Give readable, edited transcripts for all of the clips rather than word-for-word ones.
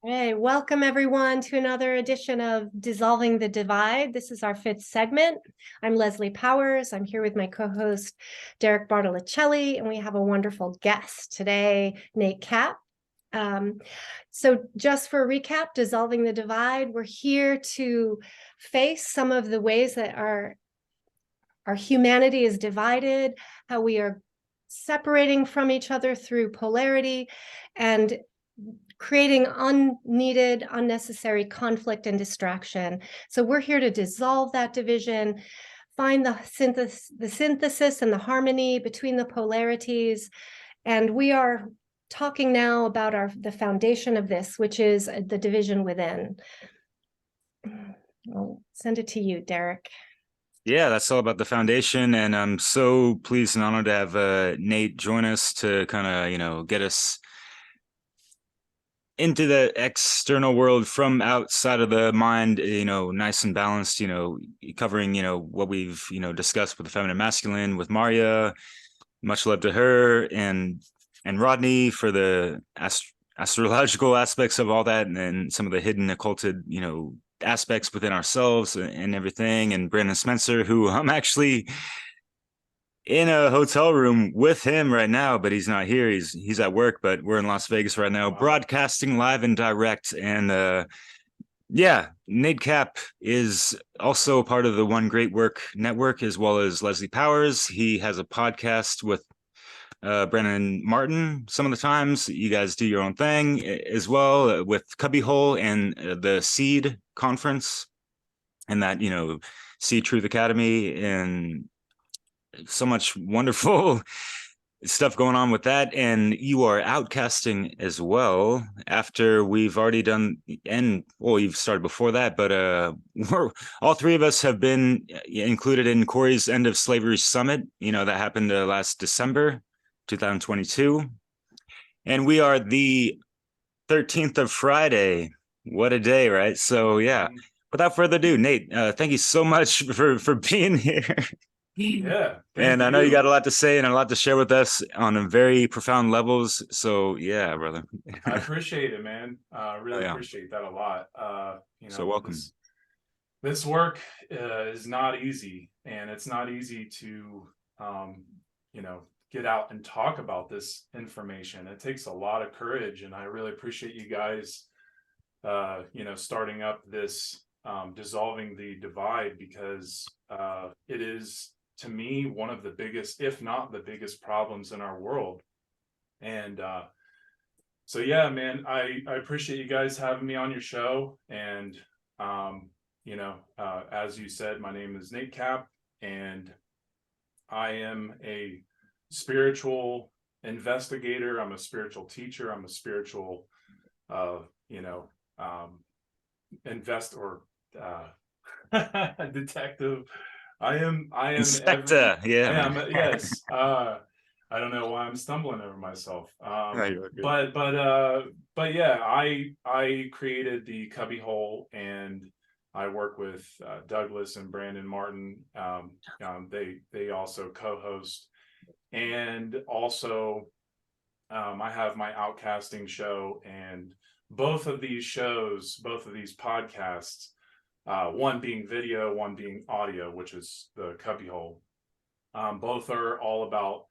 Hey, welcome everyone to another edition of Dissolving the Divide. This is our fifth segment. I'm Leslie Powers. I'm here with my co-host, Derek Bartolicelli, and we have a wonderful guest today, Nate Kapp. So just for a recap, Dissolving the Divide, we're here to face some of the ways that our humanity is divided, how we are separating from each other through polarity, and creating unneeded, unnecessary conflict and distraction. So we're here to dissolve that division, find the synthesis and the harmony between the polarities. And we are talking now about the foundation of this, which is the division within. I'll send it to you, Derek. Yeah, that's all about the foundation, and I'm so pleased and honored to have Nate join us to kind of, get us into the external world from outside of the mind, nice and balanced, covering, what we've, discussed with the feminine masculine with Maria. Much love to her and Rodney for the astrological aspects of all that, and then some of the hidden occulted, aspects within ourselves and everything. And Brandon Spencer, who I'm actually in a hotel room with him right now, but he's not here. He's at work, but we're in Las Vegas right now, broadcasting live and direct. And yeah, Nate Kapp is also part of the One Great Work Network, as well as Leslie Powers. He has a podcast with Brandon Martin. Some of the times you guys do your own thing as well, with Cubbyhole and the Seed Conference, and that, Seed Truth Academy, and so much wonderful stuff going on with that. And you are outcasting as well, after we've already done, and well, you've started before that, but we're all three of us have been included in Corey's End of Slavery Summit, that happened last December 2022, and we are the 13th of Friday. What a day, right? So yeah, without further ado, Nate, thank you so much for being here. Yeah, and I know you got a lot to say and a lot to share with us on a very profound levels. So yeah, brother. I appreciate it, man. Really appreciate that a lot. So welcome. This work is not easy, and it's not easy to, get out and talk about this information. It takes a lot of courage, and I really appreciate you guys, starting up this Dissolving the Divide, because it is, to me, one of the biggest, if not the biggest, problems in our world. And so yeah, man, I appreciate you guys having me on your show. And as you said, my name is Nate Kapp, and I am a spiritual investigator. I'm a spiritual teacher. I'm a spiritual detective. I am Inspector. Yes. I don't know why I'm stumbling over myself. But yeah, I created the Cubbyhole, and I work with Douglas and Brandon Martin. They also co-host, and also I have my outcasting show, and both of these podcasts, one being video, one being audio, which is the Cubbyhole. Both are all about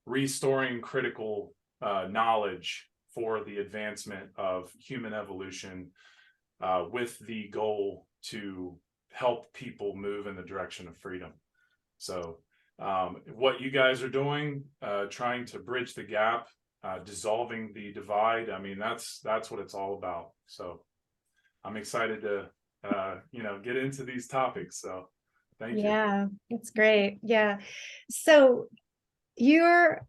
restoring critical knowledge for the advancement of human evolution, with the goal to help people move in the direction of freedom. So what you guys are doing, trying to bridge the gap, dissolving the divide, I mean, that's what it's all about. So I'm excited to get into these topics. So thank you. Yeah, it's great. Yeah. So you're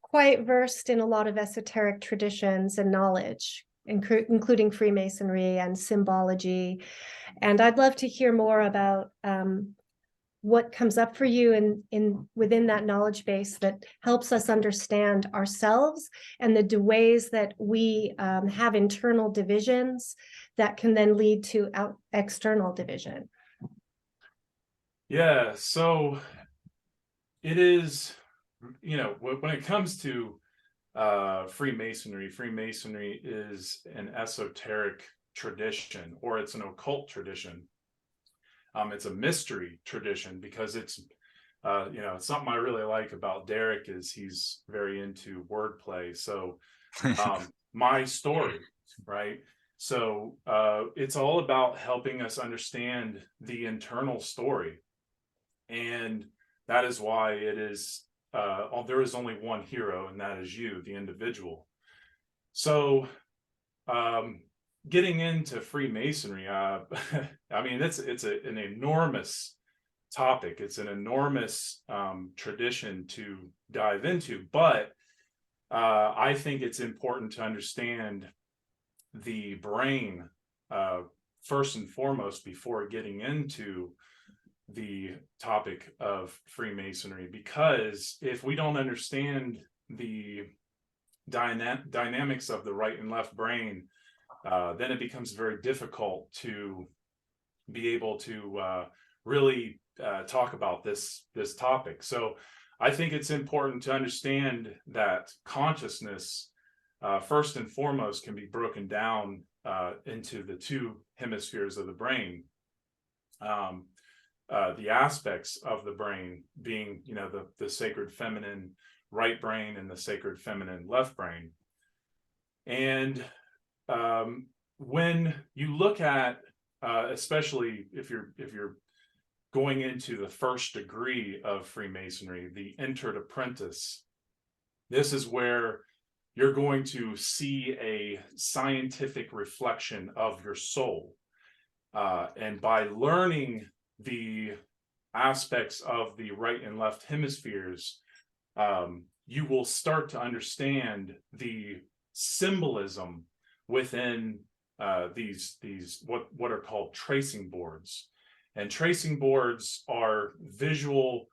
quite versed in a lot of esoteric traditions and knowledge, including Freemasonry and symbology. And I'd love to hear more about what comes up for you within that knowledge base that helps us understand ourselves, and the ways that we have internal divisions that can then lead to external division. Yeah, so it is, when it comes to Freemasonry. Freemasonry is an esoteric tradition, or it's an occult tradition. It's a mystery tradition because it's something I really like about Derek is he's very into wordplay. So my story, right? So it's all about helping us understand the internal story. And that is why it is, there is only one hero, and that is you, the individual. So getting into Freemasonry, I mean, it's an enormous topic. It's an enormous tradition to dive into, but I think it's important to understand the brain first and foremost before getting into the topic of Freemasonry, because if we don't understand the dynamics of the right and left brain, then it becomes very difficult to be able to really talk about this topic. So I think it's important to understand that consciousness, first and foremost, can be broken down into the two hemispheres of the brain. The aspects of the brain being, the sacred feminine right brain and the sacred feminine left brain. And when you look at, especially if you're going into the first degree of Freemasonry, the entered apprentice, this is where you're going to see a scientific reflection of your soul. And by learning the aspects of the right and left hemispheres, you will start to understand the symbolism within these what are called tracing boards. And tracing boards are visual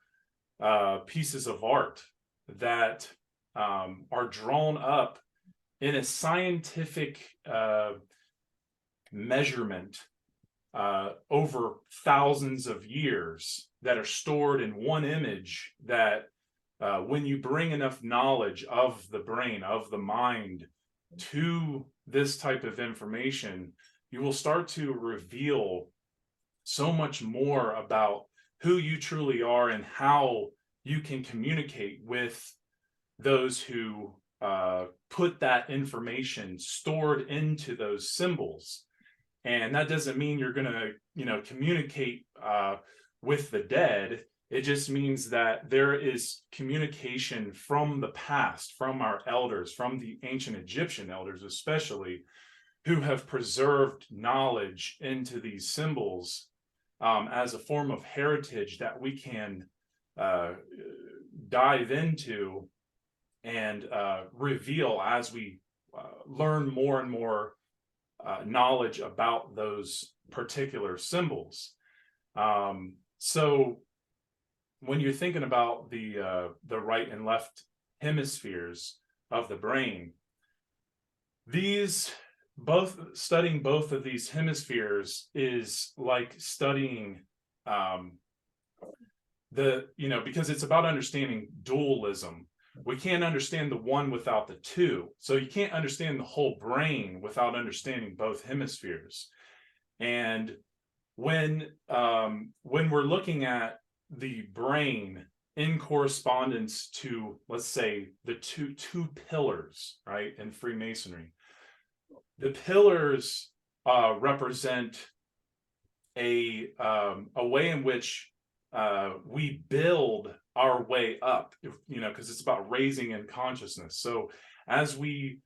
pieces of art that are drawn up in a scientific measurement over thousands of years, that are stored in one image, that when you bring enough knowledge of the brain, of the mind, to this type of information, you will start to reveal so much more about who you truly are and how you can communicate with those who put that information stored into those symbols. And that doesn't mean you're going to, communicate with the dead. It just means that there is communication from the past, from our elders, from the ancient Egyptian elders especially, who have preserved knowledge into these symbols as a form of heritage that we can dive into and reveal as we learn more and more knowledge about those particular symbols. So when you're thinking about the right and left hemispheres of the brain, studying both of these hemispheres is like studying because it's about understanding dualism. We can't understand the one without the two. So you can't understand the whole brain without understanding both hemispheres. And when we're looking at the brain in correspondence to, let's say, the two pillars, right, in Freemasonry, the pillars represent a way in which we build our way up, because it's about raising in consciousness. So as we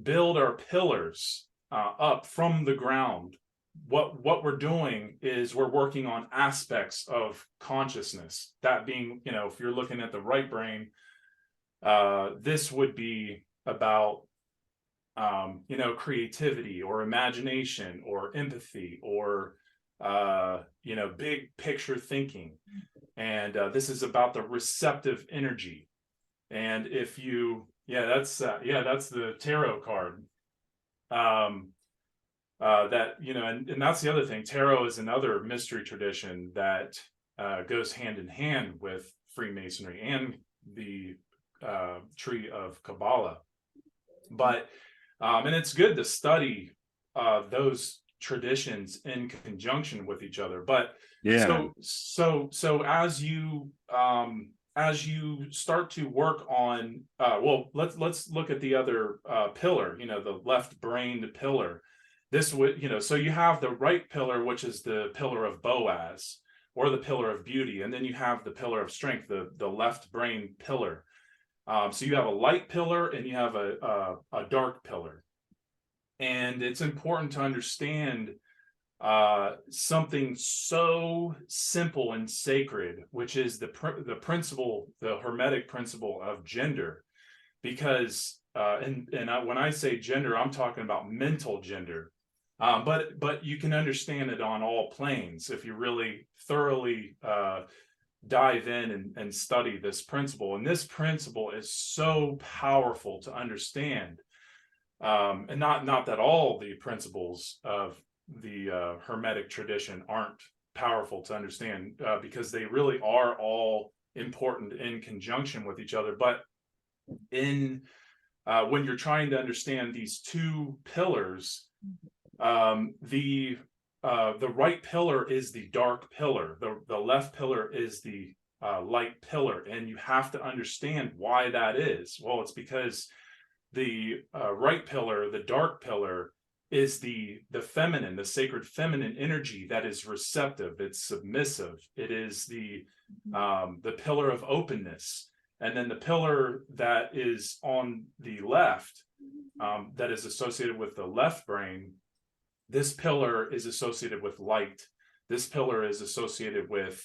build our pillars up from the ground, what we're doing is we're working on aspects of consciousness. That being, if you're looking at the right brain, this would be about creativity or imagination or empathy or big picture thinking. And this is about the receptive energy. And if you, that's the tarot card. And that's the other thing. Tarot is another mystery tradition that goes hand in hand with Freemasonry and the tree of Kabbalah. But and it's good to study those traditions in conjunction with each other. But Yeah. so as you start to work on well, let's look at the other pillar, the left-brained pillar. This would, so you have the right pillar, which is the pillar of Boaz, or the pillar of beauty, and then you have the pillar of strength, the left-brain pillar. So you have a light pillar and you have a dark pillar. And it's important to understand something so simple and sacred, which is the principle, the hermetic principle of gender. Because when I say gender, I'm talking about mental gender. But you can understand it on all planes if you really thoroughly dive in and study this principle. And this principle is so powerful to understand. And not that all the principles of the Hermetic tradition aren't powerful to understand, because they really are all important in conjunction with each other. But in when you're trying to understand these two pillars, the right pillar is the dark pillar, the left pillar is the light pillar, and you have to understand why that is. Well, it's because the right pillar, the dark pillar, is the feminine, the sacred feminine energy that is receptive, it's submissive, it is the pillar of openness. And then the pillar that is on the left, that is associated with the left brain, this pillar is associated with light. This pillar is associated with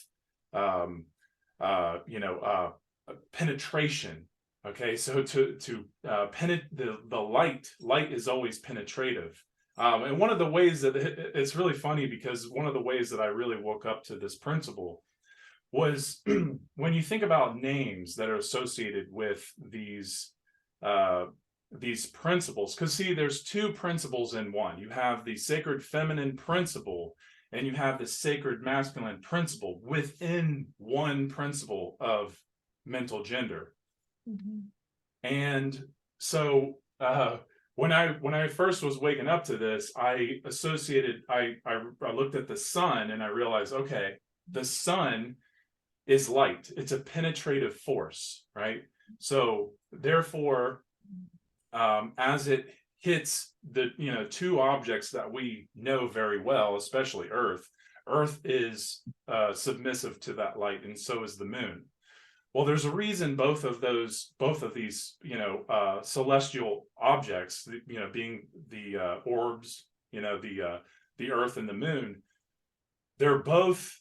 penetration. Okay, so to penetrate the light is always penetrative. And one of the ways that it's really funny, because one of the ways that I really woke up to this principle was when you think about names that are associated with these principles. Because see, there's two principles in one. You have the sacred feminine principle, and you have the sacred masculine principle within one principle of mental gender. Mm-hmm. And so when I first was waking up to this, I looked at the sun and I realized, okay, the sun is light. It's a penetrative force, right? So therefore, as it hits the two objects that we know very well, especially Earth is submissive to that light, and so is the moon. Well, there's a reason both of these celestial objects, being the orbs, the Earth and the moon, they're both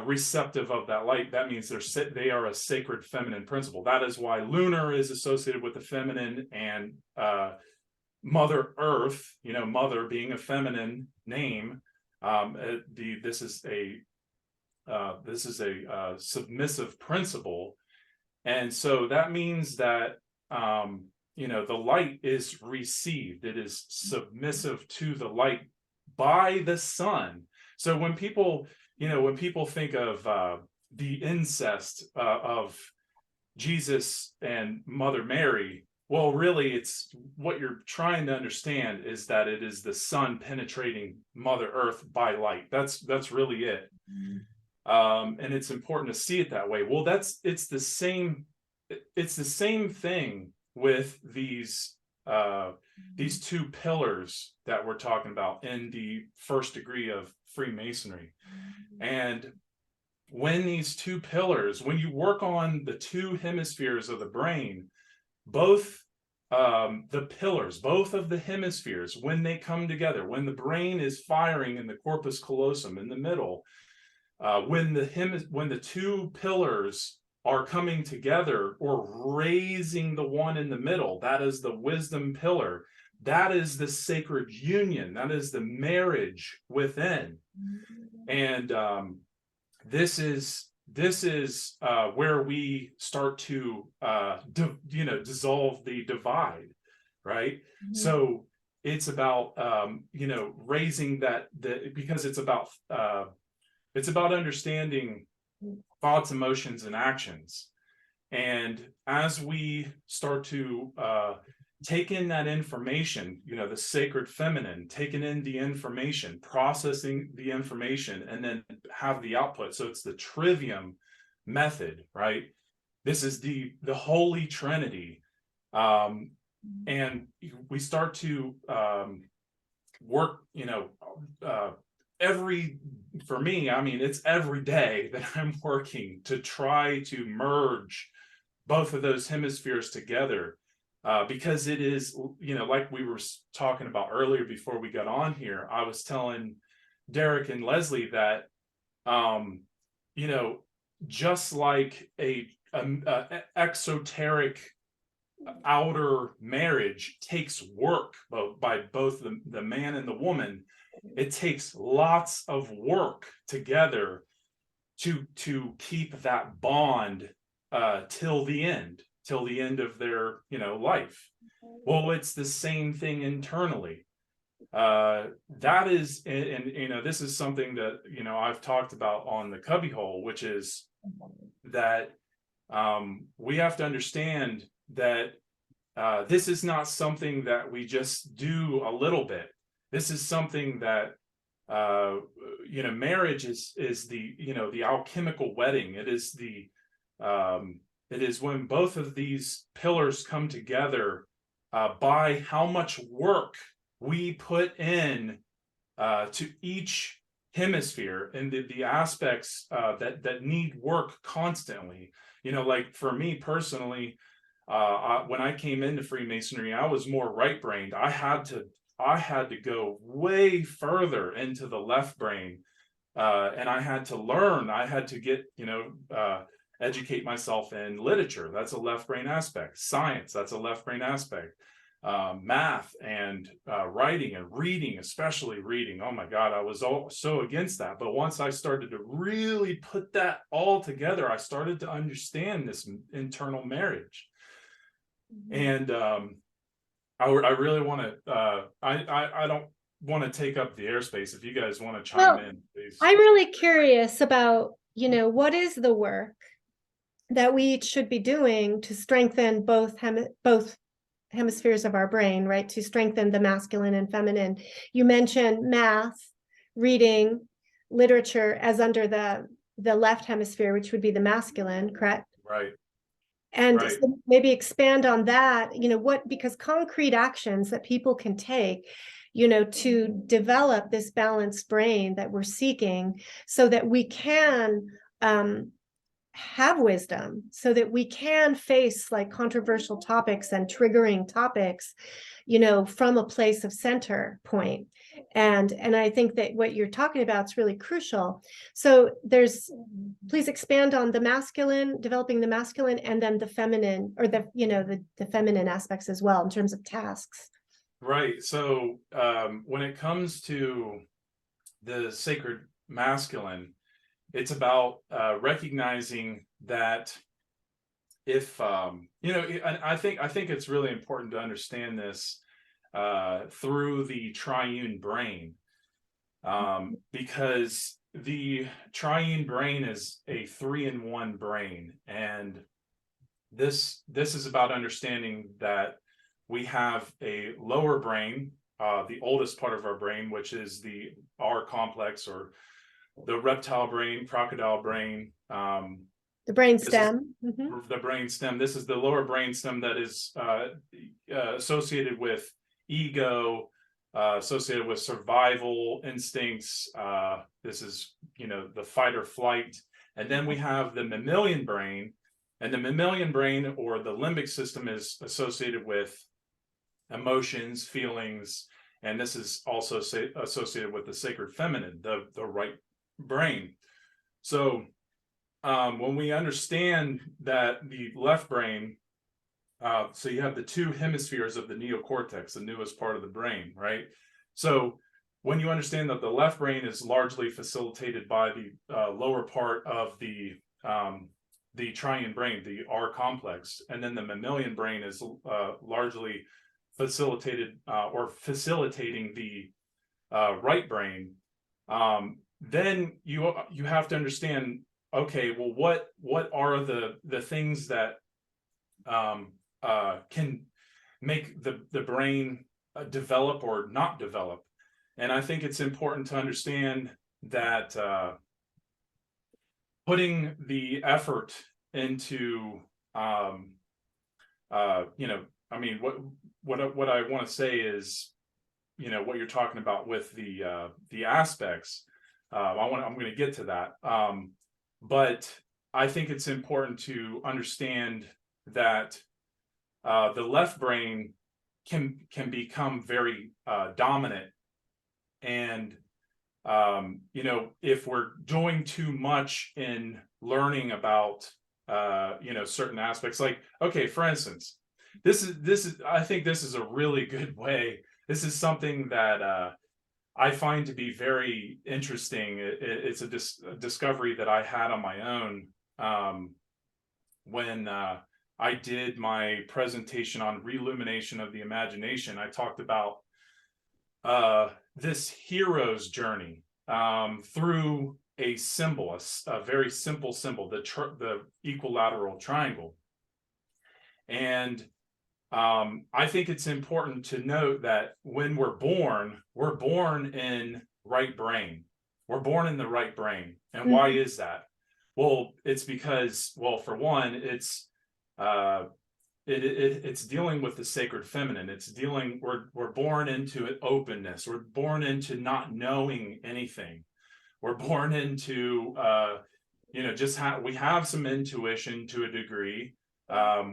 receptive of that light. That means they are a sacred feminine principle. That is why lunar is associated with the feminine, and Mother Earth, mother being a feminine name, this is a submissive principle. And so that means that the light is received. It is submissive to the light by the sun. So when people think of the incest of Jesus and Mother Mary, well, really, it's what you're trying to understand is that it is the sun penetrating Mother Earth by light. That's really it. Mm-hmm. And it's important to see it that way. Well, it's the same thing with these two pillars that we're talking about in the first degree of Freemasonry. And when these two pillars, when you work on the two hemispheres of the brain, both the pillars, both of the hemispheres, when they come together, when the brain is firing in the corpus callosum in the middle, when the two pillars are coming together or raising the one in the middle, that is the wisdom pillar. That is the sacred union. That is the marriage within. And this is where we start to dissolve the divide, right? Mm-hmm. So it's about raising because it's about understanding thoughts, emotions, and actions. And as we start to take in that information, the sacred feminine, taking in the information, processing the information, and then have the output. So it's the trivium method, right? This is the Holy Trinity. And we start to work, for me, I mean, it's every day that I'm working to try to merge both of those hemispheres together. Because it is, like we were talking about earlier before we got on here, I was telling Derek and Leslie that, just like a exoteric outer marriage takes work by both the man and the woman, it takes lots of work together to keep that bond till the end of their life. Well, it's the same thing internally. That is, and this is something that I've talked about on the cubbyhole, which is that we have to understand that this is not something that we just do a little bit. This is something that marriage is the the alchemical wedding. It is when both of these pillars come together by how much work we put in to each hemisphere and the aspects that need work constantly. Like for me personally, when I came into Freemasonry, I was more right-brained. I had to go way further into the left brain, and I had to learn. I had to get educate myself in literature. That's a left brain aspect. Science, that's a left brain aspect. Math and writing and reading, especially reading. Oh my God, I was so against that. But once I started to really put that all together, I started to understand this internal marriage. And I really want to, I don't want to take up the airspace. If you guys want to chime in, please. I'm really curious about, what is the work that we each should be doing to strengthen both hemispheres of our brain, right? To strengthen the masculine and feminine. You mentioned math, reading, literature as under the left hemisphere, which would be the masculine, correct? Right. And right. So maybe expand on that, because concrete actions that people can take, to develop this balanced brain that we're seeking so that we can have wisdom, so that we can face like controversial topics and triggering topics, from a place of center point. And I think that what you're talking about is really crucial. So please expand on the masculine, developing the masculine, and then the feminine, or the feminine aspects as well in terms of tasks. Right. So when it comes to the sacred masculine, it's about recognizing that if I think it's really important to understand this through the triune brain, because the triune brain is a 3-in-1 brain, and this is about understanding that we have a lower brain, the oldest part of our brain, which is the R complex, or the reptile brain, crocodile brain, the brain stem. The brain stem. This is the lower brain stem that is associated with ego, associated with survival instincts. This is, the fight or flight. And then we have the mammalian brain, and the mammalian brain, or the limbic system, is associated with emotions, feelings, and this is also associated with the sacred feminine, the right brain. So when we understand that the left brain, so you have the two hemispheres of the neocortex, the newest part of the brain, right? So when you understand that the left brain is largely facilitated by the lower part of the triune brain, the R complex, and then the mammalian brain is largely facilitated or facilitating the right brain, then you have to understand, okay, well, what are the things that can make the brain develop or not develop. And I think it's important to understand that putting the effort into, I mean, what I want to say is, what you're talking about with the aspects. I'm going to get to that, but I think it's important to understand that the left brain can become very dominant, and if we're doing too much in learning about certain aspects, like, okay, for instance, this is I think this is a really good way. This is something that I find to be very interesting. It's a discovery that I had on my own when I did my presentation on reillumination of the imagination. I talked about this hero's journey through a symbol, a very simple symbol, the equilateral triangle. And I think it's important to note that when we're born in right brain. We're born in the right brain. And why is that? Well, it's because, well, for one, it's dealing with the sacred feminine. It's dealing, we're born into openness. We're born into not knowing anything. We're born into we have some intuition to a degree.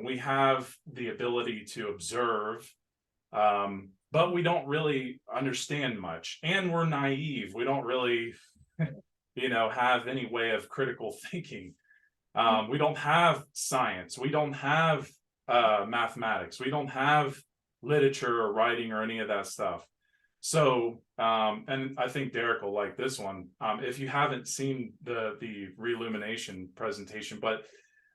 We have the ability to observe, but we don't really understand much, and we're naive. We don't really have any way of critical thinking. We don't have science. We don't have mathematics. We don't have literature or writing or any of that stuff. So, and I think Derek will like this one. If you haven't seen the reillumination presentation, but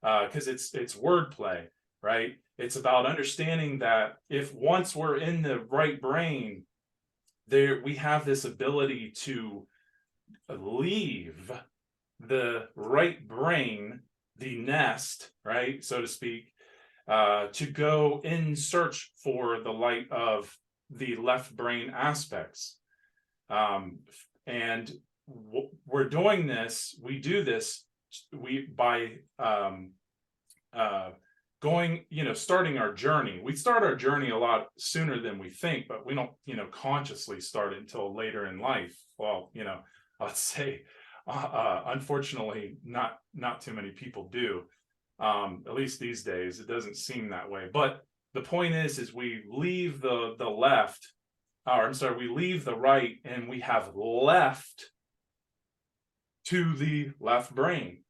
because it's wordplay, right? It's about understanding that if once we're in the right brain, we have this ability to leave the right brain, the nest, right, so to speak, to go in search for the light of the left brain aspects. And we're doing this, we do this, by going, starting our journey. We start our journey a lot sooner than we think, but we don't, consciously start it until later in life. Well, let's say, unfortunately, not too many people do. At least these days, it doesn't seem that way. But the point is we leave the left, or I'm sorry, we leave the right, and we have left to the left brain.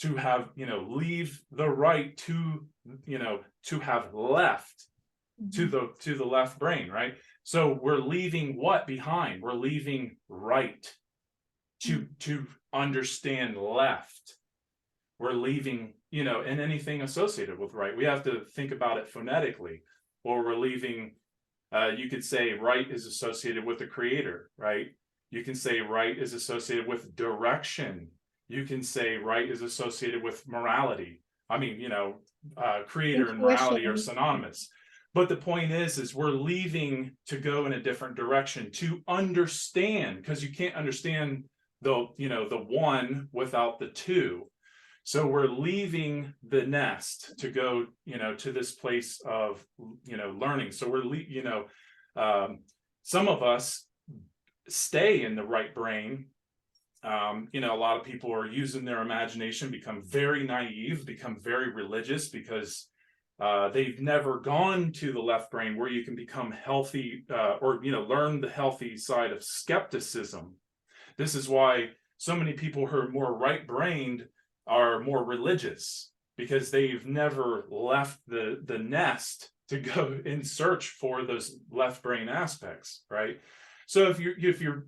To have, leave the right to, to have left to the left brain, right? So we're leaving what behind? We're leaving right to understand left. We're leaving, and anything associated with right. We have to think about it phonetically, or we're leaving, you could say right is associated with the creator, right? You can say right is associated with direction. You can say right is associated with morality. I mean, creator and morality are synonymous. But the point is we're leaving to go in a different direction to understand, because you can't understand the one without the two. So we're leaving the nest to go, to this place of, learning. So we're, some of us stay in the right brain. A lot of people are using their imagination, become very naive, become very religious, because they've never gone to the left brain where you can become healthy, or learn the healthy side of skepticism. This is why so many people who are more right-brained are more religious, because they've never left the nest to go in search for those left brain aspects, right? So if you're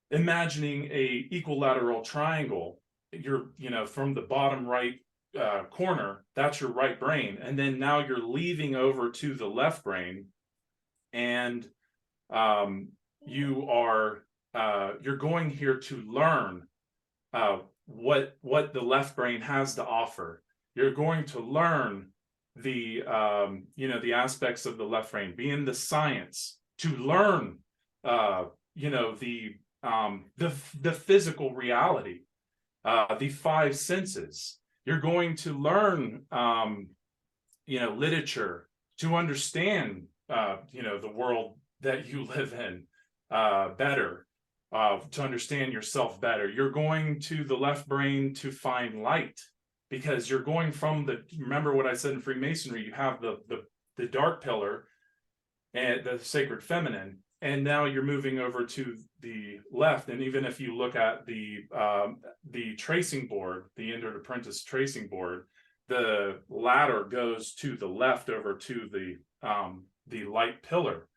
imagining a equilateral triangle, you're, from the bottom right corner, that's your right brain. And then now you're leaving over to the left brain, and you're going here to learn what the left brain has to offer. You're going to learn the the aspects of the left brain, be in the science, to learn the physical reality, the five senses. You're going to learn literature to understand the world that you live in better, to understand yourself better. You're going to the left brain to find light, because you're going from remember what I said in Freemasonry, you have the dark pillar and the sacred feminine, and now you're moving over to the left. And even if you look at the tracing board, the entered apprentice tracing board, the ladder goes to the left over to the light pillar.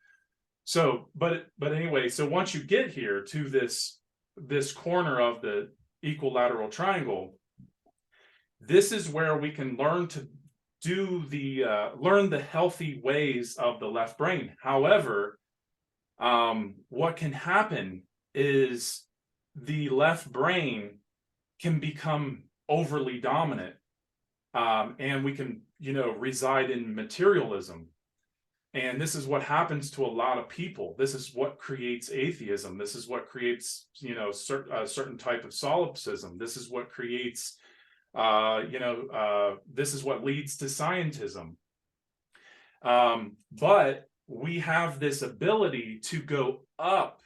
So, but anyway, so once you get here to this corner of the equilateral triangle, this is where we can learn to do learn the healthy ways of the left brain. However, what can happen is the left brain can become overly dominant, and we can, reside in materialism. And this is what happens to a lot of people. This is what creates atheism. This is what creates, a certain type of solipsism. This is what creates, this is what leads to scientism. But we have this ability to go up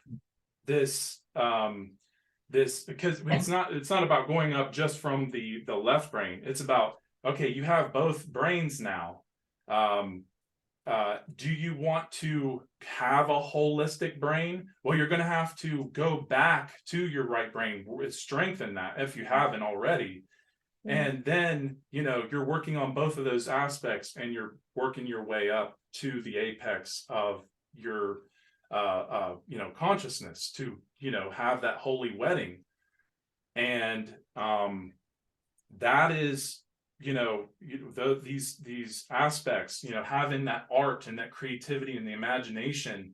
this, because it's not about going up just from the left brain. It's about, okay, you have both brains now. Do you want to have a holistic brain? Well, you're going to have to go back to your right brain, strengthen that if you haven't already. And then, you're working on both of those aspects, and you're working your way up to the apex of your, consciousness to, have that holy wedding. And that is, these aspects, having that art and that creativity and the imagination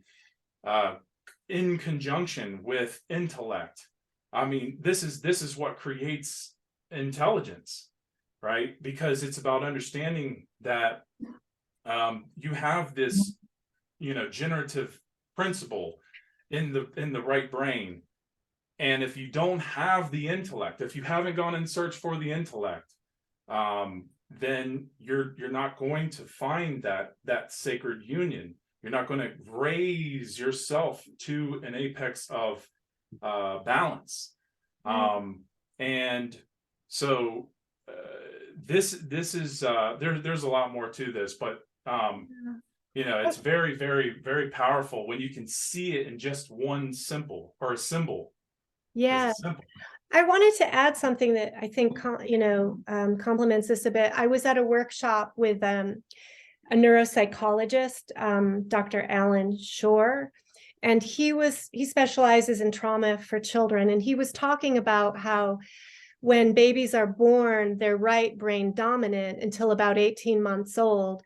in conjunction with intellect. I mean, this is what creates intelligence, right? Because it's about understanding that you have this, generative principle in the right brain. And if you don't have the intellect, if you haven't gone in search for the intellect, then you're not going to find that sacred union. You're not going to raise yourself to an apex of balance. And so this is there's a lot more to this, but it's very, very, very powerful when you can see it in just one symbol. Yeah. I wanted to add something that I think, complements this a bit. I was at a workshop with a neuropsychologist, Dr. Alan Shore, and he specializes in trauma for children. And he was talking about how when babies are born, they're right brain dominant until about 18 months old.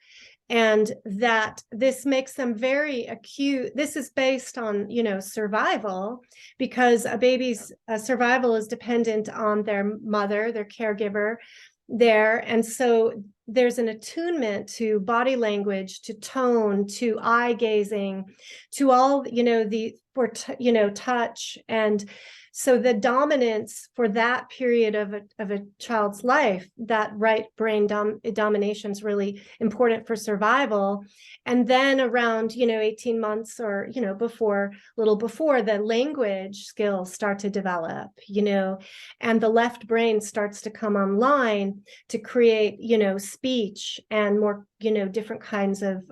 And that this makes them very acute. This is based on, survival, because a baby's survival is dependent on their mother, their caregiver there. And so there's an attunement to body language, to tone, to eye gazing, to all, touch. And so the dominance for that period of a child's life, that right brain domination is really important for survival. And then around, 18 months or, before, the language skills start to develop, and the left brain starts to come online to create, speech and more, different kinds of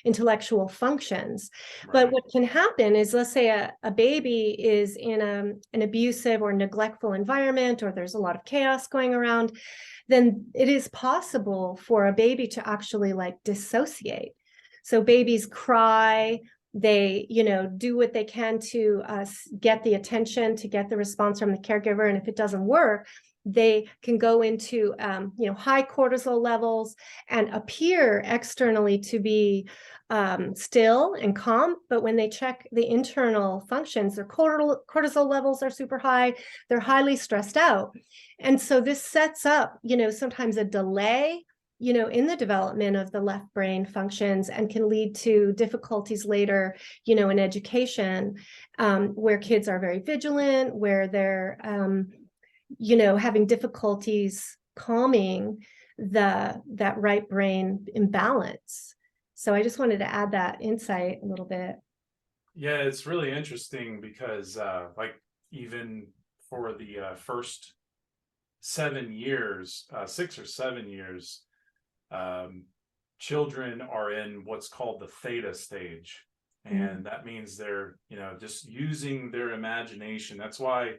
intellectual functions. Right. But what can happen is, let's say a baby is in an abusive or neglectful environment, or there's a lot of chaos going around, then it is possible for a baby to actually dissociate. So babies cry, they, do what they can to get the attention, to get the response from the caregiver. And if it doesn't work, they can go into, high cortisol levels and appear externally to be still and calm. But when they check the internal functions, their cortisol levels are super high. They're highly stressed out. And so this sets up, sometimes a delay in the development of the left brain functions, and can lead to difficulties later, in education, where kids are very vigilant, where they're, having difficulties calming that right brain imbalance. So I just wanted to add that insight a little bit. Yeah, it's really interesting because like even for the first 7 years, 6 or 7 years, children are in what's called the theta stage. And that means they're, just using their imagination. That's why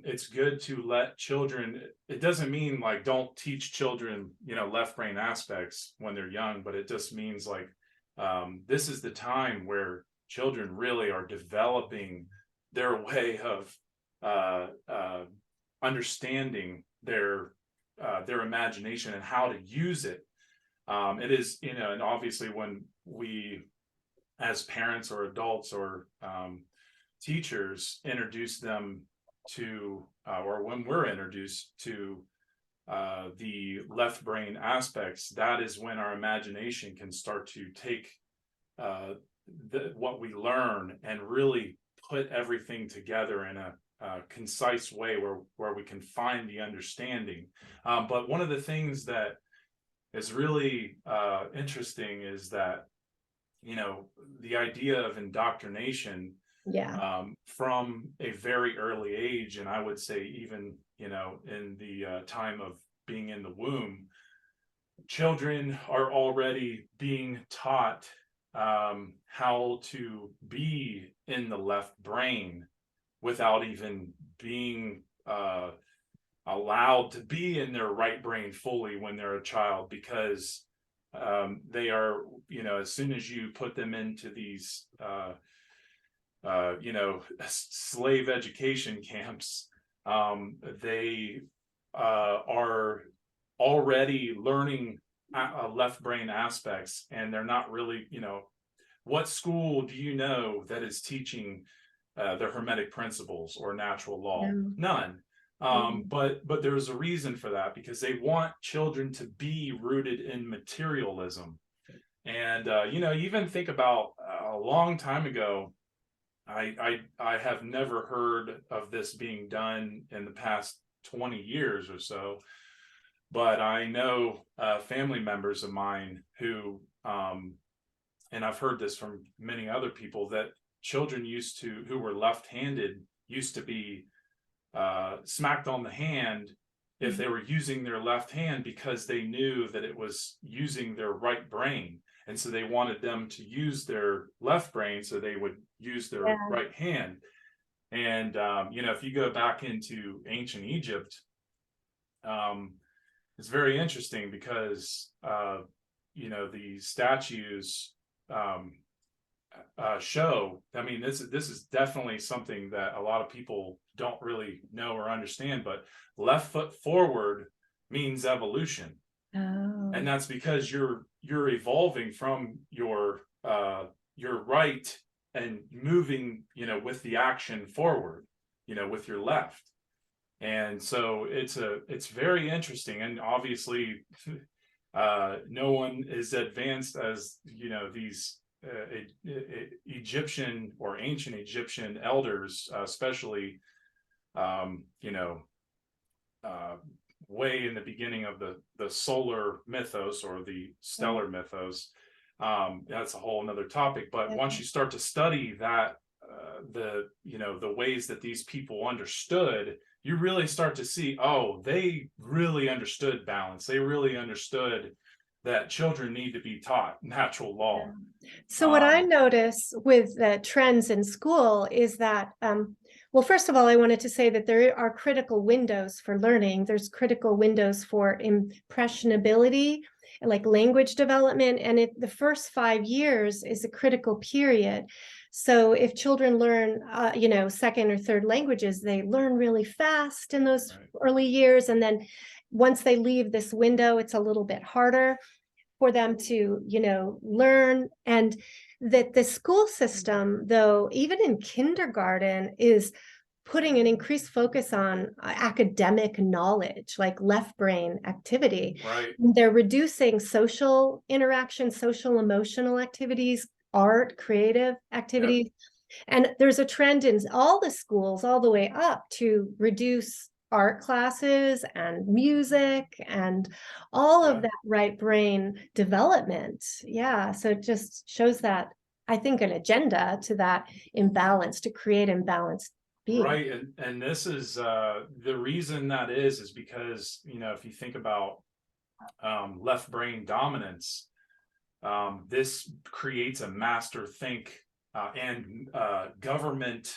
it's good to let children, it doesn't mean like don't teach children, left brain aspects when they're young, but it just means like this is the time where children really are developing their way of understanding their imagination and how to use it. It is, and obviously when we as parents or adults or teachers introduce them to or when we're introduced to the left brain aspects, that is when our imagination can start to take what we learn and really put everything together in a concise way where we can find the understanding. But one of the things that is really interesting is that, the idea of indoctrination from a very early age, and I would say even, in the time of being in the womb, children are already being taught how to be in the left brain without even being allowed to be in their right brain fully when they're a child, because they are, as soon as you put them into these slave education camps, they are already learning left brain aspects, and they're not really, what school do you know that is teaching the hermetic principles or natural law? None. But there's a reason for that, because they want children to be rooted in materialism. And even think about a long time ago, I have never heard of this being done in the past 20 years or so, but I know family members of mine who, and I've heard this from many other people, that children who were left-handed used to be smacked on the hand if they were using their left hand, because they knew that it was using their right brain. And so they wanted them to use their left brain, so they would use their right hand. And, if you go back into ancient Egypt, it's very interesting because, the statues show, this is definitely something that a lot of people don't really know or understand, but left foot forward means evolution. And that's because you're evolving from your right and moving, with the action forward, with your left. And so it's very interesting. And obviously no one is advanced as, these Egyptian or ancient Egyptian elders, especially, way in the beginning of the solar mythos or the stellar mythos. That's a whole another topic. But once you start to study that, the ways that these people understood, you really start to see, they really understood balance. They really understood that children need to be taught natural law. So what I notice with the trends in school is that, well, first of all, I wanted to say that there are critical windows for learning. There's critical windows for impressionability, like language development. And the first 5 years is a critical period. So if children learn, second or third languages, they learn really fast in those early years. And then once they leave this window, it's a little bit harder for them to, learn. And that the school system, though, even in kindergarten, is putting an increased focus on academic knowledge, like left brain activity. Right. They're reducing social interaction, social emotional activities, art, creative activities. And there's a trend in all the schools all the way up to reduce art classes and music and all of that right brain development. Yeah. So it just shows that, I think, an agenda to that imbalance, to create imbalanced being. Right. And this is the reason that is because, you know, if you think about left brain dominance, this creates a master think and government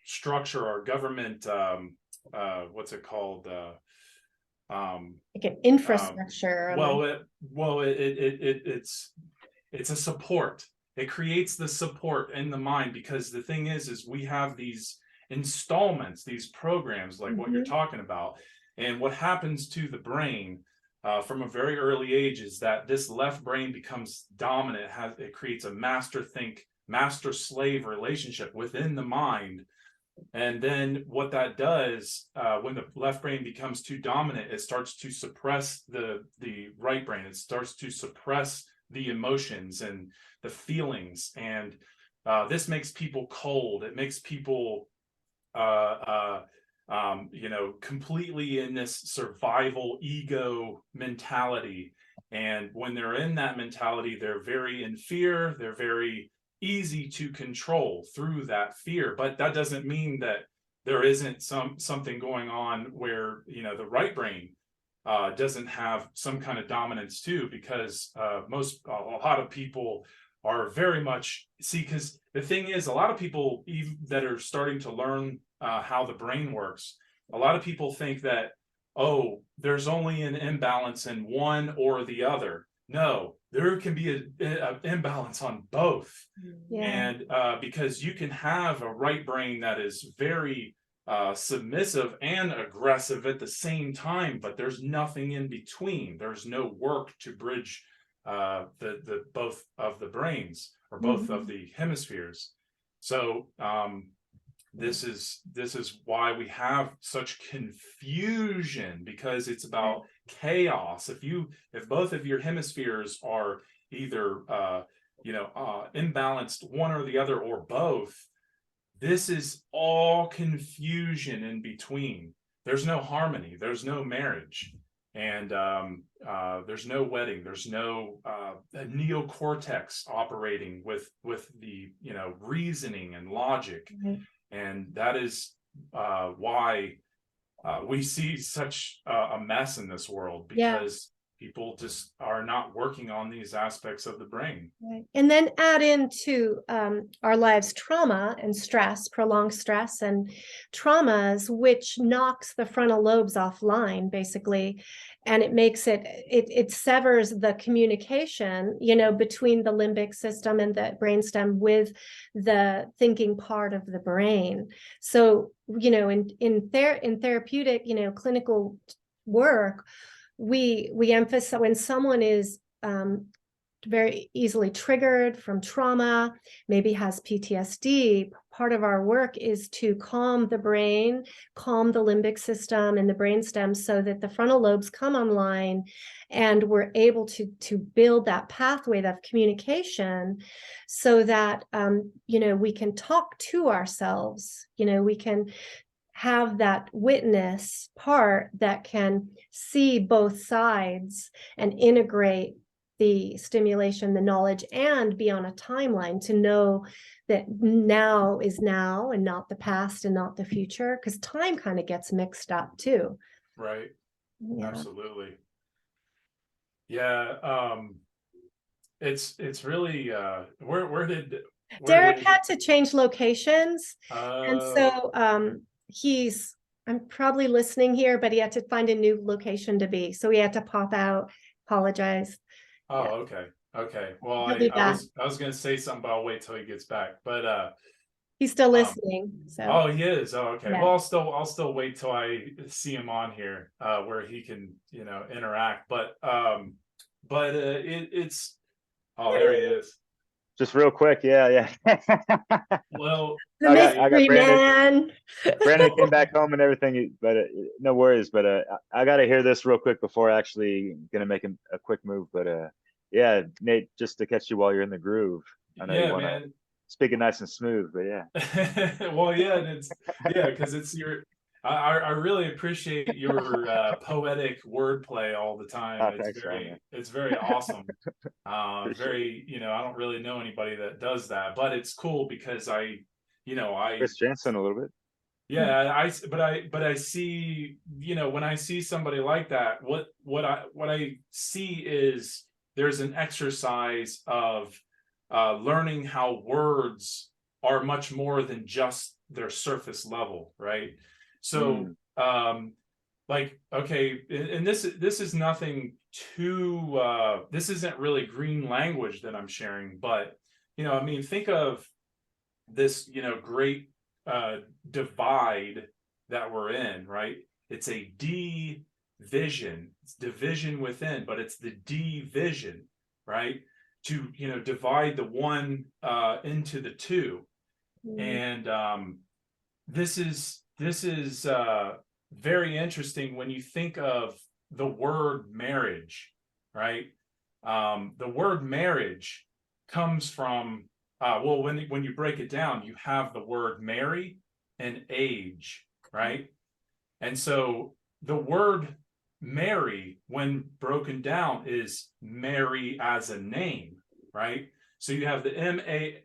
structure, or government what's it called, like an infrastructure. It's a support. It creates the support in the mind, because the thing is we have these installments, these programs, like what you're talking about. And what happens to the brain from a very early age is that this left brain becomes dominant. It creates a master think, master slave relationship within the mind. And then what that does, when the left brain becomes too dominant, it starts to suppress the right brain. It starts to suppress the emotions and the feelings. And this makes people cold. It makes people, you know, completely in this survival ego mentality. And when they're in that mentality, they're very in fear. They're very easy to control through that fear. But that doesn't mean that there isn't something going on where, you know, the right brain doesn't have some kind of dominance too, because a lot of people are very much, because the thing is, a lot of people even that are starting to learn how the brain works, a lot of people think that, oh, there's only an imbalance in one or the other. No, there can be an imbalance on both. And because you can have a right brain that is very submissive and aggressive at the same time, but there's nothing in between. There's no work to bridge the both of the brains, or both of the hemispheres. So this is why we have such confusion, because it's about chaos. If both of your hemispheres are either imbalanced, one or the other, or both, this is all confusion in between. There's no harmony, there's no marriage, and there's no wedding, there's no neocortex operating with the, you know, reasoning and logic. And that is why we see such a mess in this world, because people just are not working on these aspects of the brain. Right. And then add into our lives trauma and stress, prolonged stress and traumas, which knocks the frontal lobes offline, basically. And it makes it severs the communication, you know, between the limbic system and the brainstem with the thinking part of the brain. So, you know, in therapeutic, you know, clinical work, we emphasize when someone is very easily triggered from trauma, maybe has PTSD, part of our work is to calm the brain, calm the limbic system and the brainstem, so that the frontal lobes come online and we're able to build that pathway of communication, so that you know, we can talk to ourselves, you know, we can have that witness part that can see both sides and integrate the stimulation, the knowledge, and be on a timeline to know that now is now and not the past and not the future, because time kind of gets mixed up too. Right. Yeah. Absolutely. Yeah. It's really where did Derek had to change locations, and Oh. so I'm probably listening here, but he had to find a new location to be, so he had to pop out. Apologize. Oh, okay. Well, He'll be I back. was gonna say something, but I'll wait till he gets back. But He's still listening. So oh, he is. Oh, okay. yeah. Well, I'll still wait till I see him on here, where he can, you know, interact. But it's oh, there he is. just real quick. Yeah. Well, The I yeah, got mystery Brandon. man. Brandon came back home and everything, but no worries. But I got to hear this real quick before actually gonna make a quick move. But yeah, Nate, just to catch you while you're in the groove. I know you yeah, want to man. speak it nice and smooth, but yeah. Well, yeah, and it's because it's your. I really appreciate your poetic wordplay all the time. Oh, thanks, man. It's very awesome. Appreciate it. Very, I don't really know anybody that does that, but it's cool because I Chris Jansen a little bit. yeah, but I see, when I see somebody like that, what I see is there's an exercise of learning how words are much more than just their surface level, right? So, like, okay, and this is nothing too this isn't really green language that I'm sharing, but I mean, think of this, great divide that we're in, right? It's a division. It's division within, but it's the division, right? To divide the one into the two. And this is very interesting when you think of the word marriage, right? The word marriage comes from well, when you break it down, you have the word marry and age, right? And so the word marry, when broken down, is Mary as a name, right? So you have the Marry,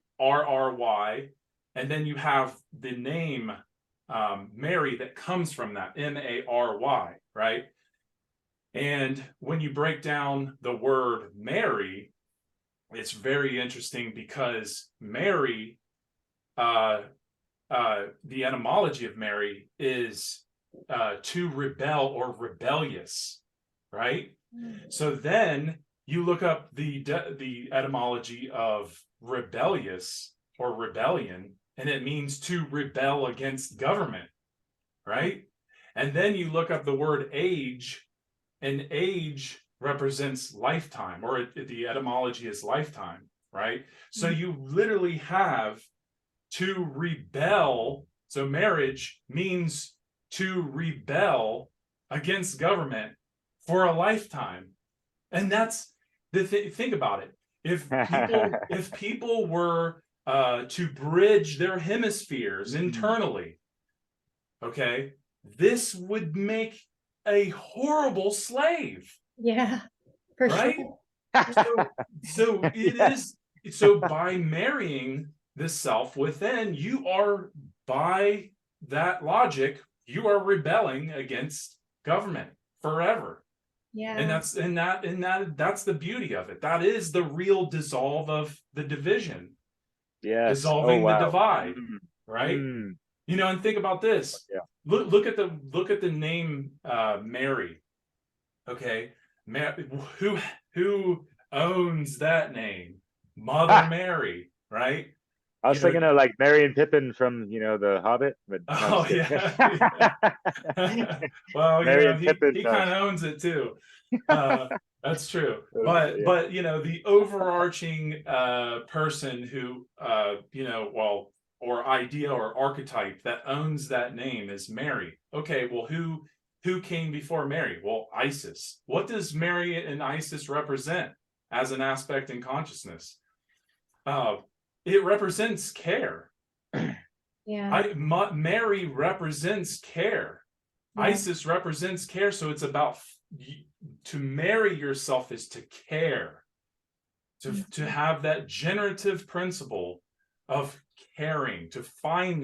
and then you have the name Mary that comes from that Mary, right? And when you break down the word Mary, it's very interesting because Mary, the etymology of Mary is to rebel or rebellious, right? So then you look up the etymology of rebellious or rebellion, and it means to rebel against government, right? And then you look up the word age, and age represents lifetime, or the etymology is lifetime, right? So you literally have to rebel. So marriage means to rebel against government for a lifetime. And that's the think about it. If people were to bridge their hemispheres internally, okay, this would make a horrible slave. Yeah, for right? sure. So it is. So by marrying the self within, you are, by that logic, you are rebelling against government forever. Yeah. And that's the beauty of it. That is the real dissolve of the division. Yes. Dissolving wow. the divide, right? And think about this. Yeah. Look at the name Mary. Okay, who owns that name? Mother Mary, right? I was thinking of like Merry and Pippin from the Hobbit, but no, I'm Oh just kidding. yeah. Well, Merry and he Pippin. kind of owns it too. That's true. Yeah. But the overarching person who or idea or archetype that owns that name is Mary. Okay, well, who came before Mary? Well, Isis. What does Mary and Isis represent as an aspect in consciousness? It represents care. Yeah. Mary represents care. Yeah. Isis represents care. So it's about to marry yourself is to care, to have that generative principle of caring, to find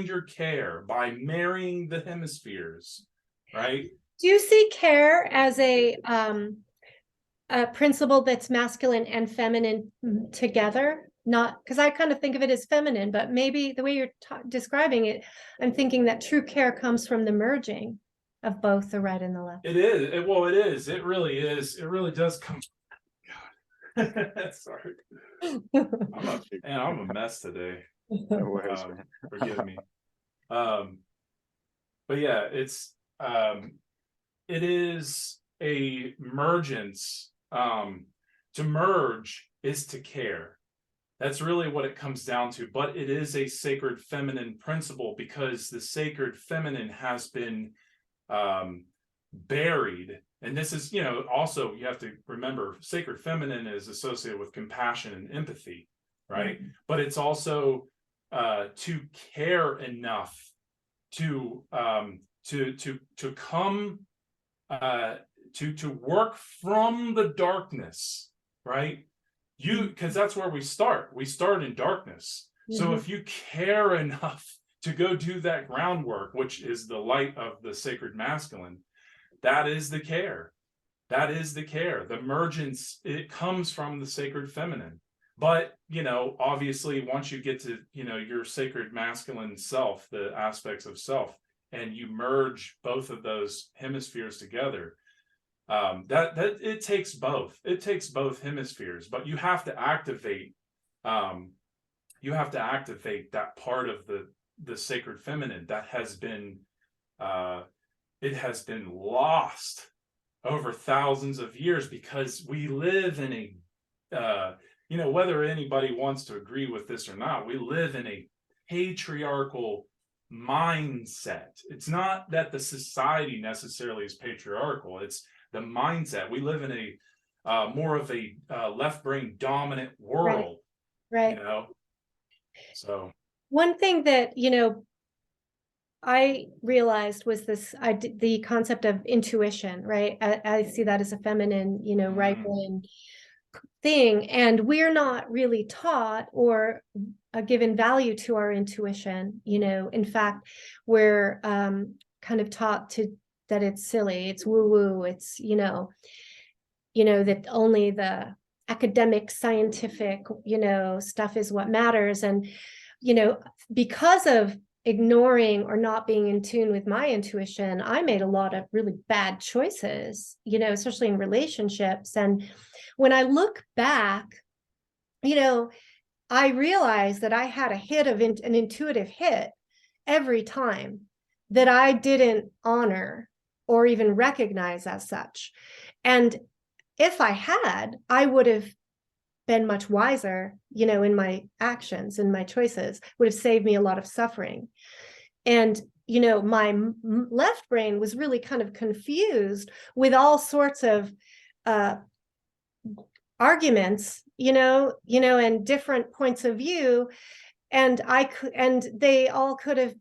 your care by marrying the hemispheres, right? Do you see care as a principle that's masculine and feminine together? Not because I kind of think of it as feminine, but maybe the way you're describing it, I'm thinking that true care comes from the merging of both the right and the left. It is. It is. It really is. It really does come. God. Sorry. I'm a mess today. No worries, man. Forgive me. But yeah, it is a mergence. To merge is to care. That's really what it comes down to. But it is a sacred feminine principle, because the sacred feminine has been buried. And this is, also you have to remember, sacred feminine is associated with compassion and empathy, right? But it's also to care enough to come to work from the darkness, right? Because that's where we start. We start in darkness. So if you care enough to go do that groundwork, which is the light of the sacred masculine, that is the care. That is the care. The emergence, it comes from the sacred feminine. But, obviously, once you get to, your sacred masculine self, the aspects of self, and you merge both of those hemispheres together, that it takes both. It takes both hemispheres, but you have to activate. That part of the sacred feminine that has been, it has been lost over thousands of years, because we live in a, whether anybody wants to agree with this or not, we live in a patriarchal mindset. It's not that the society necessarily is patriarchal. It's the mindset. We live in a more of a left brain dominant world, Right. So one thing that, I realized was the concept of intuition, right? I see that as a feminine, right brain thing. And we're not really taught or given value to our intuition. In fact, we're kind of taught that it's silly, it's woo-woo, it's, that only the academic, scientific, stuff is what matters. And, because of ignoring or not being in tune with my intuition, I made a lot of really bad choices, especially in relationships. And when I look back, I realized that I had an intuitive hit every time that I didn't honor or even recognize as such. And if I had, I would have been much wiser, in my actions and my choices, would have saved me a lot of suffering. And, my left brain was really kind of confused with all sorts of arguments, and different points of view. And they all could have,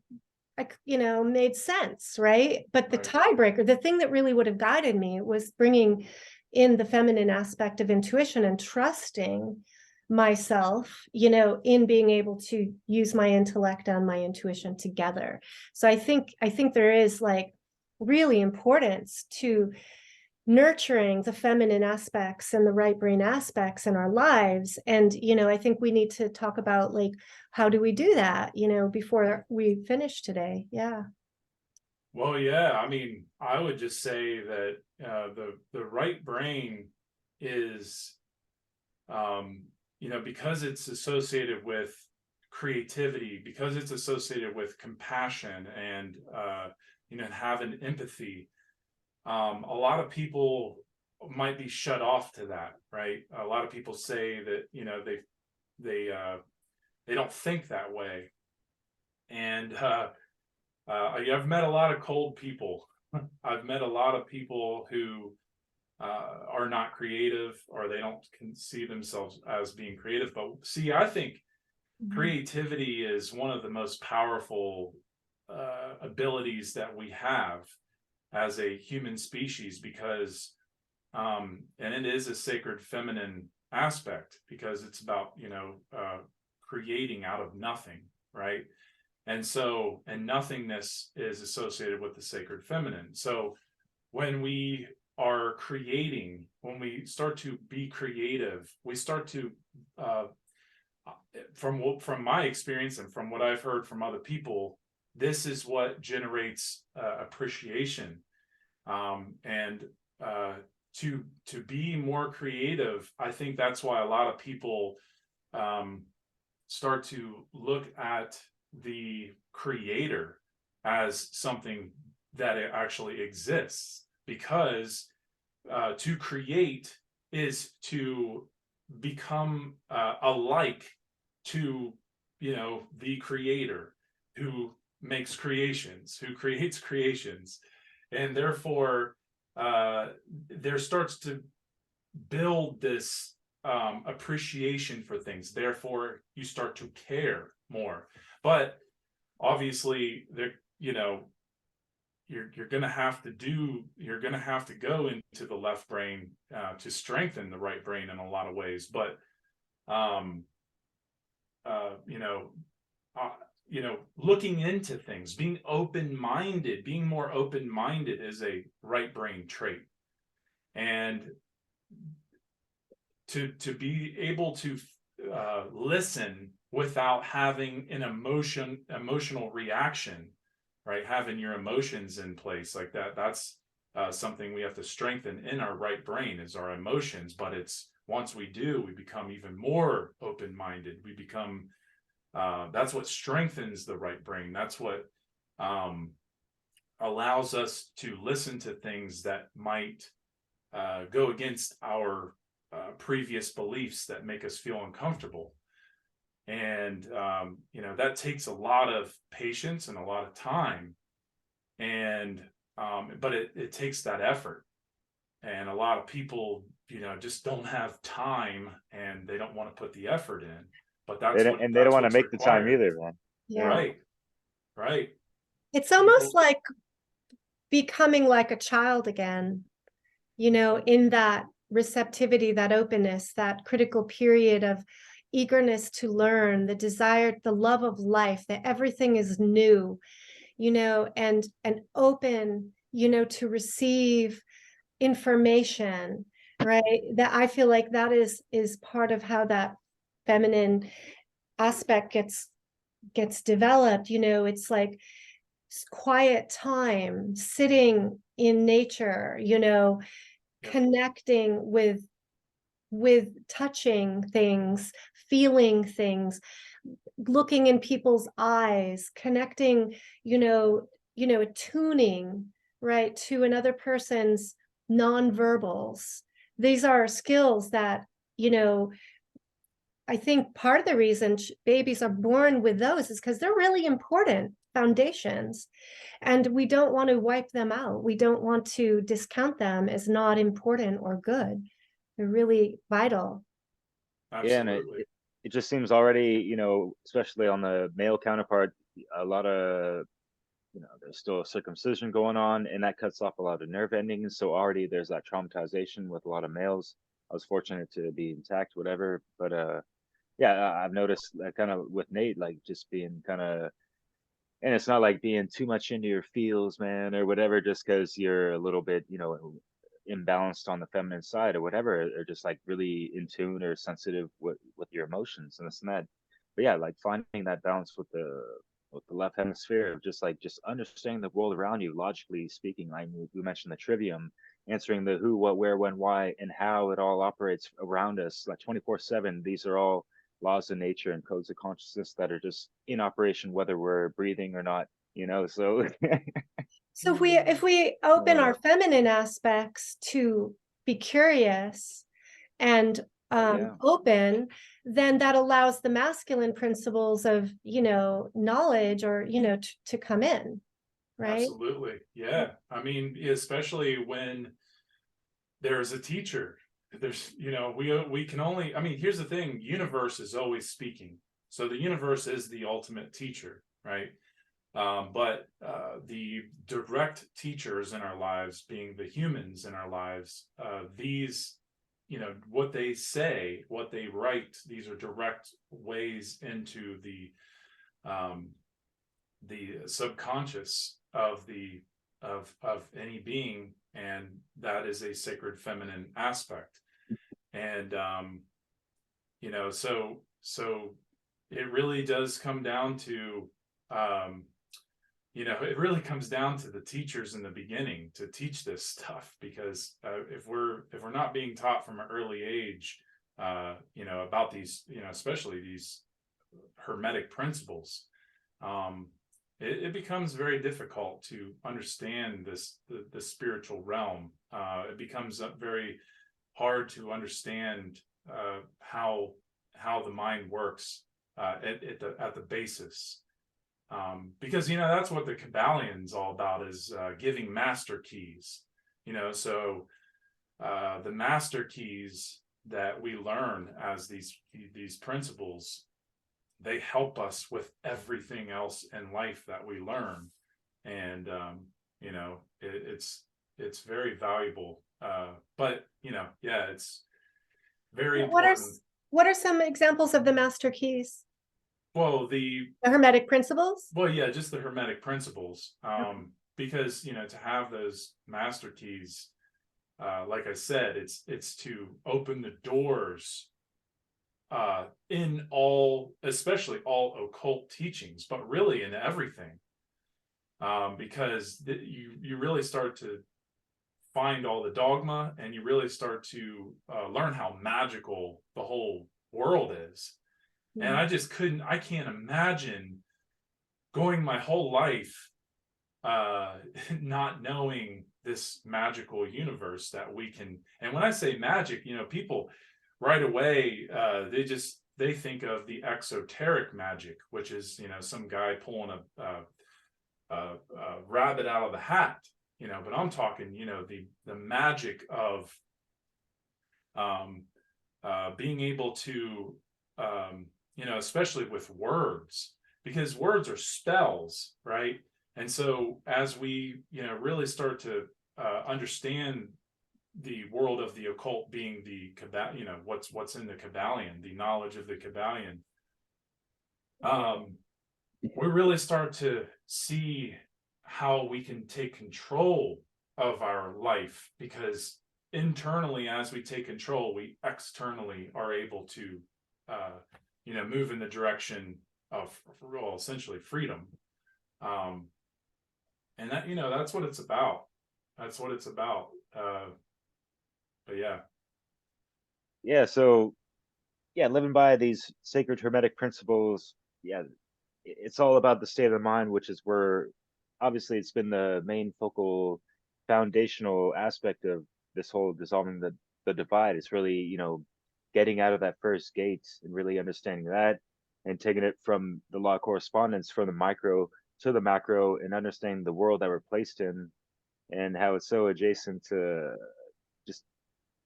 made sense, right? But the tiebreaker, the thing that really would have guided me, was bringing in the feminine aspect of intuition and trusting myself, in being able to use my intellect and my intuition together. So I think there is really importance to nurturing the feminine aspects and the right brain aspects in our lives. And, I think we need to talk about how do we do that, before we finish today. Yeah. Well, yeah, I mean, I would just say that the right brain is, because it's associated with creativity, because it's associated with compassion and, having empathy. A lot of people might be shut off to that, right? A lot of people say that, they don't think that way. And, I've met a lot of cold people. I've met a lot of people who are not creative, or they don't see themselves as being creative. But see, I think creativity is one of the most powerful abilities that we have as a human species, because and it is a sacred feminine aspect, because it's about creating out of nothing, right? And nothingness is associated with the sacred feminine. So when we are creating, when we start to be creative, we start to, from my experience and from what I've heard from other people, this is what generates appreciation. And to be more creative, I think that's why a lot of people start to look at the creator as something that it actually exists, because to create is to become alike to, the creator who makes creations, who creates creations. And therefore, there starts to build this appreciation for things. Therefore, you start to care more. But obviously, you're going to have to go into the left brain to strengthen the right brain in a lot of ways. But looking into things, being more open-minded is a right brain trait. And to be able to listen without having an emotional reaction, right? Having your emotions in place like that, that's something we have to strengthen in our right brain, is our emotions. But it's, once we do, we become even more open-minded. We become, that's what strengthens the right brain. That's what allows us to listen to things that might go against our previous beliefs that make us feel uncomfortable. And that takes a lot of patience and a lot of time, and but it takes that effort. And a lot of people just don't have time, and they don't want to put the effort in. But they don't want to make the time either, man. Yeah. Right. It's almost like becoming like a child again, in that receptivity, that openness, that critical period of eagerness to learn, the desire, the love of life, that everything is new, and open, to receive information, right? That I feel like that is part of how that feminine aspect gets developed. It's like quiet time, sitting in nature, connecting with touching things, feeling things, looking in people's eyes, connecting, attuning, right, to another person's nonverbals. These are skills that, I think part of the reason babies are born with those is because they're really important foundations, and we don't want to wipe them out. We don't want to discount them as not important or good. They're really vital. Absolutely. Yeah, and it just seems already, especially on the male counterpart, a lot of, there's still a circumcision going on, and that cuts off a lot of nerve endings. So already there's that traumatization with a lot of males. I was fortunate to be intact, whatever. But yeah, I've noticed that kind of with Nate, like just being kind of, and it's not like being too much into your feels, man, or whatever, just because you're a little bit, imbalanced on the feminine side or whatever, or just like really in tune or sensitive with your emotions and this and that. But yeah, like finding that balance with the left hemisphere of just understanding the world around you, logically speaking. Like we mentioned the trivium, answering the who, what, where, when, why, and how it all operates around us, like 24/7. These are all laws of nature and codes of consciousness that are just in operation whether we're breathing or not, so So if we open our feminine aspects to be curious and open, then that allows the masculine principles of, knowledge or, to come in, right? Absolutely. Yeah. I mean, especially when there's a teacher, there's, we can only, I mean, here's the thing, universe is always speaking. So the universe is the ultimate teacher, right? But the direct teachers in our lives, being the humans in our lives, these, what they say, what they write, these are direct ways into the subconscious of any being, and that is a sacred feminine aspect. And so it really does come down to it really comes down to the teachers in the beginning to teach this stuff, because if we're not being taught from an early age about these, especially these hermetic principles, it becomes very difficult to understand the spiritual realm. It becomes very hard to understand how the mind works, at the basis. Because, you know, that's what the Kabbalion's all about, is giving master keys, you know. So the master keys that we learn as these principles, they help us with everything else in life that we learn. And you know, it's very valuable. But you know, yeah, it's very important. What are some examples of the master keys? Well, The Hermetic principles? well, yeah, just the Hermetic principles. Because, you know, to have those master keys, like I said, it's to open the doors in all, especially all occult teachings, but really in everything. Because you really start to find all the dogma, and you really start to learn how magical the whole world is. And I can't imagine going my whole life not knowing this magical universe that we can. And when I say magic, you know, people right away, they think of the exoteric magic, which is, you know, some guy pulling a rabbit out of the hat, you know. But I'm talking, you know, the magic of being able to, you know, especially with words, because words are spells, right? And so as we, you know, really start to understand the world of the occult, being the Kabbal, you know, what's in the Kabbalion, the knowledge of the Kabbalion, we really start to see how we can take control of our life, because internally, as we take control, we externally are able to, you know, move in the direction of, well, essentially freedom. And that, you know, that's what it's about. That's what it's about. But yeah. Yeah, so yeah, living by these sacred hermetic principles, yeah, it's all about the state of the mind, which is where obviously it's been the main focal foundational aspect of this whole dissolving the divide. It's really, you know, getting out of that first gate and really understanding that, and taking it from the law of correspondence, from the micro to the macro, and understanding the world that we're placed in, and how it's so adjacent to just,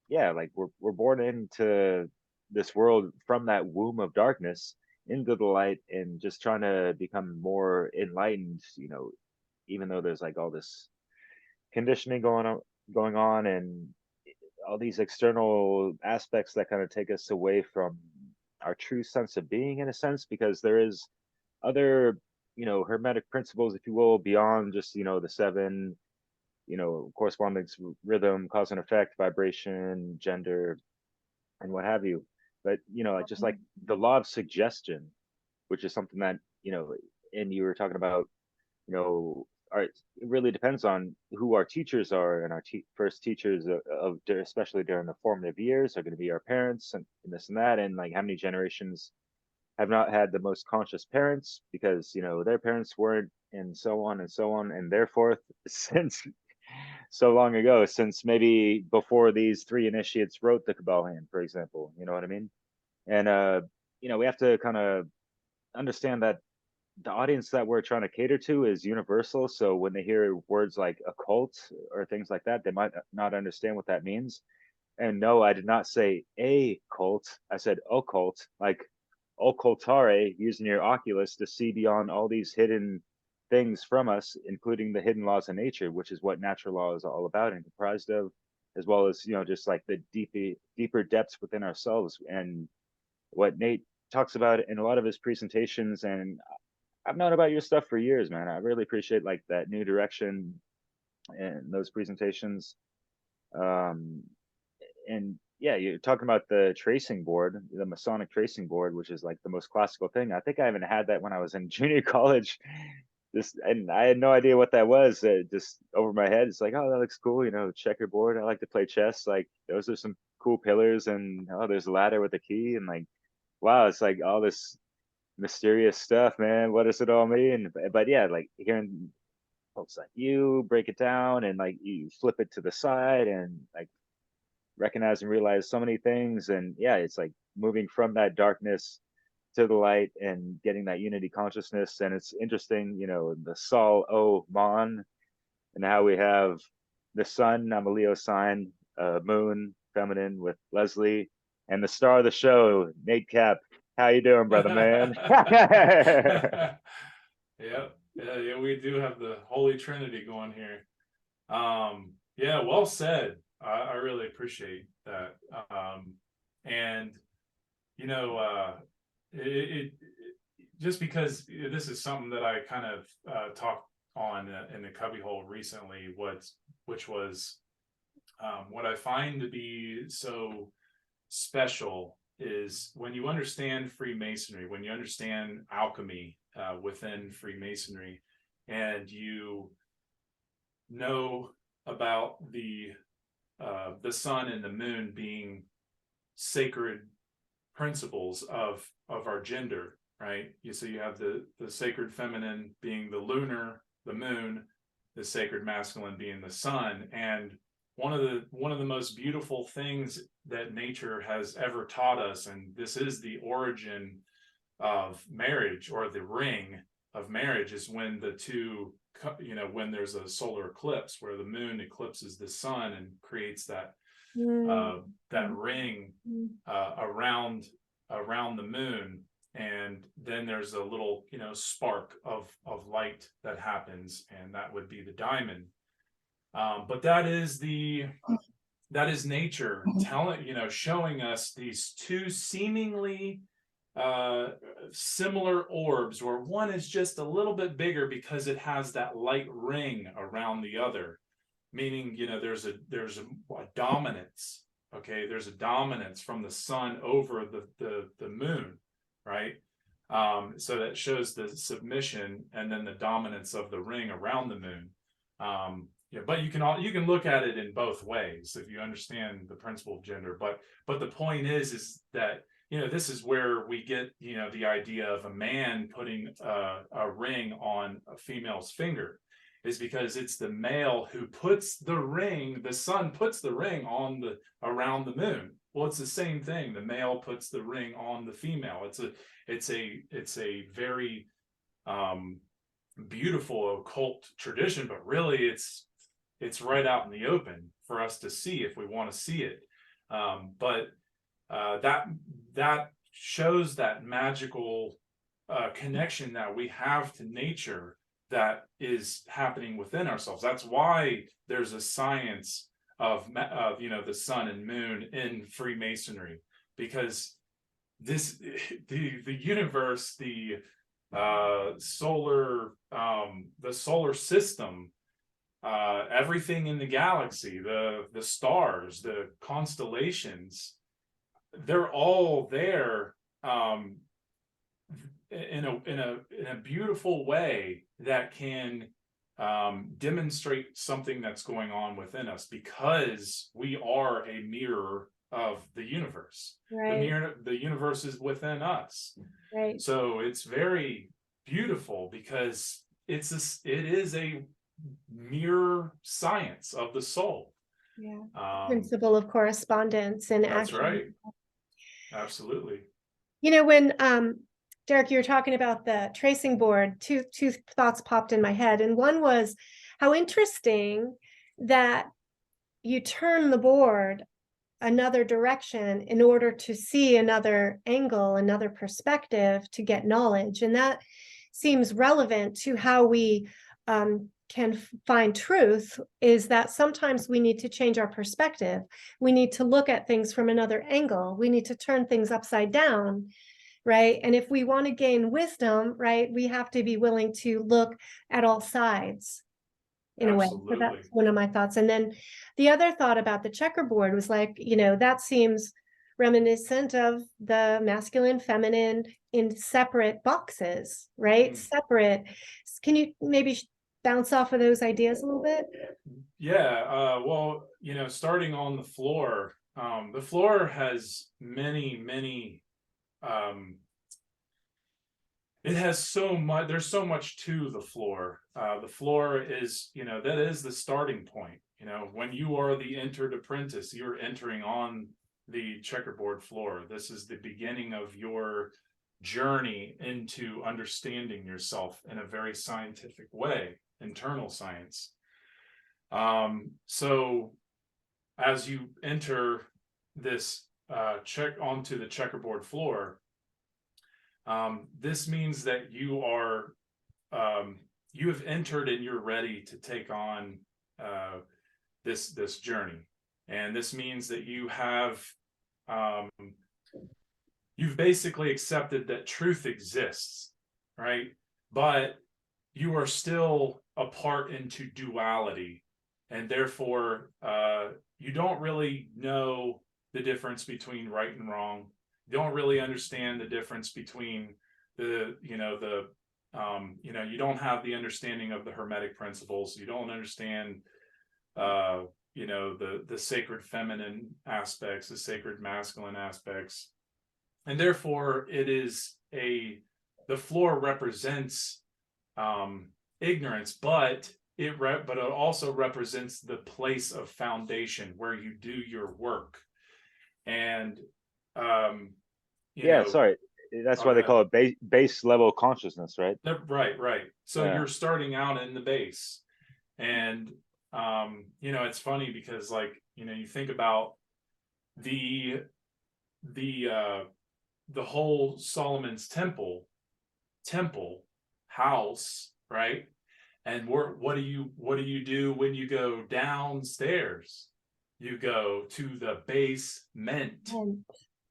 yeah, like we're born into this world from that womb of darkness into the light, and just trying to become more enlightened, you know, even though there's like all this conditioning going on, and all these external aspects that kind of take us away from our true sense of being, in a sense, because there is other, you know, hermetic principles, if you will, beyond just, you know, the seven, you know, correspondence, rhythm, cause and effect, vibration, gender, and what have you. But, you know, just like the law of suggestion, which is something that, you know, and you were talking about, you know, it really depends on who our teachers are, and our first teachers especially during the formative years, are going to be our parents, and this and that, and like how many generations have not had the most conscious parents because, you know, their parents weren't, and so on and so on, and therefore since so long ago, since maybe before these three initiates wrote the Kabbalion, for example, you know what I mean? And you know, we have to kind of understand that the audience that we're trying to cater to is universal. So when they hear words like occult or things like that, they might not understand what that means. And no, I did not say a cult. I said occult, like occultare, using your oculus to see beyond all these hidden things from us, including the hidden laws of nature, which is what natural law is all about and comprised of, as well as, you know, just like the deeper depths within ourselves. And what Nate talks about in a lot of his presentations, and I've known about your stuff for years, man. I really appreciate like that new direction and those presentations. Um, and yeah, you're talking about the tracing board, the Masonic tracing board, which is like the most classical thing. I think I even had that when I was in junior college. And I had no idea what that was. Just over my head, it's like, oh, that looks cool, you know, checkerboard. I like to play chess. Like those are some cool pillars, and oh, there's a ladder with a key, and like, wow, it's like all this mysterious stuff, man. What does it all mean? But yeah, like hearing folks like you break it down, and like you flip it to the side, and like recognize and realize so many things. And yeah, it's like moving from that darkness to the light and getting that unity consciousness. And it's interesting, you know, the Sol O Mon, and how we have the sun, I'm a Leo sign, moon, feminine with Leslie, and the star of the show, Nate Cap. How you doing, brother man? Yeah, we do have the Holy Trinity going here. Yeah, well said. I really appreciate that. And you know, it just because this is something that I kind of talked on in the cubbyhole recently, which was what I find to be so special is when you understand Freemasonry, when you understand alchemy within Freemasonry, and you know about the sun and the moon being sacred principles of our gender, right? So you have the sacred feminine being the lunar, the moon, the sacred masculine being the sun. And one of the most beautiful things that nature has ever taught us, and this is the origin of marriage, or the ring of marriage, is when the two, you know, when there's a solar eclipse where the moon eclipses the sun and creates that that ring around the moon, and then there's a little, you know, spark of light that happens, and that would be the diamond. But that is nature telling, you know, showing us these two seemingly similar orbs, where one is just a little bit bigger because it has that light ring around the other, meaning, you know, there's a dominance. Okay, there's a dominance from the sun over the moon, right? So that shows the submission, and then the dominance of the ring around the moon. Yeah, but you can look at it in both ways if you understand the principle of gender. But the point is that, you know, this is where we get, you know, the idea of a man putting a ring on a female's finger, is because it's the male who puts the ring, the sun puts the ring on around the moon. Well, it's the same thing. The male puts the ring on the female. It's a very beautiful occult tradition, but really it's right out in the open for us to see if we want to see it. But that shows that magical connection that we have to nature that is happening within ourselves. That's why there's a science of you know, the sun and moon in Freemasonry, because the universe, the solar system, everything in the galaxy, the stars, the constellations, they're all there in a beautiful way that can demonstrate something that's going on within us, because we are a mirror of the universe. Right. The universe is within us. Right. So it's very beautiful, because it is a mirror science of the soul. Yeah. Principle of correspondence and That's action. right. Absolutely. You know, when Derek, you were talking about the tracing board, two thoughts popped in my head. And one was how interesting that you turn the board another direction in order to see another angle, another perspective, to get knowledge. And that seems relevant to how we can find truth, is that sometimes we need to change our perspective. We need to look at things from another angle. We need to turn things upside down, right? And if we want to gain wisdom, right, we have to be willing to look at all sides in Absolutely. a way. So that's one of my thoughts. And then the other thought about the checkerboard was like, you know, that seems reminiscent of the masculine, feminine in separate boxes, right? Separate. Can you maybe bounce off of those ideas a little bit? Yeah, well, you know, starting on the floor has many it has so much, there's so much to the floor. The floor is, you know, that is the starting point. You know, when you are the entered apprentice, you're entering on the checkerboard floor. This is the beginning of your journey into understanding yourself in a very scientific way, internal science. So as you enter this check onto the checkerboard floor, this means that you are you have entered and you're ready to take on this journey. And this means that you have you've basically accepted that truth exists, right? But you are still apart into duality, and therefore you don't really know the difference between right and wrong. You don't really understand the difference between you don't have the understanding of the hermetic principles. You don't understand the sacred feminine aspects, the sacred masculine aspects. And therefore the floor represents ignorance, but it also represents the place of foundation where you do your work. And sorry, that's why they call it base level consciousness, right? Right. So you're starting out in the base, and it's funny because, like, you think about the whole Solomon's temple house, right? And what do you do when you go downstairs? You go to the basement,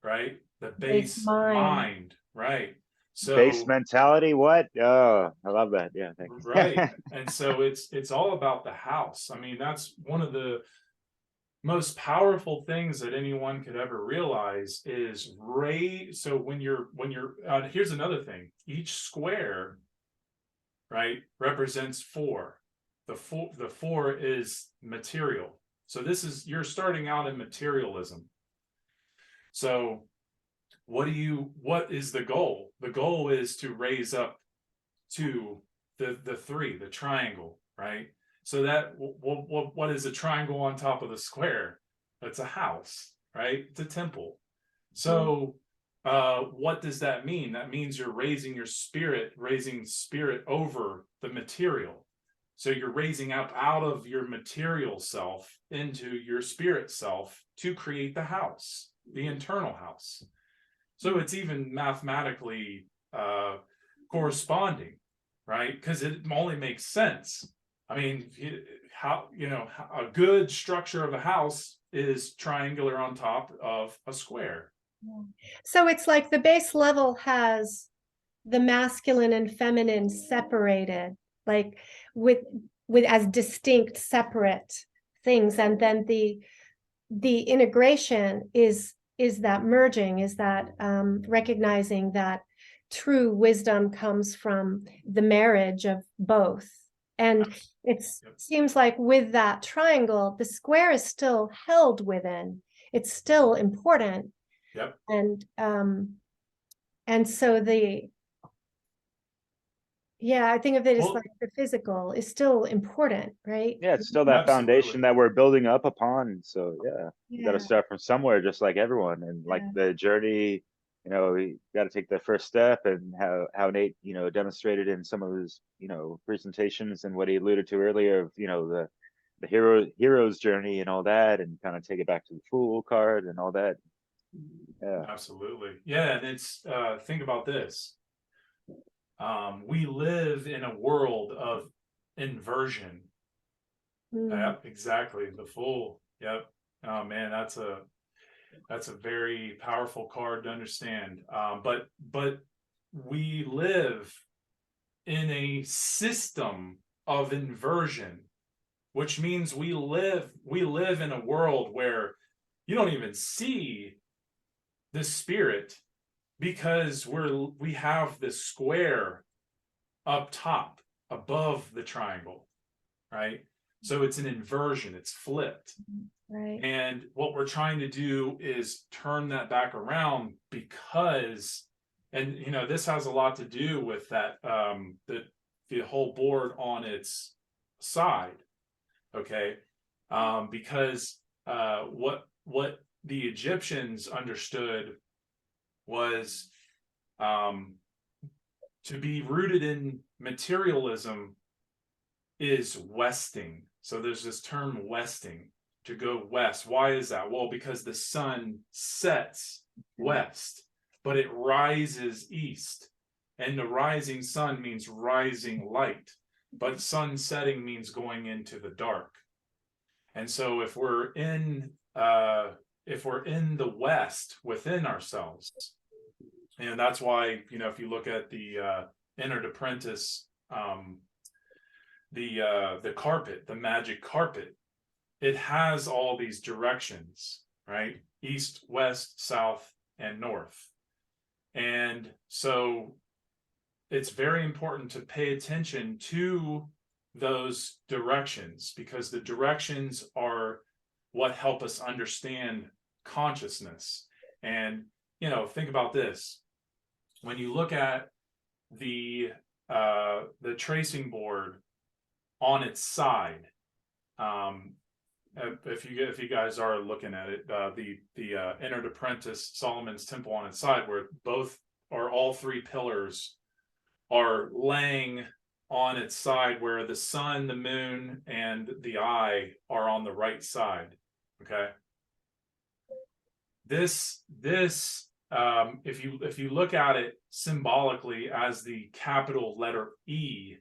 right? The base mind, right? So base mentality, what? Oh, I love that. Yeah, thanks. Right. And so it's all about the house. I mean, that's one of the most powerful things that anyone could ever realize is so when you're here's another thing. Each square, right, represents 4. The 4 is material. So you're starting out in materialism. So what is the goal? The goal is to raise up to the 3, the triangle, right? So that what is a triangle on top of the square? That's a house, right? It's a temple. So what does that mean? That means you're raising spirit over the material. So you're raising up out of your material self into your spirit self to create the house, the internal house. So it's even mathematically corresponding, right? Because it only makes sense. I mean, a good structure of a house is triangular on top of a square. So it's like the base level has the masculine and feminine separated, like with as distinct, separate things, and then the integration is that merging, is that recognizing that true wisdom comes from the marriage of both. And it seems like with that triangle, the square is still held within. It's still important. Yep. And so I think of it as like the physical is still important, right? Yeah, it's still that foundation that we're building up upon. So you got to start from somewhere, just like everyone. And like the journey, we got to take the first step, and how Nate, demonstrated in some of his, presentations, and what he alluded to earlier of, the hero's journey and all that, and kind of take it back to the Fool card and all that. Yeah, absolutely. Yeah, and it's think about this. We live in a world of inversion. Yep, exactly. The Fool. Yep. Oh man, that's a very powerful card to understand. But we live in a system of inversion, which means we live in a world where you don't even see the spirit, because we have this square up top above the triangle, right? So it's an inversion, it's flipped. Right. And what we're trying to do is turn that back around, because, and this has a lot to do with that, the whole board on its side, okay? Because what the Egyptians understood was To be rooted in materialism is westing. So there's this term westing, to go west. Why is that? Well, because the sun sets west, but it rises east. And the rising sun means rising light, but sun setting means going into the dark. And so if we're in the West within ourselves, and that's why, if you look at the Entered Apprentice, the carpet, the magic carpet, it has all these directions, right? East, west, south, and north. And so it's very important to pay attention to those directions, because the directions are what help us understand consciousness. And think about this: when you look at the tracing board on its side, if you guys are looking at it, the Entered Apprentice, Solomon's Temple on its side, where all three pillars are laying on its side, where the sun, the moon, and the eye are on the right side. Okay. This if you look at it symbolically as the capital letter E,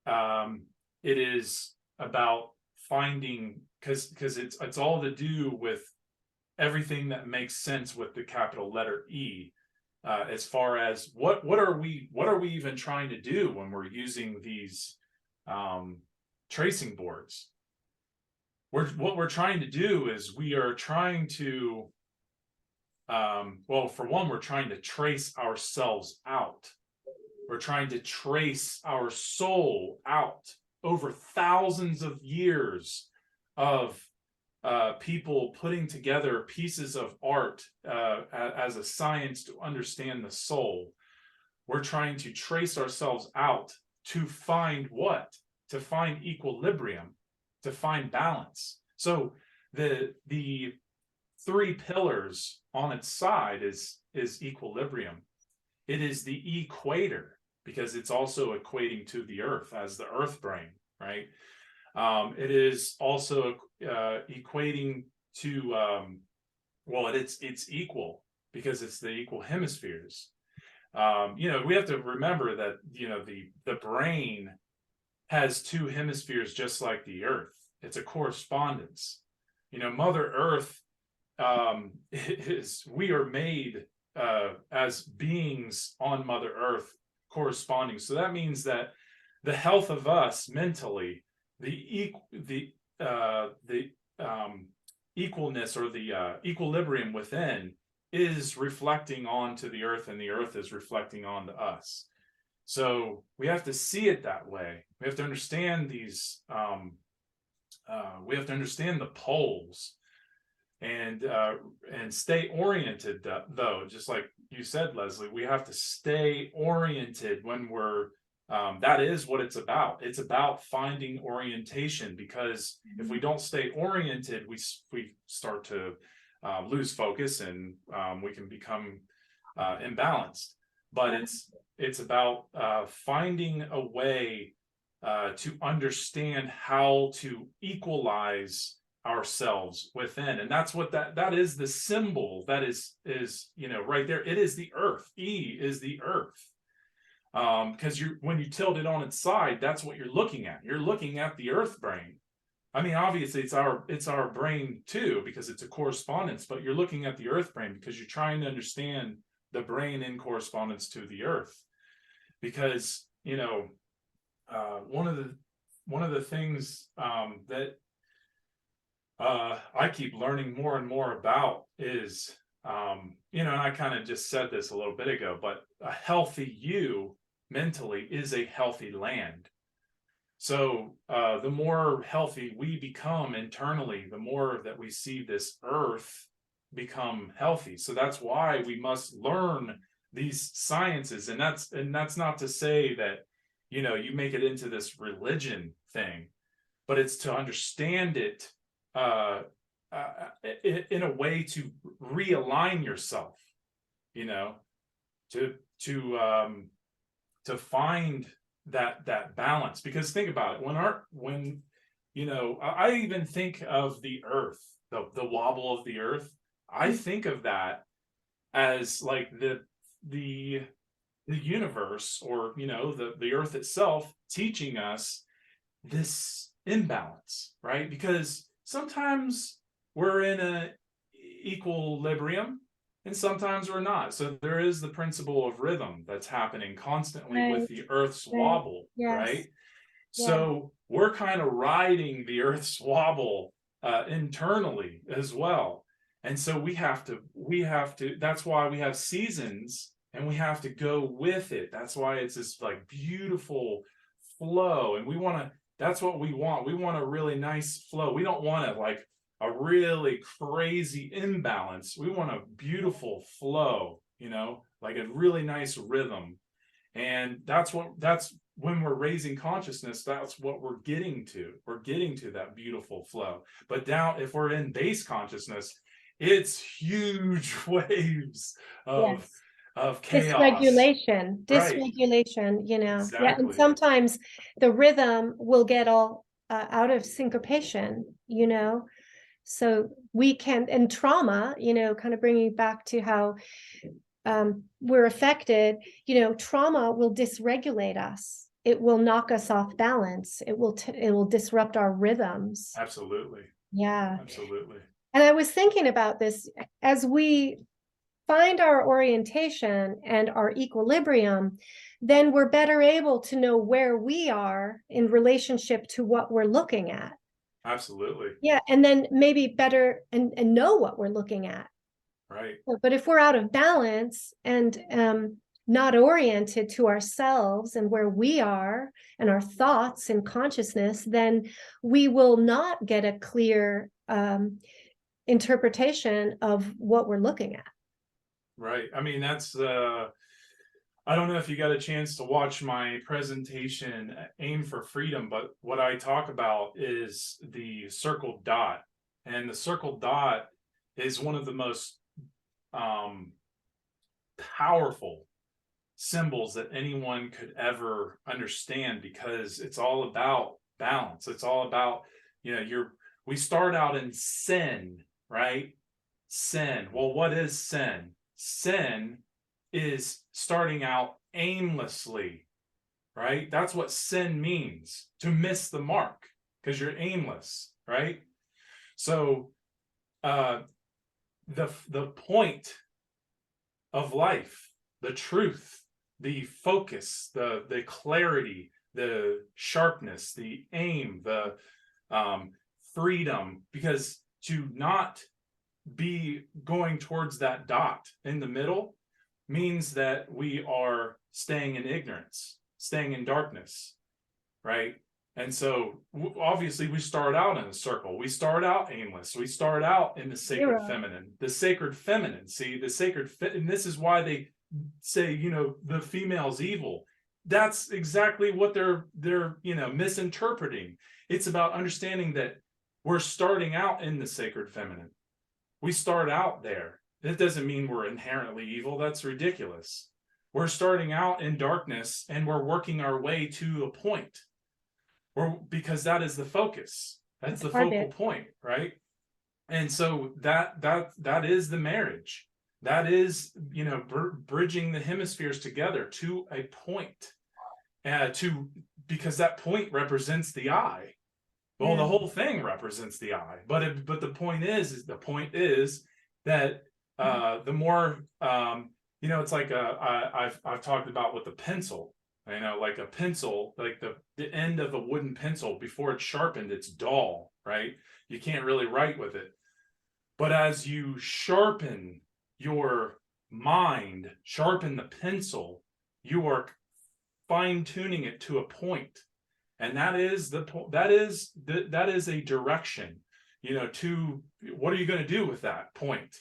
it is about finding, because it's all to do with everything that makes sense with the capital letter E. As far as what are we even trying to do when we're using these tracing boards? What we're trying to do is we are trying to, well, for one, we're trying to trace ourselves out. We're trying to trace our soul out over thousands of years of people putting together pieces of art as a science to understand the soul. We're trying to trace ourselves out to find what? To find equilibrium, to find balance. So the three pillars on its side is equilibrium. It is the equator, because it's also equating to the earth as the earth brain, right? It is also equating to, well, it's equal because it's the equal hemispheres. We have to remember that, the brain has two hemispheres just like the earth. It's a correspondence. Mother Earth, we are made as beings on Mother Earth corresponding. So that means that the health of us mentally, the equalness or the equilibrium within is reflecting onto the earth, and the earth is reflecting onto us. So we have to see it that way. We have to understand these. We have to understand the poles, and stay oriented. Though, just like you said, Leslie, we have to stay oriented when we're. That is what it's about. It's about finding orientation, because if we don't stay oriented, we start to lose focus, and we can become imbalanced. But it's about finding a way to understand how to equalize ourselves within, and that's what that is. The symbol that is right there. It is the earth. E is the earth. Because when you tilt it on its side, that's what you're looking at. You're looking at the earth brain. I mean, obviously it's our brain too, because it's a correspondence, but you're looking at the earth brain because you're trying to understand the brain in correspondence to the earth. Because one of the things that I keep learning more and more about is and I kind of just said this a little bit ago, but a healthy you mentally is a healthy land. So the more healthy we become internally, the more that we see this earth become healthy. So that's why we must learn these sciences. And that's not to say that, you make it into this religion thing, but it's to understand it in a way to realign yourself, to find that balance. Because think about it, when you know, I even think of the earth, the wobble of the earth. I think of that as like the universe, or you know, the earth itself teaching us this imbalance, right? Because sometimes we're in a equilibrium and sometimes we're not. So there is the principle of rhythm that's happening constantly with the earth's wobble, right? So we're kind of riding the earth's wobble internally as well. And so we have to, that's why we have seasons and we have to go with it. That's why it's this like beautiful flow. And that's what we want. We want a really nice flow. We don't want like a really crazy imbalance. We want a beautiful flow, you know, like a really nice rhythm. And that's when we're raising consciousness, that's what we're getting to. We're getting to that beautiful flow. But down, if we're in base consciousness, it's huge waves of chaos. Dysregulation, you know. Exactly. Yeah, and sometimes the rhythm will get all out of syncopation, you know. So we can, and trauma, you know, kind of bringing it back to how we're affected, you know, trauma will dysregulate us. It will knock us off balance. It will disrupt our rhythms. Absolutely. Yeah. Absolutely. And I was thinking about this as we find our orientation and our equilibrium, then we're better able to know where we are in relationship to what we're looking at. Absolutely. Yeah, and then maybe better and know what we're looking at. Right. But if we're out of balance and not oriented to ourselves and where we are and our thoughts and consciousness, then we will not get a clear interpretation of what we're looking at. Right. I mean, that's I don't know if you got a chance to watch my presentation, Aim for Freedom, but what I talk about is the circle dot. And the circle dot is one of the most powerful symbols that anyone could ever understand, because it's all about balance. It's all about, you know, we start out in sin, right? Sin. Well, what is sin? Sin is starting out aimlessly, right? That's what sin means, to miss the mark, because you're aimless, right? So the point of life, the truth, the focus, the clarity, the sharpness, the aim, the freedom, because to not be going towards that dot in the middle means that we are staying in ignorance, staying in darkness, right? And so obviously we start out in a circle. We start out aimless. We start out in the sacred feminine. The sacred feminine, see, and this is why they say, you know, the female's evil. That's exactly what they're you know, misinterpreting. It's about understanding that we're starting out in the sacred feminine. We start out there. That doesn't mean we're inherently evil. That's ridiculous. We're starting out in darkness and we're working our way to a point. Because that is the focus. That's the focal point, right? And so that is the marriage. That is, you know, bridging the hemispheres together to a point, because that point represents the eye. Well, the whole thing represents the eye, but the point is that the more you know, it's like I've talked about with the pencil. You know, like a pencil, like the end of a wooden pencil, before it's sharpened, it's dull, right? You can't really write with it. But as you sharpen your mind, sharpen the pencil, you are fine-tuning it to a point. And that is a direction, you know, to what are you going to do with that point,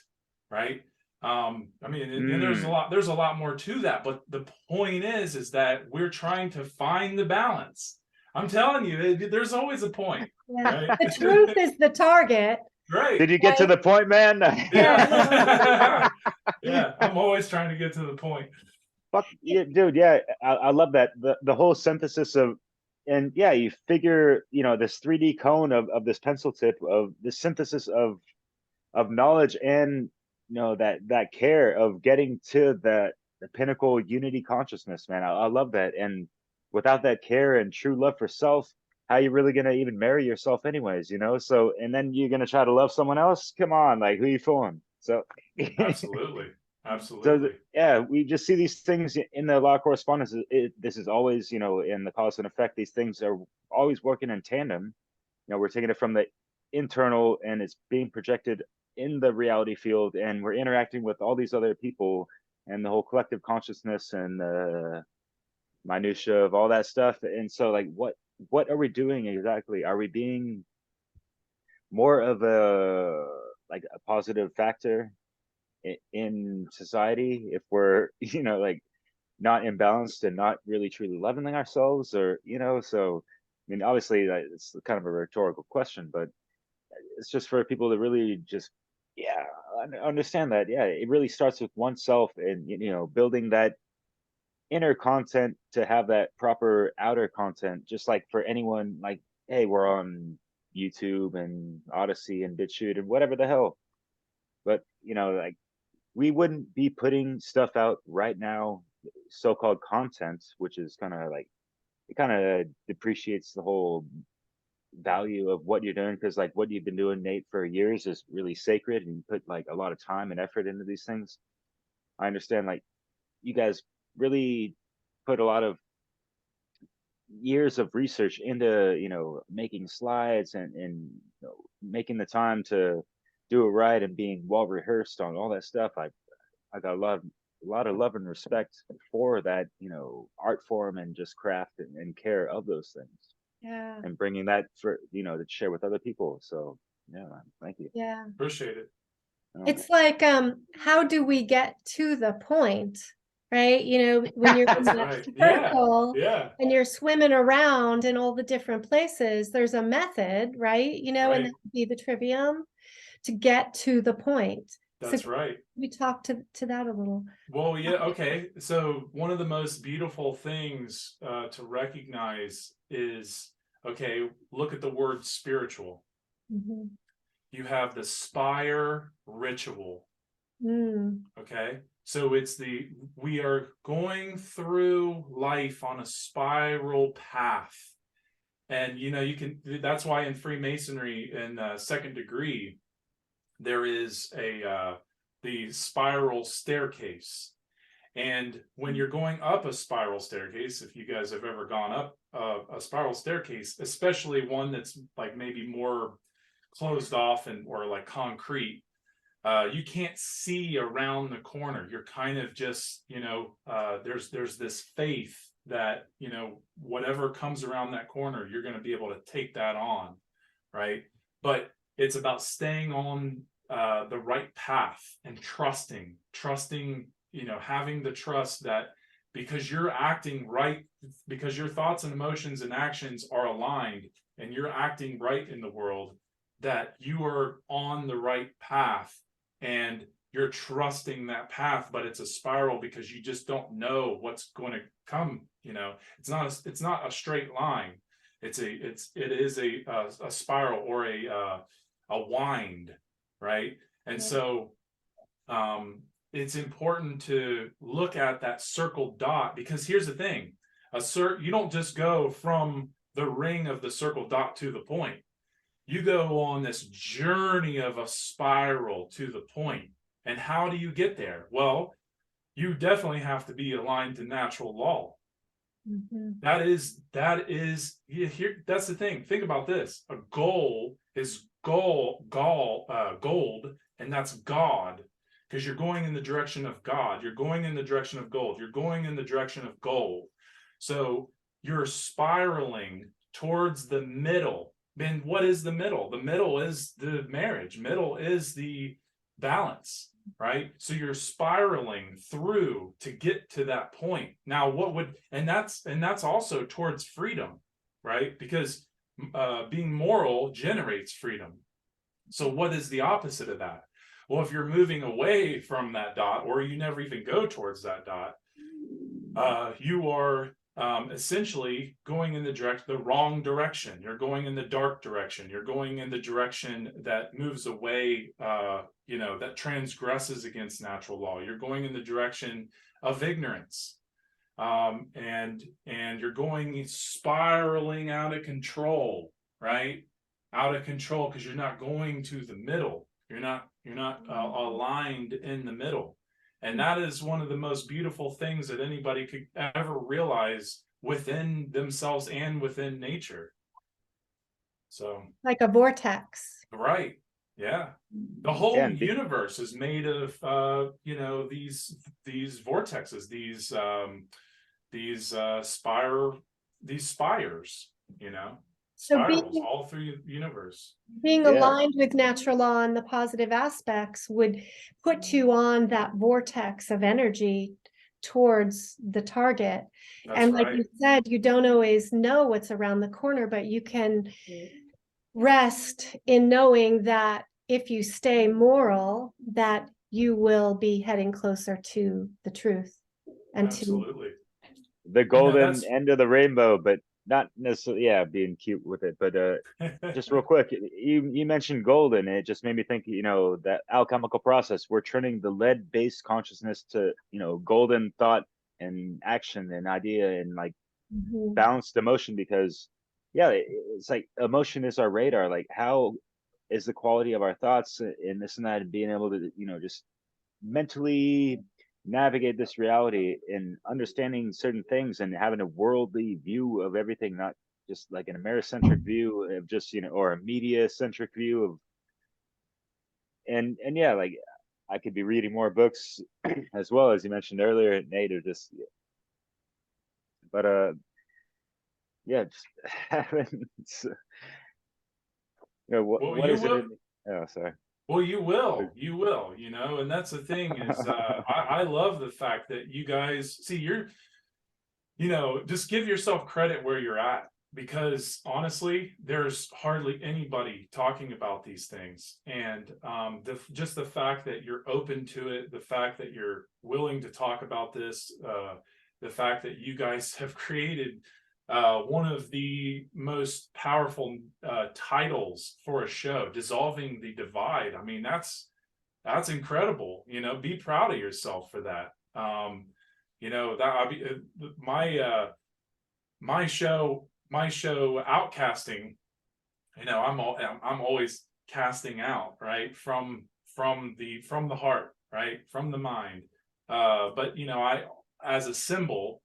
right? I mean, and there's a lot more to that, but the point is that we're trying to find the balance. I'm telling you, there's always a point. Yeah. Right? The truth is the target, Great. Did you get to the point, man? Yeah. Yeah, I'm always trying to get to the point. Fuck yeah, dude. Yeah, I love that. The whole synthesis of, and yeah, you figure, this 3D cone of this pencil tip, of the synthesis of knowledge, and that care of getting to the pinnacle unity consciousness, man. I love that. And without that care and true love for self, how you really gonna even marry yourself anyways, so, and then you're gonna try to love someone else? Come on, like, who you fooling? So Absolutely. so Absolutely. yeah, we just see these things in the law of correspondence. This is always, in the cause and effect, these things are always working in tandem. We're taking it from the internal, and it's being projected in the reality field, and we're interacting with all these other people and the whole collective consciousness and the minutia of all that stuff. And so, like, what are we doing exactly? Are we being more of a, like, a positive factor in society if we're like, not imbalanced and not really truly loving ourselves? Or so, I mean, obviously, it's kind of a rhetorical question, but it's just for people to really just, yeah, understand that, yeah, it really starts with oneself, and building that inner content to have that proper outer content. Just like for anyone, like, hey, we're on YouTube and Odyssey and BitChute and whatever the hell, but like, we wouldn't be putting stuff out right now, so-called content, which is kind of like, it kind of depreciates the whole value of what you're doing, because like what you've been doing, Nate, for years is really sacred, and you put like a lot of time and effort into these things. I understand, like, you guys really put a lot of years of research into making slides, and making the time to do it right, and being well rehearsed on all that stuff. I got a lot of love and respect for that, art form, and just craft, and care of those things, Yeah. and bringing that for to share with other people. So yeah, man, thank you. Yeah. Appreciate it. It's like, how do we get to the point, right? When you're in That's that right. Yeah. circle Yeah. and you're swimming around in all the different places, there's a method, right? And Right. that would be the trivium to get to the point. That's So right. we talk to that a little. Well, yeah, okay. So one of the most beautiful things to recognize is, okay, look at the word spiritual. Mhm. You have the spire ritual. Okay. So we are going through life on a spiral path. And that's why in Freemasonry, in second degree, there is the spiral staircase. And when you're going up a spiral staircase, if you guys have ever gone up a spiral staircase, especially one that's like maybe more closed off or like concrete, you can't see around the corner. You're kind of just, there's this faith that, whatever comes around that corner, you're going to be able to take that on, right? But it's about staying on the right path and trusting, having the trust that because you're acting right, because your thoughts and emotions and actions are aligned, and you're acting right in the world, that you are on the right path, and you're trusting that path. But it's a spiral because you just don't know what's going to come. It's not a straight line. It is a spiral, or a wind, right? And so it's important to look at that circle dot, because here's the thing: you don't just go from the ring of the circle dot to the point. You go on this journey of a spiral to the point. And how do you get there? Well, you definitely have to be aligned to natural law. That is here. That's the thing. Think about this: a goal is gold, and that's God, because you're going in the direction of God. You're going in the direction of gold. You're going in the direction of gold. So you're spiraling towards the middle. Then what is the middle? The middle is the marriage. Middle is the balance, right? So you're spiraling through to get to that point. Now, and that's also towards freedom, right? Because being moral generates freedom. So what is the opposite of that? Well, if you're moving away from that dot, or you never even go towards that dot, you are essentially going in the wrong direction. You're going in the dark direction. You're going in the direction that moves away, that transgresses against natural law. You're going in the direction of ignorance. And you're going spiraling out of control, right? Out of control, because you're not going to the middle. You're not aligned in the middle. And that is one of the most beautiful things that anybody could ever realize within themselves and within nature. So, like a vortex. right. Yeah. The whole universe is made of these vortexes, these spires, So spirals all through the universe. Being aligned with natural law and the positive aspects would put you on that vortex of energy towards the target. That's and like right. you said, you don't always know what's around the corner, but you can rest in knowing that if you stay moral, that you will be heading closer to the truth. And Absolutely. The golden end of the rainbow, but not necessarily, being cute with it. But just real quick, you mentioned golden, and it just made me think, that alchemical process, we're turning the lead-based consciousness to, golden thought and action and idea and like balanced emotion, because it's like emotion is our radar. Like, how is the quality of our thoughts and this and that, and being able to, just mentally navigate this reality and understanding certain things and having a worldly view of everything, not just like an Americentric view of just, or a media centric view of, and like I could be reading more books as well, as you mentioned earlier, Nate, or just, but just having, what is it? Oh, sorry. Well, you will, and that's the thing is, I love the fact that you guys see just give yourself credit where you're at, because honestly, there's hardly anybody talking about these things. And just the fact that you're open to it, the fact that you're willing to talk about this, the fact that you guys have created one of the most powerful titles for a show, Dissolving the Divide. I mean, that's incredible. Be proud of yourself for that. My show Outcasting, I'm always casting out, right, from the heart, right, from the mind. But I, as a symbol,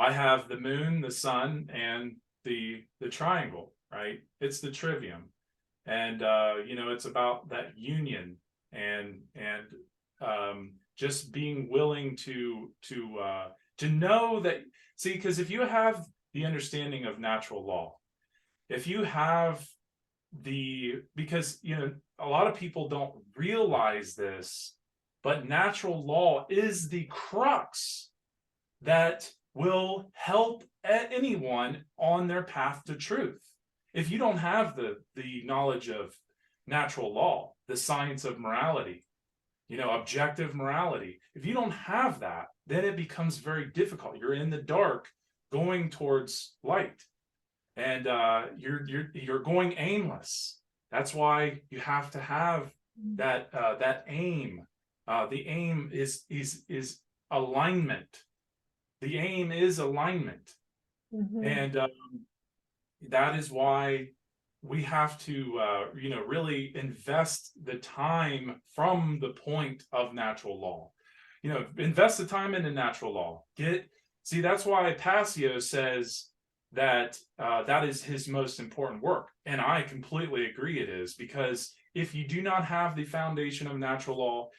I have the moon, the sun, and the triangle, right? It's the trivium. And it's about that union and just being willing to know that, see, because if you have the understanding of natural law, if you have because a lot of people don't realize this, but natural law is the crux that will help anyone on their path to truth. If you don't have the knowledge of natural law, the science of morality, objective morality, if you don't have that, then it becomes very difficult. You're in the dark going towards light, and you're going aimless. That's why you have to have that aim. The aim is alignment. The aim is alignment. And that is why we have to really invest the time from the point of natural law. Invest the time into natural law. That's why Passio says that that is his most important work, and I completely agree it is, because if you do not have the foundation of natural law,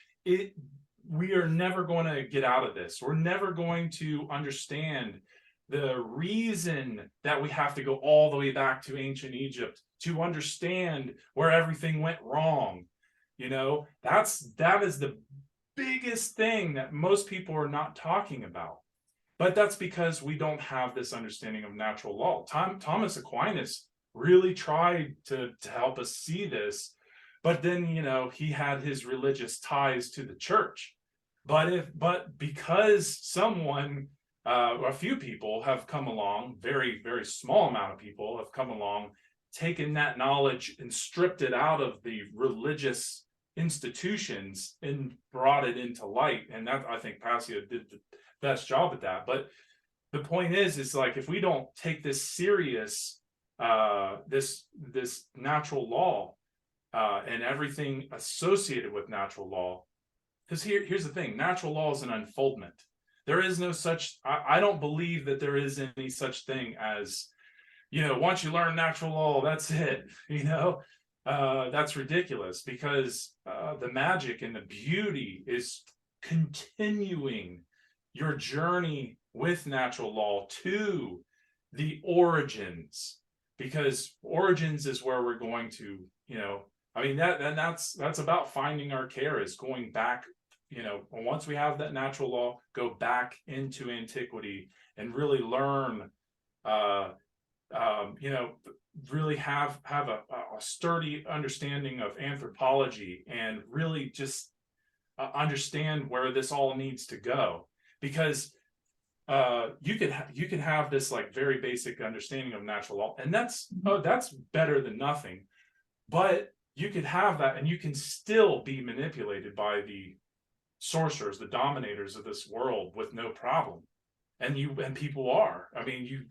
we are never going to get out of this. We're never going to understand the reason that we have to go all the way back to ancient Egypt to understand where everything went wrong. That is the biggest thing that most people are not talking about. But that's because we don't have this understanding of natural law. Thomas Aquinas really tried to help us see this, but then, you know, he had his religious ties to the church. But because someone, a few people have come along, very, very small amount of people have come along, taken that knowledge and stripped it out of the religious institutions and brought it into light. And that, I think Passio did the best job at that. But the point is like, if we don't take this serious, this natural law, and everything associated with natural law, because here's the thing, natural law is an unfoldment. There is no such, I don't believe that there is any such thing as, you know, once you learn natural law, that's it, you know. That's ridiculous, because the magic and the beauty is continuing your journey with natural law to the origins, because origins is where we're going to, you know, I mean, that's about finding our care, is going back, you know, once we have that natural law, go back into antiquity and really learn, you know, really have a sturdy understanding of anthropology, and really just understand where this all needs to go. Because you could have this like very basic understanding of natural law, and that's better than nothing. But you could have that, and you can still be manipulated by the sorcerers, the dominators of this world, with no problem. And people are. I mean, you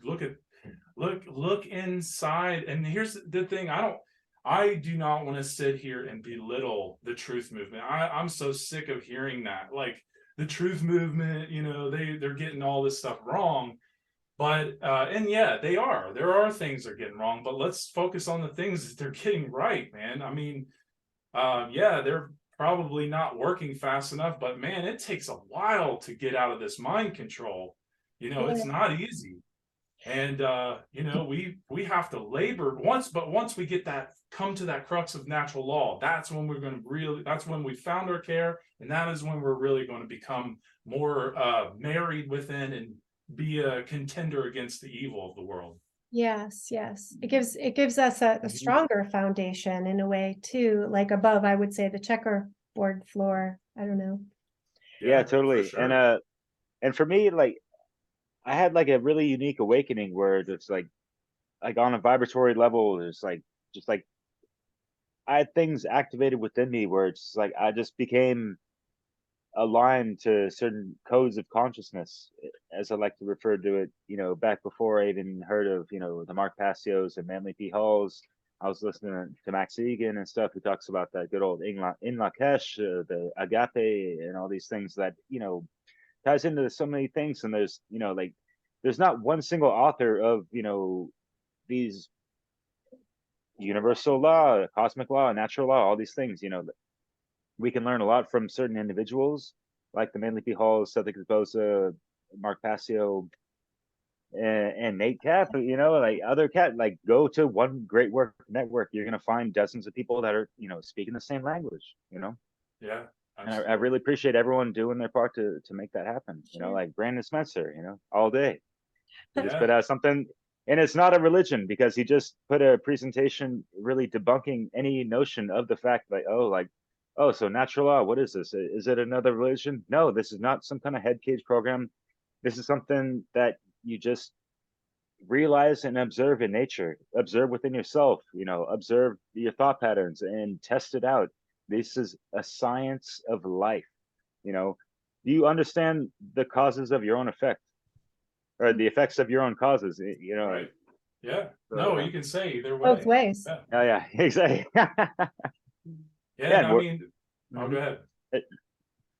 look inside, and here's the thing, I do not want to sit here and belittle the truth movement. I'm so sick of hearing that, like, the truth movement, you know, they're getting all this stuff wrong. But and yeah, there are things they're getting wrong, but let's focus on the things that they're getting right, man. I mean, yeah, they're probably not working fast enough, but man, it takes a while to get out of this mind control. You know, it's not easy. And you know, we have to labor once we get that, come to that crux of natural law, that's when we're going to that's when we found our care, and that is when we're really going to become more married within, and be a contender against the evil of the world. Yes, it gives us a stronger foundation in a way too, like above, I would say, the checkerboard floor. I don't know. Yeah, totally. Sure. And for me, like, I had like a really unique awakening where it's like on a vibratory level, there's like, just like, I had things activated within me where it's like I just became aligned to certain codes of consciousness, as I like to refer to it. You know, back before I even heard of, you know, the Mark Passios and Manly P. Halls, I was listening to Max Egan and stuff, who talks about that good old in Lakesh, the agape, and all these things that, you know, ties into so many things. And there's, you know, like, there's not one single author of, you know, these universal law, cosmic law, natural law, all these things. You know, we can learn a lot from certain individuals, like the Manly P. Hall, Cedric Bosa, Mark Passio, and Nate Cap. You know, like other cat, like, go to one great work network, you're gonna find dozens of people that are, you know, speaking the same language. You know. Yeah. And I really appreciate everyone doing their part to make that happen. You know, like Brandon Spencer, you know, all day. He just put out something, and it's not a religion, because he just put a presentation really debunking any notion of the fact that, oh, so natural law, what is this? Is it another religion? No, this is not some kind of head cage program. This is something that you just realize and observe in nature, observe within yourself, you know, observe your thought patterns and test it out. This is a science of life. You know, do you understand the causes of your own effect, or the effects of your own causes? You know, Right. Yeah. So, No, you can say either way. Both ways. Yeah. oh yeah, exactly. Yeah. And I mean, oh, Mhm. go ahead.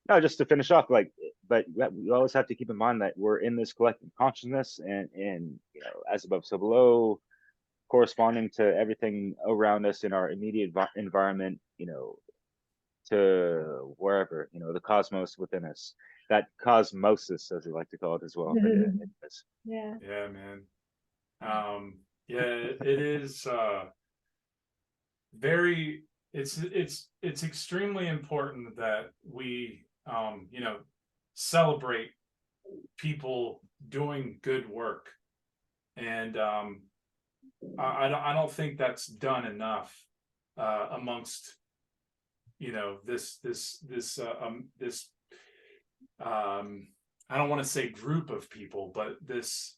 No, just to finish off, like, but we always have to keep in mind that we're in this collective consciousness, and you know, as above, so below, corresponding to everything around us in our immediate environment. You know, to wherever, you know, the cosmos within us, that cosmosis, as we like to call it as well. But Yeah. Yeah, man. Yeah, it is very, it's extremely important that we you know, celebrate people doing good work. And I don't think that's done enough amongst I don't want to say group of people, but these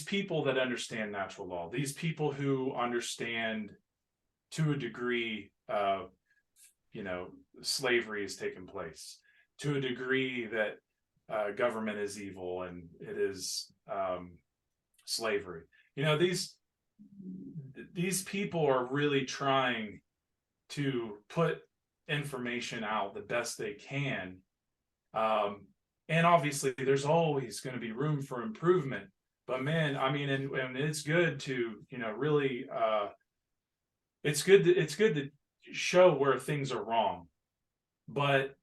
people that understand natural law, these people who understand to a degree, slavery has taken place, to a degree that government is evil and it is slavery. These people are really trying to put information out the best they can. And obviously there's always going to be room for improvement, but man, I mean, and it's good to, really, it's good to show where things are wrong, but,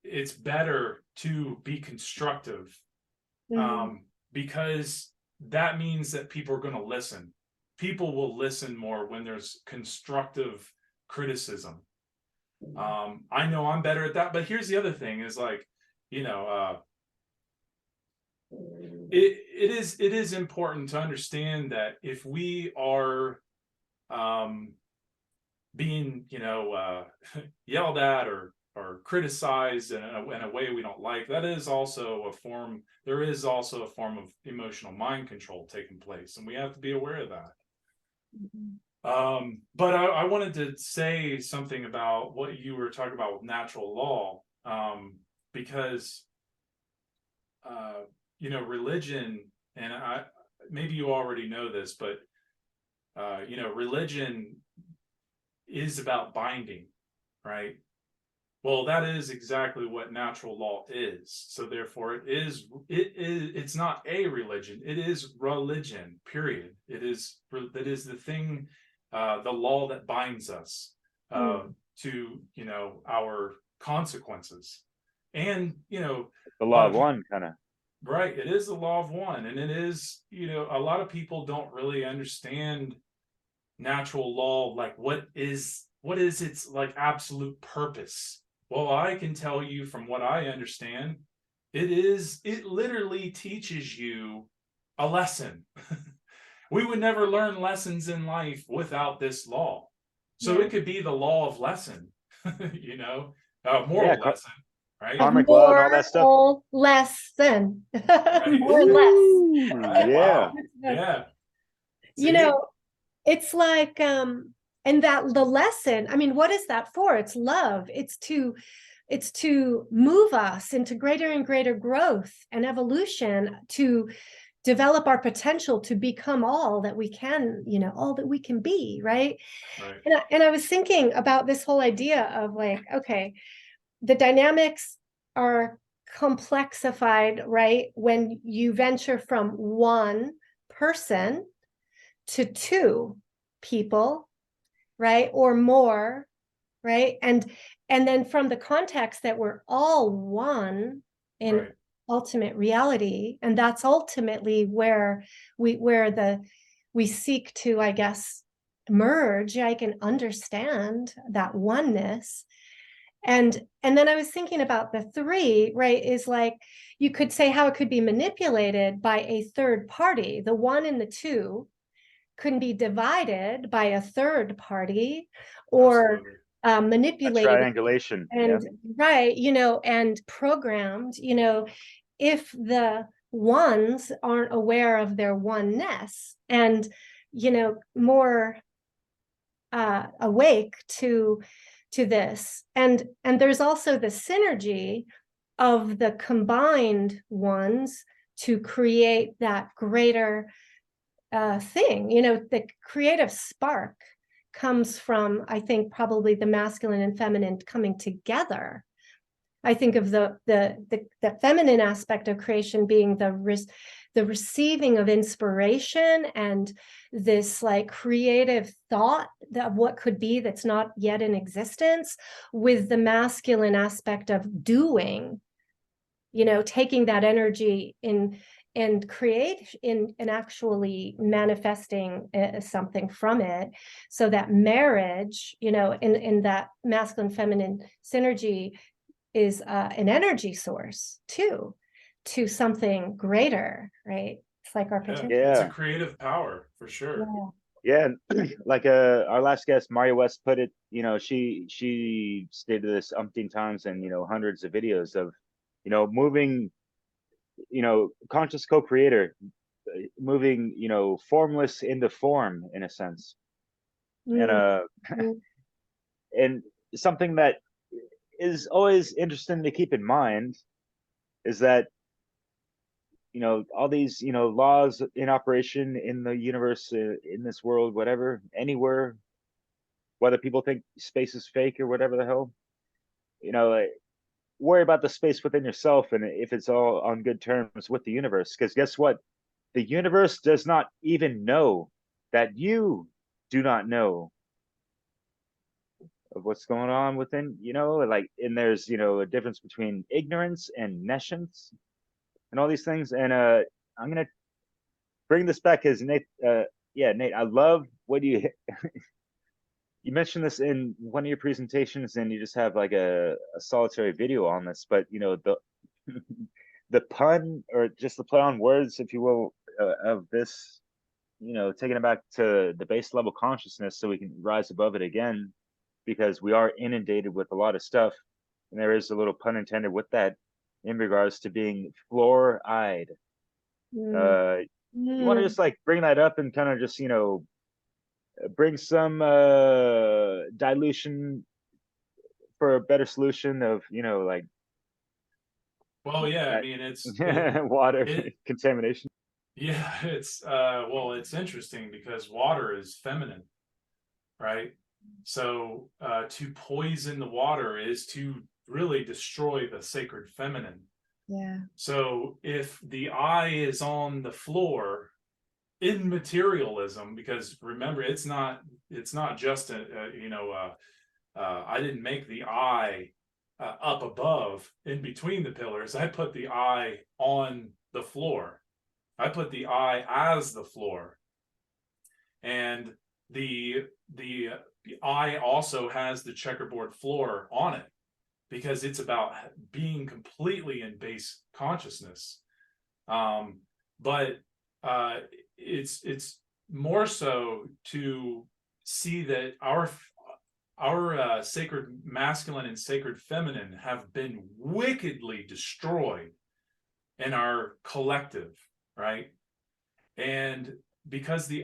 it's better to be constructive, because that means that people are going to listen. People will listen more when there's constructive criticism. I know I'm better at that, but here's the other thing is like, it is important to understand that if we are being yelled at or criticized in a way we don't like, there is also a form of emotional mind control taking place, and we have to be aware of that. But I wanted to say something about what you were talking about with natural law, because religion, and maybe you already know this, but religion is about binding, right? Well, that is exactly what natural law is. So therefore it's not a religion, it is religion, period. That is the thing, the law that binds us to our consequences. And the law of one, kind of. Right, it is the law of one, and it is, a lot of people don't really understand natural law, like what is its like absolute purpose. Well, I can tell you from what I understand, it literally teaches you a lesson. We would never learn lessons in life without this law. So it could be the law of lesson, moral lesson, right? Karmic law and all that stuff. More lesson. Right. More or less. Right? Yeah. Wow. Yeah. It's like, and that the lesson, I mean, what is that for? It's love. It's to move us into greater and greater growth and evolution, to develop our potential to become all that we can, all that we can be, right? And I was thinking about this whole idea of like, okay, the dynamics are complexified, right? When you venture from one person to two people, right? Or more, right? And then from the context that we're all one in ultimate reality, and that's ultimately where we seek to, I guess, merge. I can understand that oneness. And then I was thinking about the three, right, is like, you could say how it could be manipulated by a third party. The one and the two can be divided by a third party, or manipulated, a triangulation, and right, and programmed, if the ones aren't aware of their oneness and more awake to this, and there's also the synergy of the combined ones to create that greater thing. The creative spark comes from, I think, probably the masculine and feminine coming together. I think of the feminine aspect of creation being the receiving of inspiration and this like creative thought of what could be that's not yet in existence, with the masculine aspect of doing, taking that energy in and create in and actually manifesting something from it. So that marriage, in that masculine feminine synergy is an energy source too, to something greater, right? It's like our potential. It's a creative power for sure. Yeah, and like our last guest, Maria West, put it, she stated this umpteen times and hundreds of videos of, moving, conscious co-creator, moving, formless into form in a sense. And Mm. and something that is always interesting to keep in mind is that all these laws in operation in the universe, in this world, whatever, anywhere, whether people think space is fake or whatever the hell, worry about the space within yourself and if it's all on good terms with the universe, because guess what, the universe does not even know that you do not know of what's going on within, like, and there's a difference between ignorance and nescience and all these things. And I'm gonna bring this back because Nate, Nate, I love what you you mentioned this in one of your presentations, and you just have like a solitary video on this. But the the pun, or just the play on words, if you will, of this, taking it back to the base level consciousness, so we can rise above it again, because we are inundated with a lot of stuff, and there is a little pun intended with that in regards to being floor-eyed. Mm. You want to just like bring that up and kind of just bring some dilution for a better solution of like Well, yeah, I that mean, water it contamination. yeah, it's well, it's interesting because water is feminine, right? So to poison the water is to really destroy the sacred feminine. Yeah. So if the eye is on the floor in materialism, because remember, it's not just I didn't make the eye up above in between the pillars. I put the eye on the floor. I put the eye as the floor, and the eye also has the checkerboard floor on it, because it's about being completely in base consciousness. But it's more so to see that our sacred masculine and sacred feminine have been wickedly destroyed in our collective, right? And because the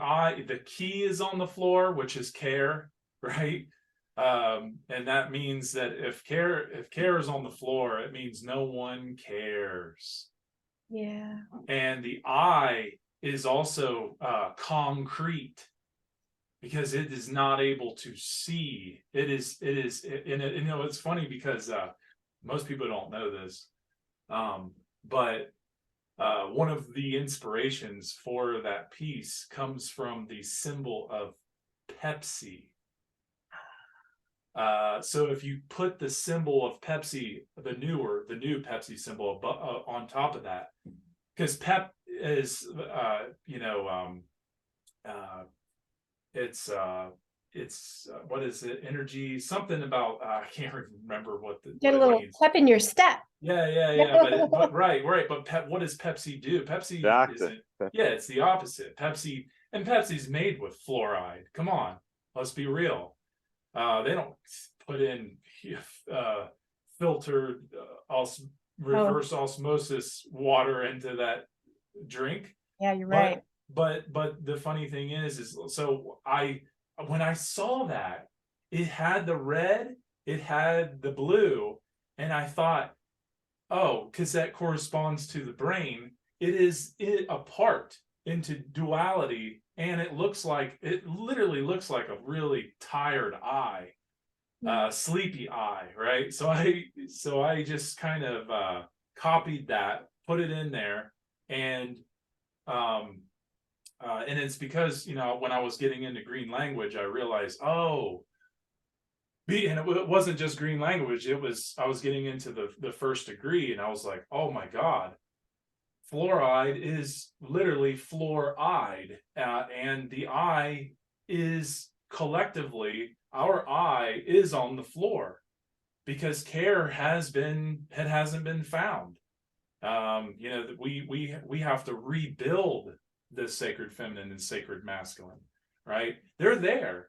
key is on the floor, which is care, right? And that means that if care is on the floor, it means no one cares. Yeah. And the eye is also concrete, because it is not able to see. It is, and it's funny because most people don't know this, but one of the inspirations for that piece comes from the symbol of Pepsi. So if you put the symbol of Pepsi, the new Pepsi symbol on top of that, because Pep is, it's what is it? Energy, something about I can't remember what Get a it little means. pep in your step. Yeah. But right. But what does Pepsi do? Pepsi isn't. Yeah, it's the opposite. Pepsi's made with fluoride. Come on, let's be real. They don't put in filtered reverse osmosis water into that drink. Yeah, you're right. But the funny thing is so when I saw that, it had the red, it had the blue, and I thought, oh, because that corresponds to the brain, it apart into duality, and it literally looks like a really tired eye, sleepy eye, right? So I just kind of copied that, put it in there, and it's because when I was getting into green language, I realized, and it wasn't just green language. I was getting into the first degree, and I was like, oh my God, fluoride is literally floor-eyed, and the eye is collectively, our eye is on the floor, because care hasn't been found. We have to rebuild the sacred feminine and sacred masculine, right? They're there.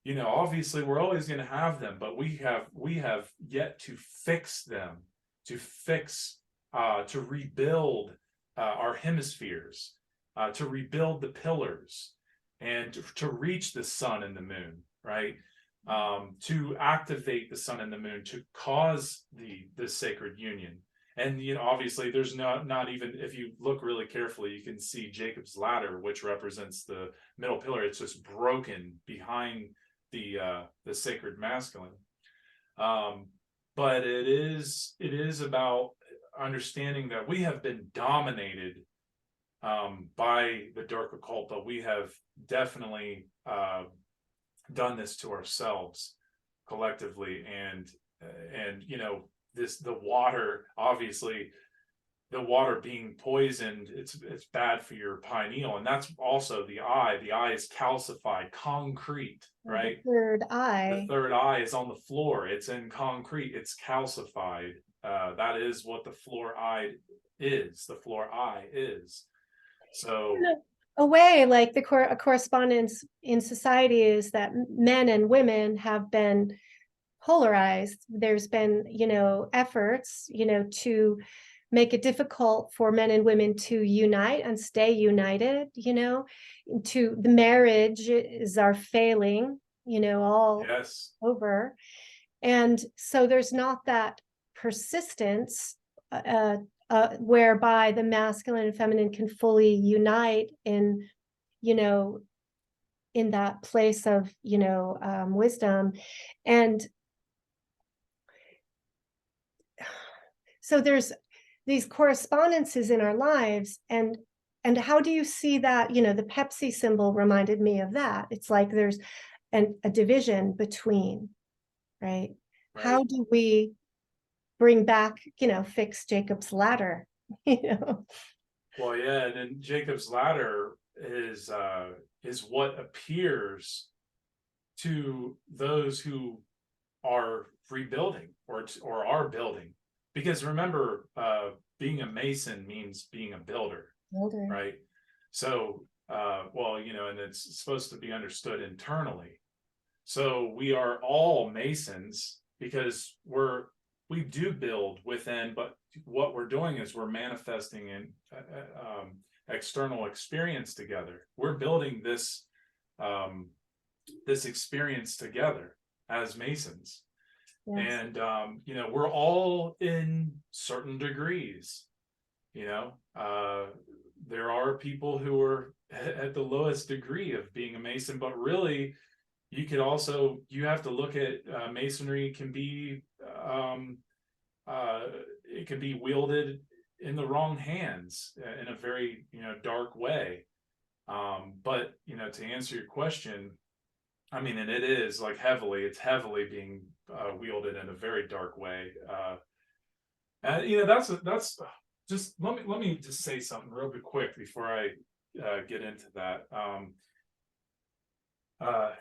You know, obviously we're always going to have them, but we have yet to fix them, to rebuild our hemispheres, to rebuild the pillars, and to reach the sun and the moon, right? To activate the sun and the moon, to cause the sacred union. And you know, obviously there's not even, if you look really carefully, you can see Jacob's ladder, which represents the middle pillar. It's just broken behind the sacred masculine. But it is about understanding that we have been dominated by the dark occult, but we have definitely done this to ourselves collectively. And you know, the water, obviously the water being poisoned, it's bad for your pineal. And that's also the eye is calcified concrete, right? The third eye. The third eye is on the floor, it's in concrete, it's calcified. That is what the floor eye is. So a way, like the correspondence in society is that men and women have been polarized. There's been, you know, efforts, you know, to make it difficult for men and women to unite and stay united, you know, to the marriages are failing, you know, all yes, over. And so there's not that persistence whereby the masculine and feminine can fully unite in, you know, in that place of, you know, wisdom. And so there's these correspondences in our lives, and how do you see that? You know, the Pepsi symbol reminded me of that. It's like there's a division between, right? How do we bring back, you know, fix Jacob's ladder? You know. Well, yeah, and then Jacob's ladder is what appears to those who are rebuilding or are building. Because remember, being a mason means being a builder, right? So, well, you know, and it's supposed to be understood internally. So we are all masons because we do build within, but what we're doing is we're manifesting in external experience together. We're building this experience together as masons. Yes. And you know, we're all in certain degrees. You know, there are people who are at the lowest degree of being a mason, but really you have to look at masonry can be it can be wielded in the wrong hands in a very, you know, dark way. But you know, to answer your question, I mean, and it's heavily being wielded in a very dark way. And you know, that's just let me just say something real quick before I get into that.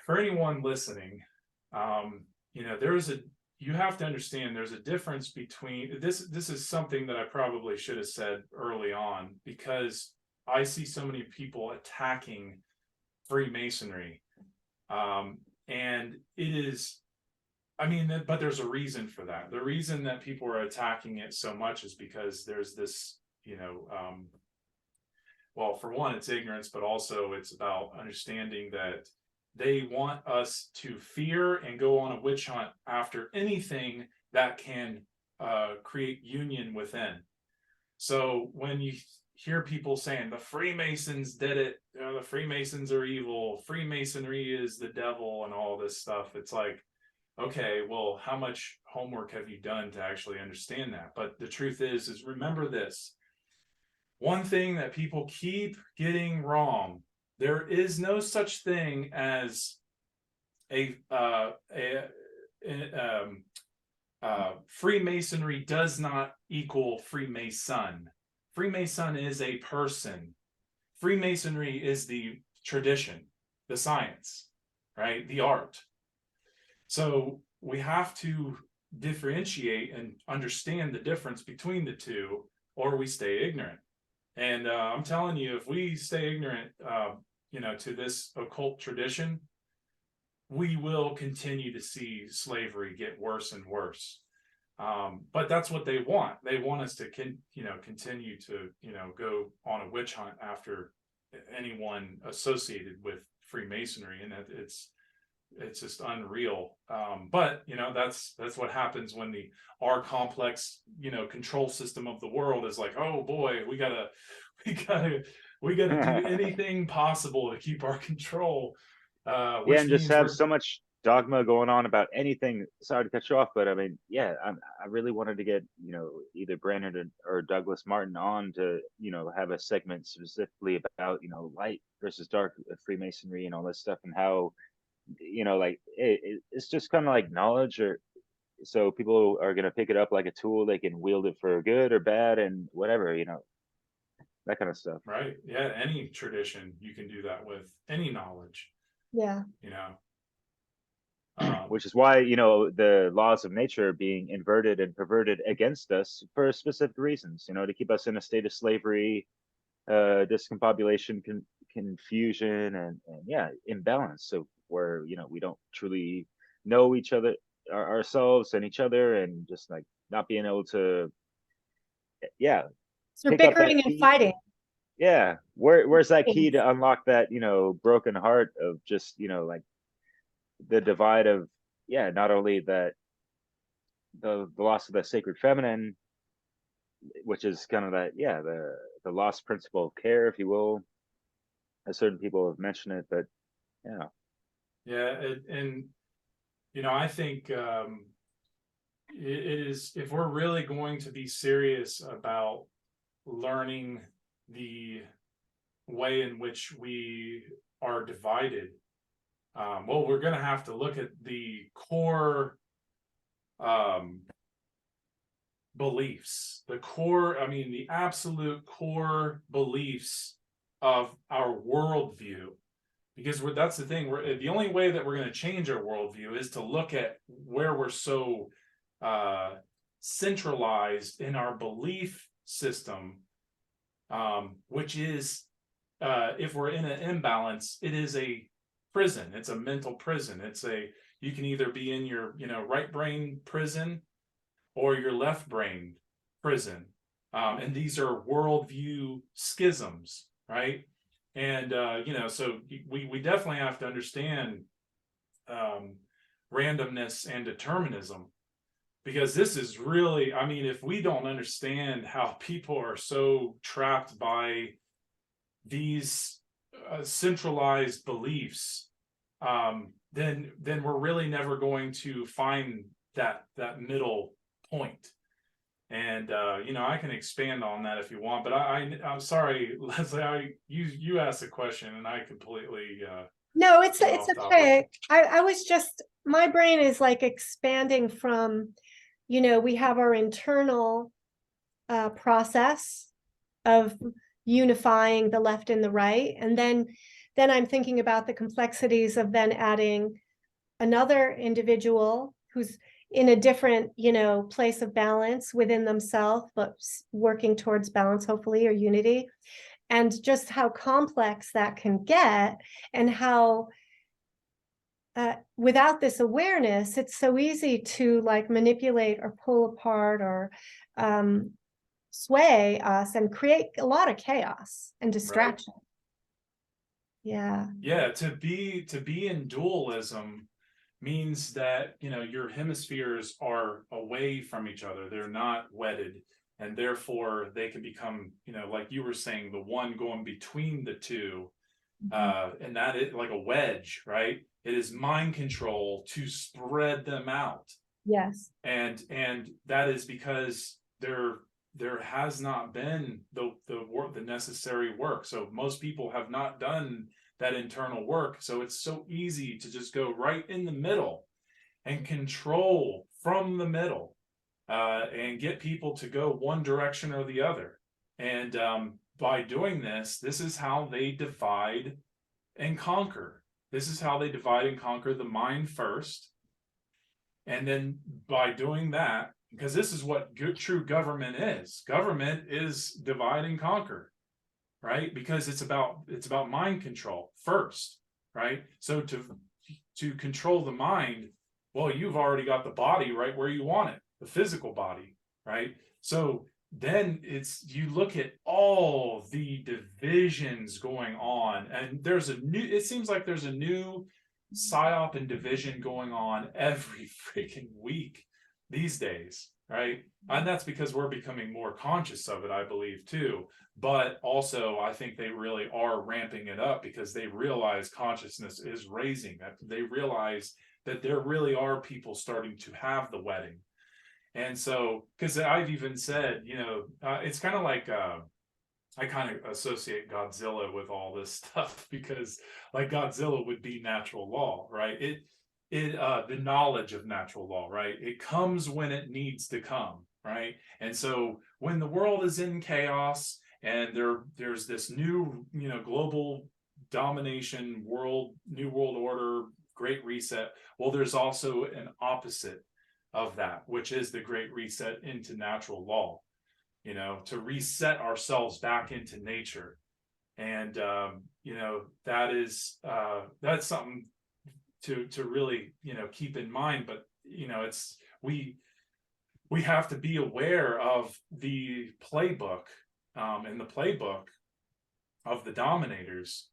For anyone listening, you know, you have to understand there's a difference between this is something that I probably should have said early on, because I see so many people attacking Freemasonry. And it is, I mean, but there's a reason for that. The reason that people are attacking it so much is because there's this, you know, well, for one, it's ignorance, but also it's about understanding that they want us to fear and go on a witch hunt after anything that can create union within. So when you hear people saying the Freemasons did it, you know, the Freemasons are evil, Freemasonry is the devil and all this stuff, it's like, okay, well, how much homework have you done to actually understand that? But the truth is remember this. One thing that people keep getting wrong: there is no such thing as Freemasonry does not equal Freemason. Freemason is a person. Freemasonry is the tradition, the science, right? The art. So we have to differentiate and understand the difference between the two, or we stay ignorant. And I'm telling you, if we stay ignorant, to this occult tradition, we will continue to see slavery get worse and worse. But that's what they want. They want us to continue to go on a witch hunt after anyone associated with Freemasonry, and it's just unreal. But that's what happens when our complex control system of the world is like, oh boy, we gotta do anything possible to keep our control. Which and just means have so much dogma going on about anything. Sorry to cut you off, but I mean, yeah, I really wanted to get either Brandon or Douglas Martin on to have a segment specifically about light versus dark Freemasonry and all this stuff, and how like it's just kind of like knowledge, or so people are going to pick it up like a tool. They can wield it for good or bad and whatever, that kind of stuff. right, yeah, any tradition you can do that with, any knowledge. Yeah. Which is why the laws of nature are being inverted and perverted against us for specific reasons, to keep us in a state of slavery, discombobulation, confusion, and yeah, imbalance. So where we don't truly know each other, ourselves and each other, and just like not being able to, yeah, So pick up that bickering and key. fighting. Yeah, where's that key to unlock that broken heart of just like the divide of, yeah, not only that the loss of the sacred feminine, which is kind of that, yeah, the lost principle of care, if you will, as certain people have mentioned it, but yeah, and I think it is, if we're really going to be serious about learning the way in which we are divided, well, we're going to have to look at the core beliefs, the absolute core beliefs of our worldview. Because that's the thing, the only way that we're going to change our worldview is to look at where we're so centralized in our belief system, which is, if we're in an imbalance, it is a prison. It's a mental prison. You can either be in your right brain prison or your left brain prison, and these are worldview schisms, right? And so we definitely have to understand randomness and determinism, because this is really, if we don't understand how people are so trapped by these centralized beliefs, then we're really never going to find that middle point. And I can expand on that if you want, but I'm sorry, Leslie, you asked a question and I completely No, it's went off okay. topic. I was just, my brain is like expanding from, we have our internal process of unifying the left and the right, and then I'm thinking about the complexities of then adding another individual who's in a different place of balance within themselves, but working towards balance, hopefully, or unity, and just how complex that can get, and how without this awareness, it's so easy to like manipulate or pull apart or sway us and create a lot of chaos and distraction. Right. Yeah, to be in dualism means that your hemispheres are away from each other. They're not wedded, and therefore they can become, like you were saying, the one going between the two. And that is like a wedge, right? It is mind control to spread them out. Yes. And that is because there has not been the work, the necessary work. So most people have not done that internal work. So it's so easy to just go right in the middle and control from the middle, and get people to go one direction or the other. And by doing this is how they divide and conquer. This is how they divide and conquer the mind first. And then by doing that, because this is what true government is. Government is divide and conquer. right? Because it's about mind control first, right? So to control the mind, well, you've already got the body right where you want it, the physical body, right? So then you look at all the divisions going on, and it seems like there's a new psyop and division going on every freaking week these days, right? And that's because we're becoming more conscious of it, I believe, too. But also, I think they really are ramping it up because they realize consciousness is raising. That they realize that there really are people starting to have the wedding. And so, because I've even said, it's kind of like I kind of associate Godzilla with all this stuff because, like, Godzilla would be natural law, right? The knowledge of natural law, right? It comes when it needs to come, right? And so, when the world is in chaos and there's this new, global domination, new world order, great reset. Well, there's also an opposite of that, which is the great reset into natural law, to reset ourselves back into nature. And that's something to really keep in mind. But it's we have to be aware of the playbook, and the playbook of the dominators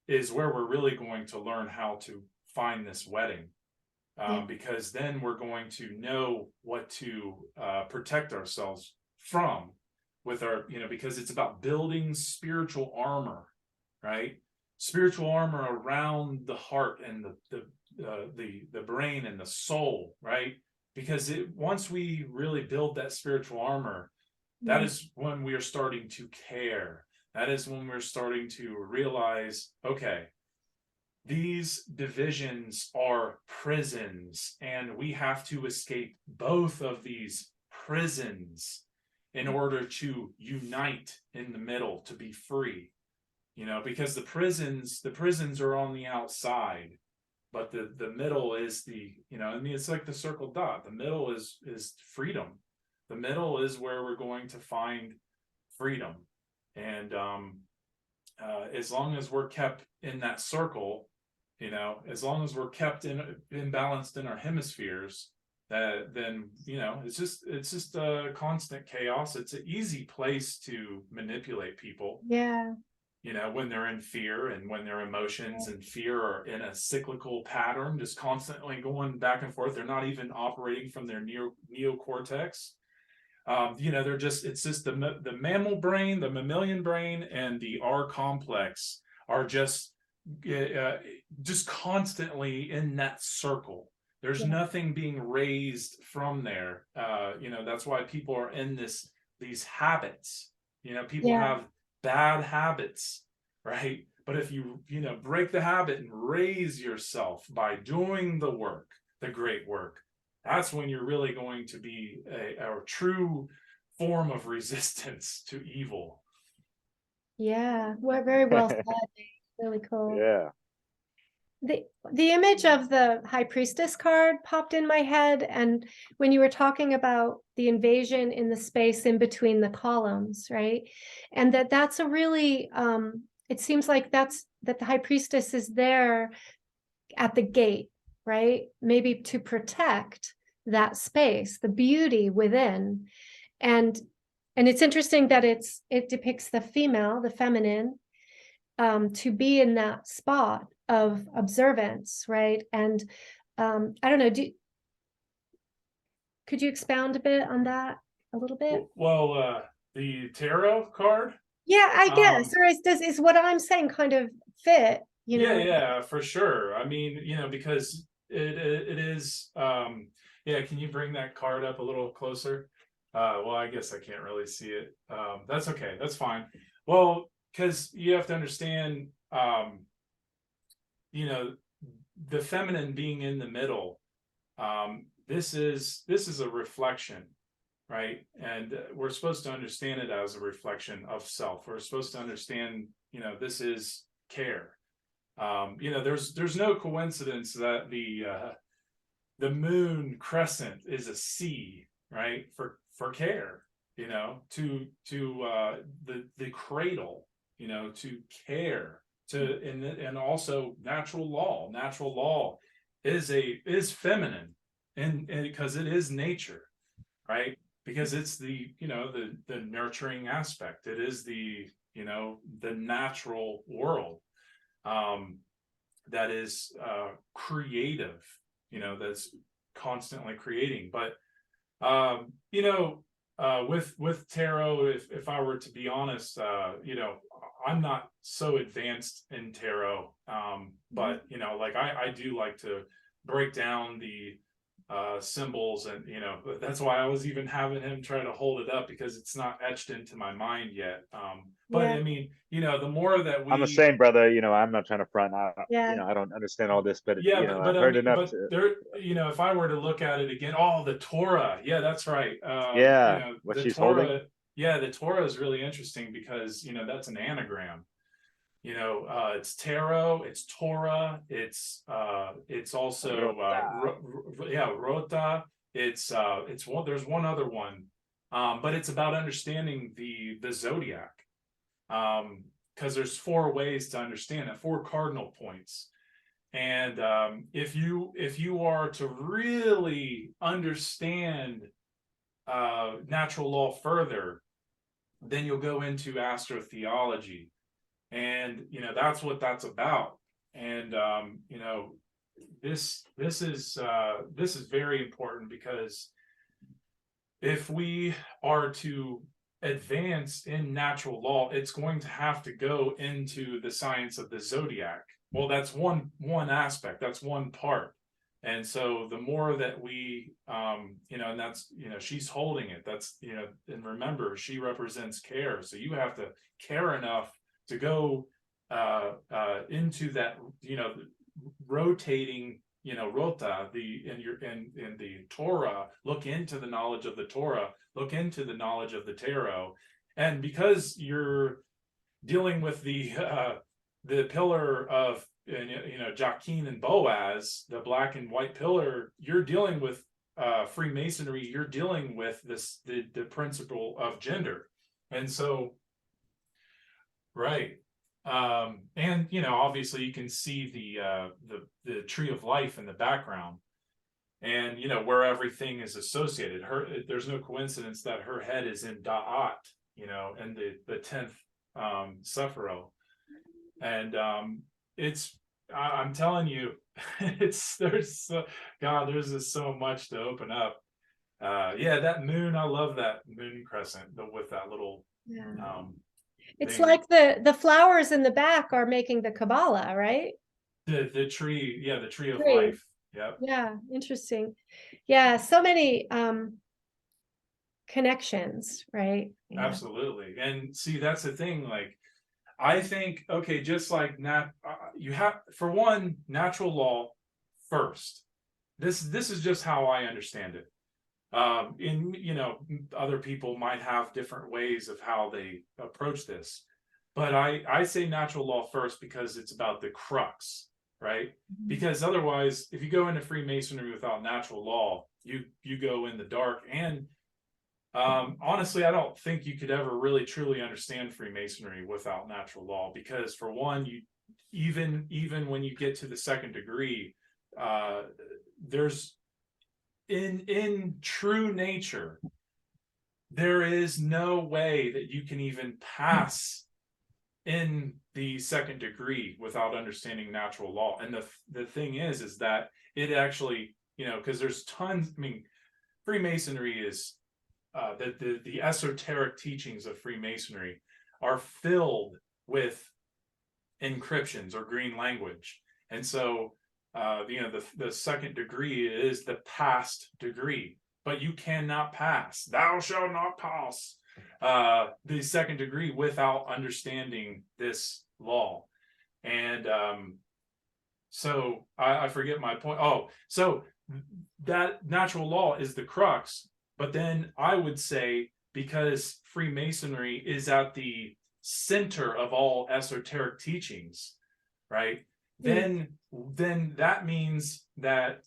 is where we're really going to learn how to find this wedding. Because then we're going to know what to protect ourselves from with our, because it's about building spiritual armor, right? Spiritual armor around the heart and the brain and the soul, right? Because once we really build that spiritual armor, that is when we are starting to care. That is when we're starting to realize, okay, these divisions are prisons, and we have to escape both of these prisons in order to unite in the middle, to be free. Because the prisons are on the outside, but the middle is it's like the circle dot. The middle is freedom. The middle is where we're going to find freedom. And as long as we're kept in that circle, as long as we're kept imbalanced in our hemispheres, then it's just a constant chaos. It's an easy place to manipulate people. Yeah. When they're in fear, and when their emotions and fear are in a cyclical pattern, just constantly going back and forth. They're not even operating from their neocortex. It's just the mammal brain, the mammalian brain, and the R complex are just constantly in that circle. There's nothing being raised from there. That's why people are in these habits. People have bad habits, right? But if you break the habit and raise yourself by doing the work, the great work, that's when you're really going to be a true form of resistance to evil. Yeah, well, very well said. Really cool. Yeah. The image of the high priestess card popped in my head, and when you were talking about the invasion in the space in between the columns, right? And that's a really it seems like that the high priestess is there at the gate, right? Maybe to protect that space, the beauty within. And it's interesting that it depicts the female, the feminine, to be in that spot of observance, right? And I don't know, could you expound a bit on that a little bit? Well, the tarot card? Yeah, I guess. Or is what I'm saying kind of fit, Yeah, for sure. I mean, because it is can you bring that card up a little closer? Well, I guess I can't really see it. That's okay. That's fine. Well, because you have to understand, the feminine being in the middle. This is a reflection, right? And we're supposed to understand it as a reflection of self. We're supposed to understand, this is care. There's no coincidence that the moon crescent is a C, right? For care, to the cradle, to care, and also natural law is feminine, and because it is nature, right? Because it's the nurturing aspect. It is the natural world that is creative, that's constantly creating. But with tarot, if I were to be honest, I'm not so advanced in tarot, but like I do like to break down the symbols, and that's why I was even having him try to hold it up, because it's not etched into my mind yet. But Yeah. I mean, the more that I'm the same, brother. I'm not trying to front. Yeah. I don't understand all this, but yeah, I've heard enough to. there, if I were to look at it again, the Torah, yeah, that's right. Yeah, what The she's Torah, holding. yeah, the Torah is really interesting because that's an anagram. It's tarot, it's Torah, it's also rota. It's one. There's one other one, but it's about understanding the zodiac, because there's 4 ways to understand it, 4 cardinal points. And if you are to really understand natural law further, then you'll go into astrotheology, and that's what that's about. And this is very important, because if we are to advance in natural law, it's going to have to go into the science of the zodiac. Well, that's one aspect, that's one part. And so the more that we and that's she's holding it, that's and remember, she represents care, so you have to care enough to go into that rotating rota, in the Torah. Look into the knowledge of the Torah, look into the knowledge of the tarot. And because you're dealing with the pillar of Jachin and Boaz, the black and white pillar, you're dealing with Freemasonry, you're dealing with the principle of gender. And so right. And obviously you can see the tree of life in the background, and where everything is associated. There's no coincidence that her head is in Da'at, and the 10th Sephiro. And I'm telling you, there's just so much to open up. That moon, I love that moon crescent, with that little It's thing. like the flowers in the back are making the Kabbalah, right? The tree, the tree of Tree. life. Yep. Yeah, interesting. Yeah, so many connections, right? Yeah. Absolutely. And see, that's the thing. Like, I think, okay, just like you have, for one, natural law first. This is just how I understand it. Other people might have different ways of how they approach this, but I say natural law first, because it's about the crux, right? Mhm. Because otherwise, if you go into Freemasonry without natural law, you go in the dark. And honestly, I don't think you could ever really truly understand Freemasonry without natural law, because for one, you even when you get to the 2nd degree, there's in true nature, there is no way that you can even pass in the 2nd degree without understanding natural law. And the thing is that it actually, because there's tons. I mean, Freemasonry is the esoteric teachings of Freemasonry are filled with encryptions or green language. And so the 2nd degree is the past degree, but you cannot pass. Thou shalt not pass the 2nd degree without understanding this law. And so I forget my point. So that natural law is the crux. But then I would say, because Freemasonry is at the center of all esoteric teachings, right? Then that means that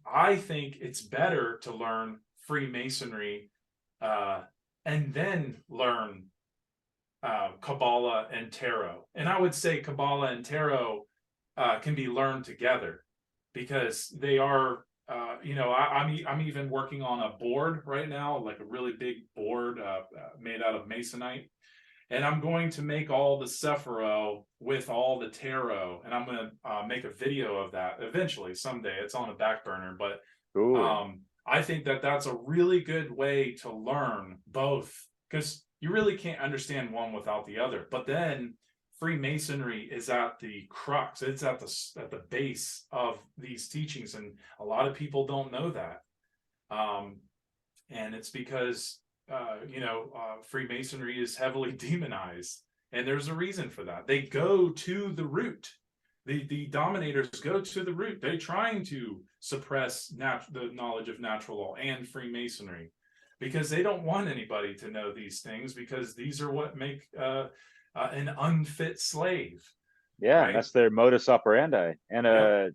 I think it's better to learn Freemasonry and then learn Kabbalah and tarot. And I would say Kabbalah and tarot can be learned together, because they are, I'm even working on a board right now, like a really big board made out of masonite. And I'm going to make all the Sephiroth with all the tarot, and I'm going to make a video of that eventually, someday. It's on a back burner, but I think that that's a really good way to learn both, because you really can't understand one without the other. But then Freemasonry is at the crux; it's at the base of these teachings, and a lot of people don't know that. And it's because Freemasonry is heavily demonized, and there's a reason for that. They go to the root. The dominators go to the root. They're trying to suppress the knowledge of natural law and Freemasonry, because they don't want anybody to know these things, because these are what make an unfit slave. Yeah, right? that's their modus operandi. And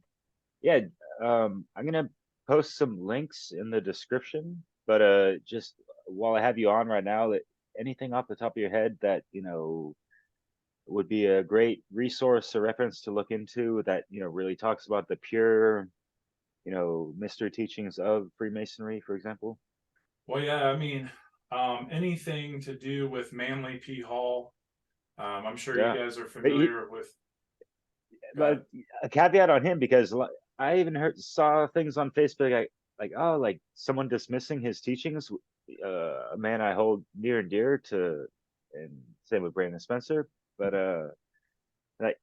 Yeah. I'm gonna post some links in the description, but just while I have you on right now, anything off the top of your head that would be a great resource or reference to look into that really talks about the pure mystery teachings of Freemasonry, for example? Well, yeah, I mean, anything to do with Manly P. Hall. I'm sure you Yeah. guys are But familiar with. but a caveat on him, because I even saw things on Facebook like someone dismissing his teachings, a man I hold near and dear to, and same with Brandon Spencer. But like,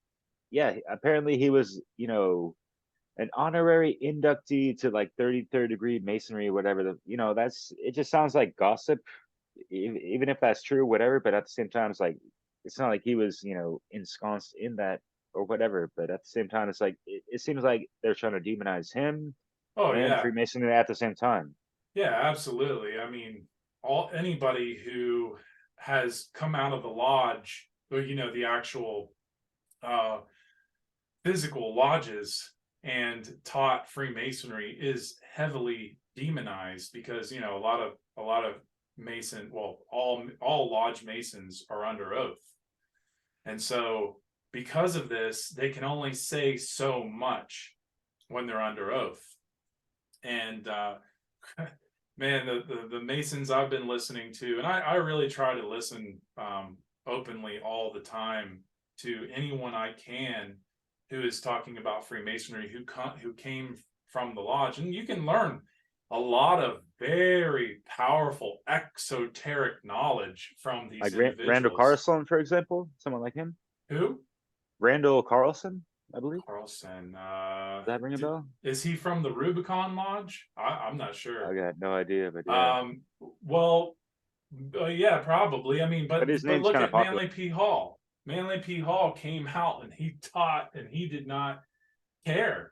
yeah, apparently he was an honorary inductee to like 33rd degree masonry or whatever. It just sounds like gossip, even if that's true, whatever. But at the same time, it's like, it's not like he was ensconced in that or whatever. But at the same time, it's like it seems like they're trying to demonize him Oh and yeah, Freemasonry at the same time. yeah, absolutely. I mean, anybody who has come out of the lodge, or the actual uh, physical lodges, and taught Freemasonry is heavily demonized, because a lot of Mason, well, all lodge Masons are under oath, and so because of this, they can only say so much when they're under oath. And man, the Masons I've been listening to, and I really try to listen openly all the time to anyone I can who is talking about Freemasonry, who came from the lodge. And you can learn a lot of very powerful exoteric knowledge from these Like individuals. Randall Carlson, for example, someone like him. Who? Randall Carlson, I believe. Carlson. Does that ring a bell? Is he from the Rubicon Lodge? I'm not sure. I got no idea, but yeah. Well, yeah, probably. I mean, But his but name's look kind of at popular. Manly P. Hall. Manly P. Hall came out and he taught, and he did not care.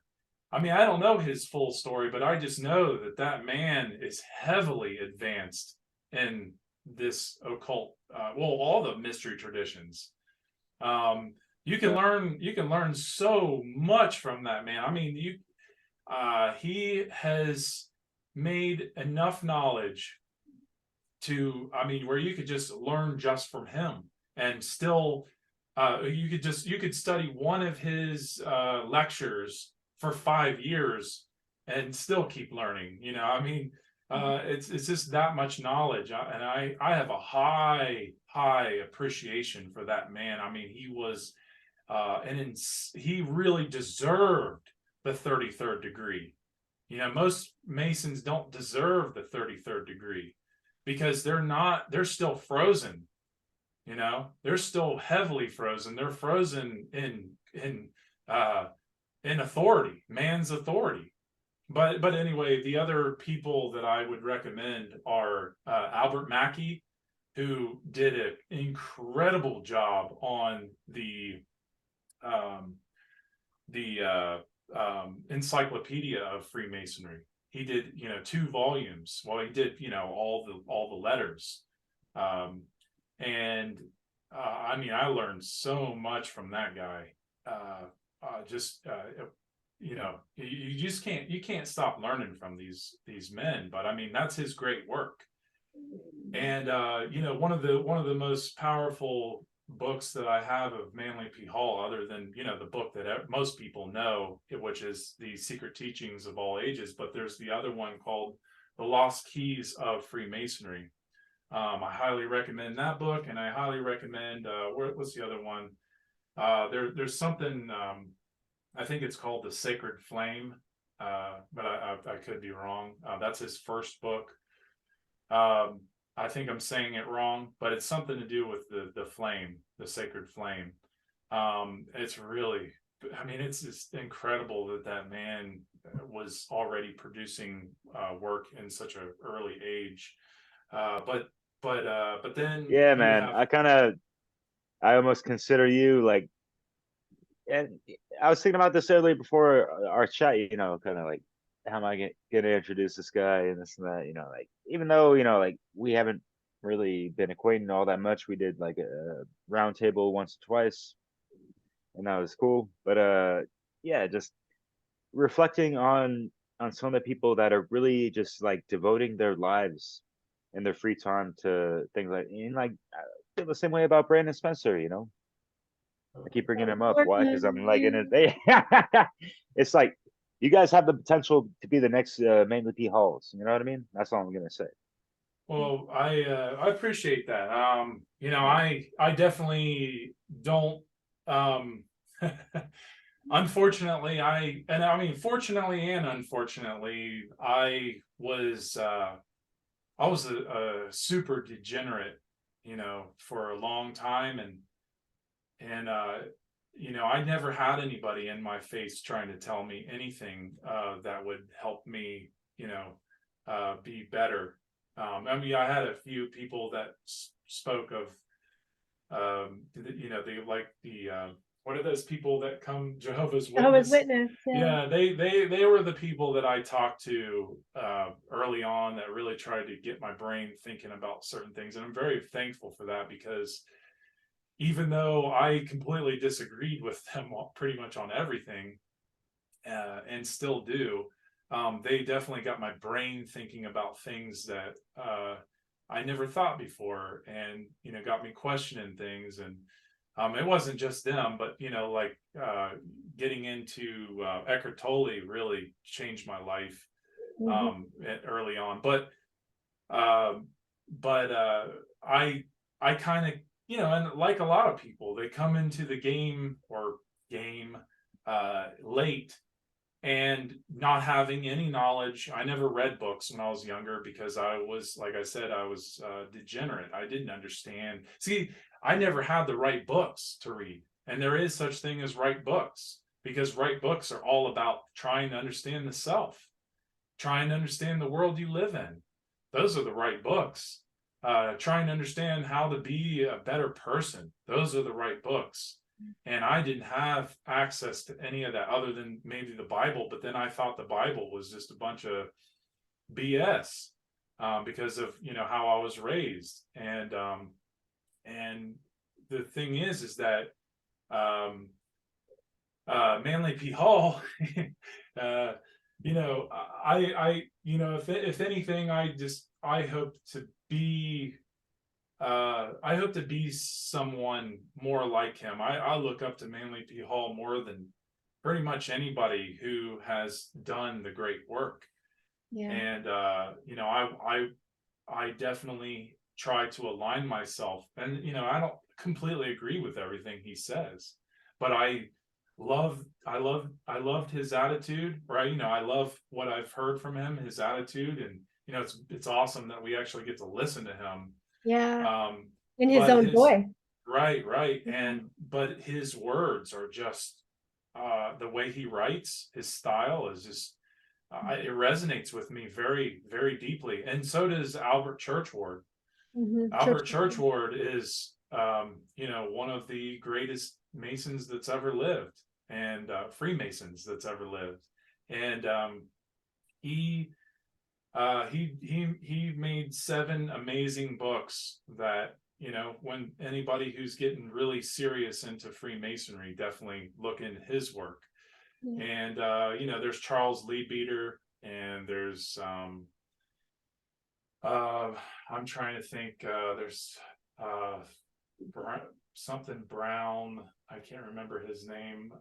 I mean, I don't know his full story, but I just know that man is heavily advanced in this occult, all the mystery traditions. You can learn so much from that man. I mean, he has made enough knowledge where you could just learn just from him, and still you could study one of his lectures for 5 years and still keep learning. It's just that much knowledge, and I have a high appreciation for that man. I mean, he was he really deserved the 33rd degree. Most Masons don't deserve the 33rd degree, because they're still frozen. They're still heavily frozen. They're frozen in authority, man's authority. But anyway, the other people that I would recommend are Albert Mackey, who did an incredible job on the encyclopedia of Freemasonry. He did 2 volumes. Well, he did all the letters, and I mean, I learned so much from that guy. You just can't stop learning from these men. But I mean, that's his great work. And one of the most powerful books that I have of Manly P. Hall, other than the book that most people know, which is The Secret Teachings of All Ages, but there's the other one called The Lost Keys of Freemasonry. I highly recommend that book, and I highly recommend what's the other one? There's something, I think it's called The Sacred Flame, but I could be wrong. That's his first book. I think I'm saying it wrong, but it's something to do with the flame, the sacred flame. It's really, I mean, it's just incredible that man was already producing work in such an early age. But then Yeah, you man. have, I almost consider you like, and I was thinking about this earlier before our chat, kind of like, how am I gonna introduce this guy and this and that, like, even though, like, we haven't really been acquainted all that much. We did like a round table once or twice, and that was cool. But yeah, just reflecting on some of the people that are really just like devoting their lives and their free time to things like, and like, I feel the same way about Brandon Spencer, I keep bringing him up. Why? Because I'm like in it. It's like, you guys have the potential to be the next Manly P. Halls. You know what I mean? That's all I'm gonna say. well, I appreciate that. Yeah. I definitely don't. Unfortunately, fortunately and unfortunately, I was a super degenerate, for a long time, and I never had anybody in my face trying to tell me anything that would help me, be better. I had a few people that spoke of, they like what are those people that come, Jehovah's Jehovah's Witness? Witness. Yeah. Yeah, they were the people that I talked to early on that really tried to get my brain thinking about certain things, and I'm very thankful for that, because even though I completely disagreed with them pretty much on everything, and still do, they definitely got my brain thinking about things that I never thought before, and got me questioning things. And it wasn't just them, but like getting into Eckhart Tolle really changed my life early on. But I kind of, and like a lot of people, they come into the game late, and not having any knowledge. I never read books when I was younger, because I was, like I said, I was degenerate. I didn't understand. See, I never had the right books to read, and there is such thing as right books, because right books are all about trying to understand the self, trying to understand the world you live in. Those are the right books. Trying to understand how to be a better person. Those are the right books. And I didn't have access to any of that other than maybe the Bible. But then I thought the Bible was just a bunch of BS, because of how I was raised. And the thing is that Manly P. Hall, if anything, I hope to be someone more like him. I look up to Manly P. Hall more than pretty much anybody who has done the great work. Yeah. And I definitely try to align myself, and I don't completely agree with everything he says, but I loved his attitude, right? I love what I've heard from him, his attitude, and it's awesome that we actually get to listen to him. Yeah. In his But own voice. right. But his words are just, the way he writes, his style is just, it resonates with me very, very deeply. And so does Albert Churchward. Albert Churchward is, one of the greatest Masons that's ever lived, and Freemasons that's ever lived. And he made 7 amazing books that, when anybody who's getting really serious into Freemasonry, definitely look into his work. Yeah. And there's Charles Leadbeater, and there's I'm trying to think. There's something Brown. I can't remember his name.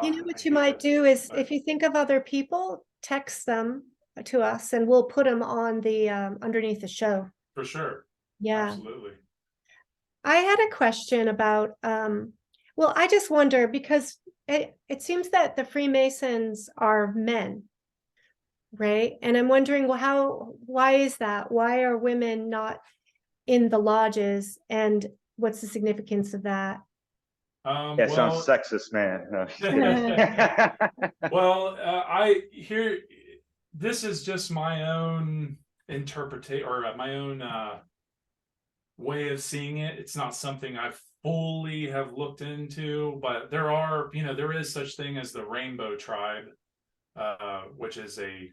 You know I what you hate might it, do is, but if you think of other people, text them to us and we'll put them on the underneath the show. for sure, Yeah. absolutely. I had a question about, well, I just wonder because it seems that the Freemasons are men, right? And I'm wondering, well, why is that? Why are women not in the lodges? And what's the significance of that? That sounds Well, sexist, man. No. well, I hear this is just my own interpretation or my own way of seeing it. It's not something I fully have looked into, but there is such thing as the Rainbow Tribe, which is a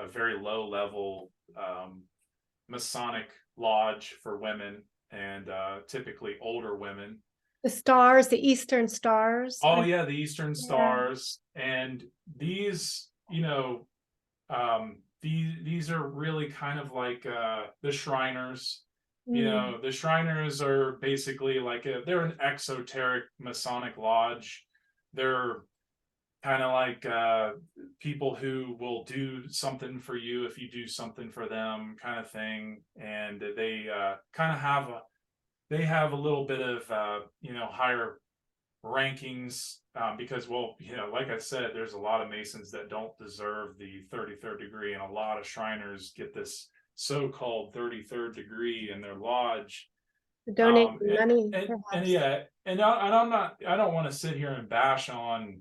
very low level Masonic lodge for women, and typically older women. The stars, the Eastern Stars. Oh yeah, the Eastern Yeah. Stars, and these, these are really kind of like the Shriners. Mm. The Shriners are basically they're an exoteric Masonic lodge. They're kind of like people who will do something for you if you do something for them, kind of thing. And they kind of have a little bit of higher rankings, because, well, like I said, there's a lot of Masons that don't deserve the 33rd degree, and a lot of Shriners get this so-called 33rd degree in their lodge. Donate And, money, and perhaps. yeah, and I don't want to sit here and bash on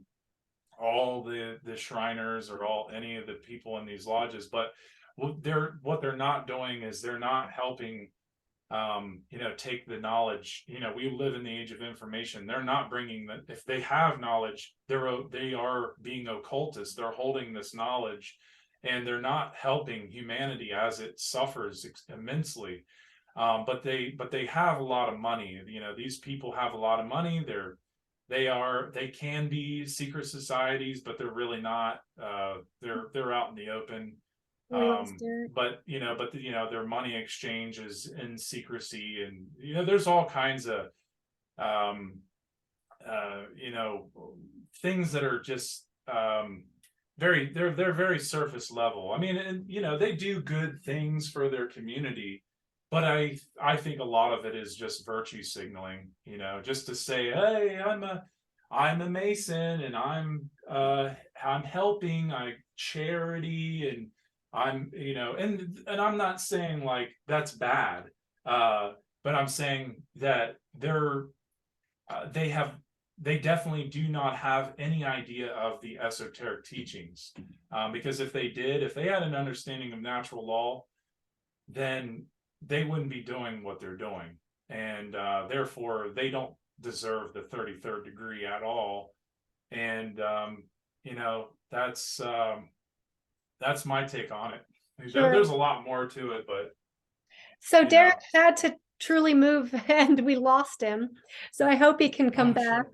all the Shriners or any of the people in these lodges, but what they're not doing is they're not helping take the knowledge. We live in the age of information. They're not bringing that. If they have knowledge, they are being occultists. They're holding this knowledge, and they're not helping humanity as it suffers immensely. But they have a lot of money. These people have a lot of money. They can be secret societies, but they're really not. They're out in the open. But their money exchange is in secrecy, and there's all kinds of things that are just they're very surface level. I mean, and they do good things for their community, but I think a lot of it is just virtue signaling, just to say, hey, I'm a Mason, and I'm helping, charity, and I'm and I'm not saying like that's bad, but I'm saying that they definitely do not have any idea of the esoteric teachings, because if they had an understanding of natural law, then they wouldn't be doing what they're doing, and therefore they don't deserve the 33rd degree at all. And that's my take on it. Sure. There's a lot more to it, but So Derek had to truly move and we lost him. So I hope he can come back.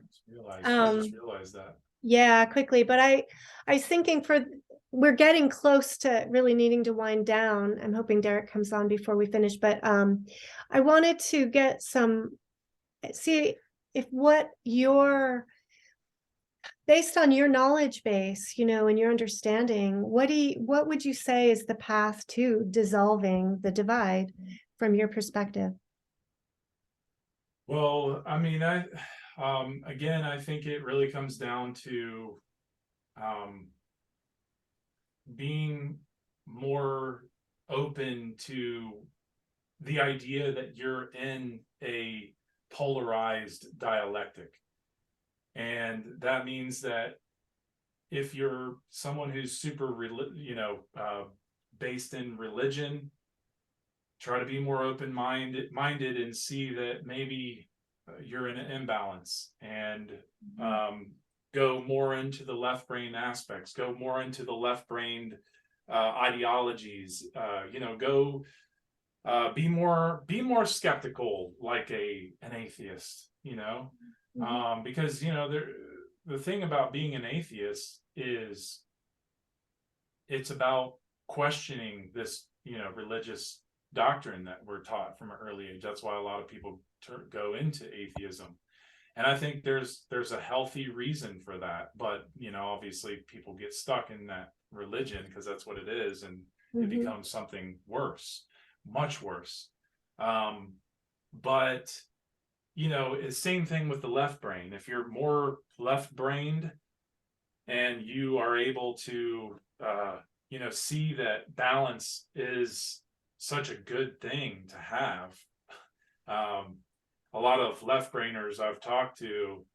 I just realized that. Yeah, quickly. But I was thinking we're getting close to really needing to wind down. I'm hoping Derek comes on before we finish. But I wanted to get see if based on your knowledge base, and your understanding, what would you say is the path to dissolving the divide from your perspective? Well, I mean, again, I think it really comes down to being more open to the idea that you're in a polarized dialectic. And that means that if you're someone who's super, based in religion, try to be more open-minded and see that maybe you're in an imbalance, and go more into the left-brain aspects, go more into the left-brained ideologies, go be more skeptical, like an atheist, because the thing about being an atheist is it's about questioning this religious doctrine that we're taught from an early age. That's why a lot of people go into atheism. And I think there's a healthy reason for that. But, obviously people get stuck in that religion because that's what it is. And it becomes something worse, much worse. But, it's same thing with the left brain. If you're more left brained and you are able to, see that balance is such a good thing to have. A lot of left brainers I've talked to,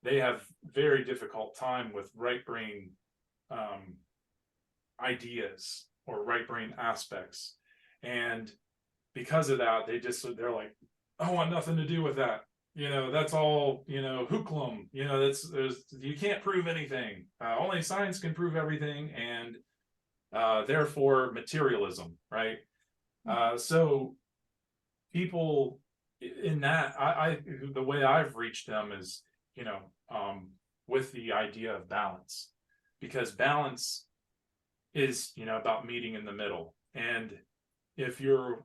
they have very difficult time with right brain ideas or right brain aspects. And because of that, they're like, I want nothing to do with that. That's all, hoodlum, you can't prove anything. Only science can prove everything. And therefore materialism, right? So people in that, the way I've reached them is, with the idea of balance, because balance is, about meeting in the middle. And if you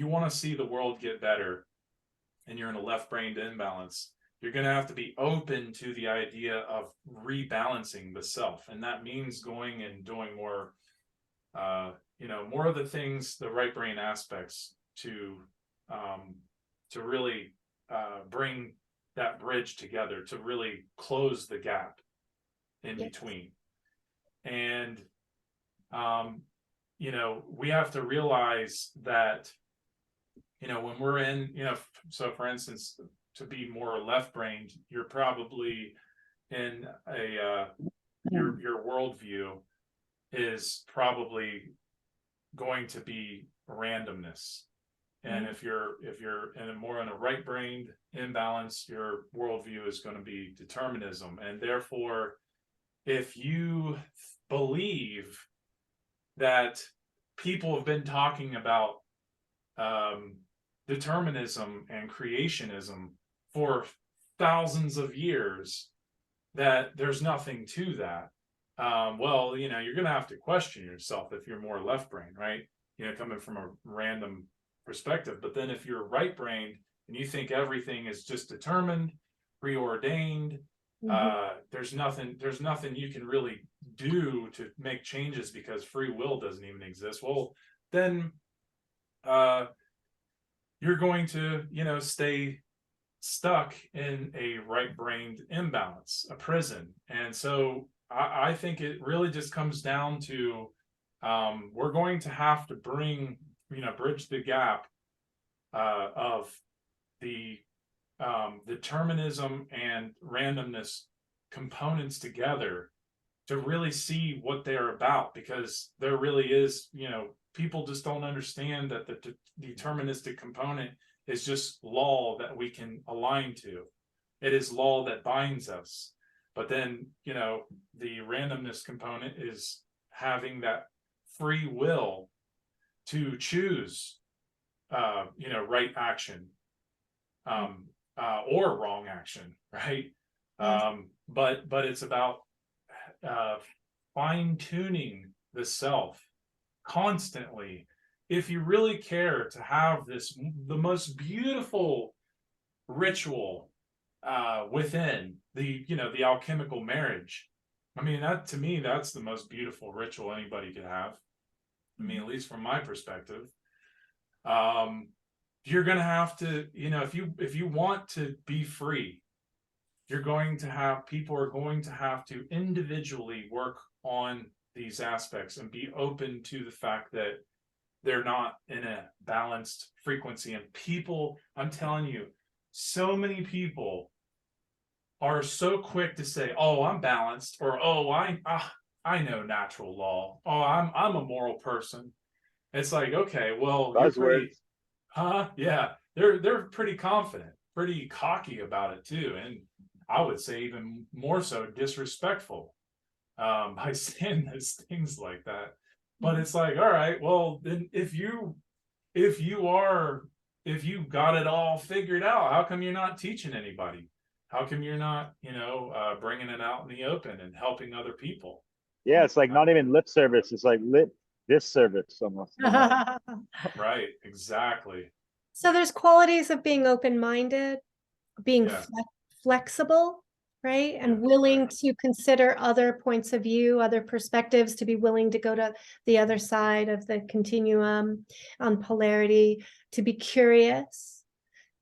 want to see the world get better and you're in a left-brained imbalance, you're going to have to be open to the idea of rebalancing the self. And that means going and doing more, more of the things, the right brain aspects to really bring that bridge together, to really close the gap in between. And, we have to realize that, when we're in, so for instance, to be more left-brained, you're probably in your worldview is probably going to be randomness. And if you're more in a right-brained imbalance, your worldview is going to be determinism. And therefore, if you believe that people have been talking about determinism and creationism for thousands of years, that there's nothing to that, well, you're going to have to question yourself if you're more left-brained, right? Coming from a random perspective. But then if you're right-brained and you think everything is just determined, preordained, there's nothing you can really do to make changes because free will doesn't even exist. Well, then you're going to, stay stuck in a right-brained imbalance, a prison. And so I think it really just comes down to we're going to have to bridge the gap of the determinism and randomness components together to really see what they're about, because there really is, people just don't understand that the deterministic component is just law that we can align to. It is law that binds us. But then, the randomness component is having that free will to choose, right action, or wrong action, right? But it's about fine-tuning the self constantly. If you really care to have the most beautiful ritual within the alchemical marriage, I mean, that to me, that's the most beautiful ritual anybody could have. I mean, at least from my perspective. You're going to have to, if you want to be free, people are going to have to individually work on these aspects and be open to the fact that they're not in a balanced frequency. And people, I'm telling you, so many people are so quick to say, oh, I'm balanced, or, oh, I know natural law. Oh, I'm a moral person. It's like, okay, well, you're pretty, yeah, they're pretty confident, pretty cocky about it too. And I would say even more so disrespectful by saying those things like that. But it's like, all right, well, then if you got it all figured out, how come you're not teaching anybody? How come you're not, bringing it out in the open and helping other people? Yeah, it's like not even lip service. It's like lip disservice almost. You know? Right, exactly. So there's qualities of being open-minded, being Yeah. flexible, right? And Yeah, willing right. to consider other points of view, other perspectives, to be willing to go to the other side of the continuum on polarity, to be curious,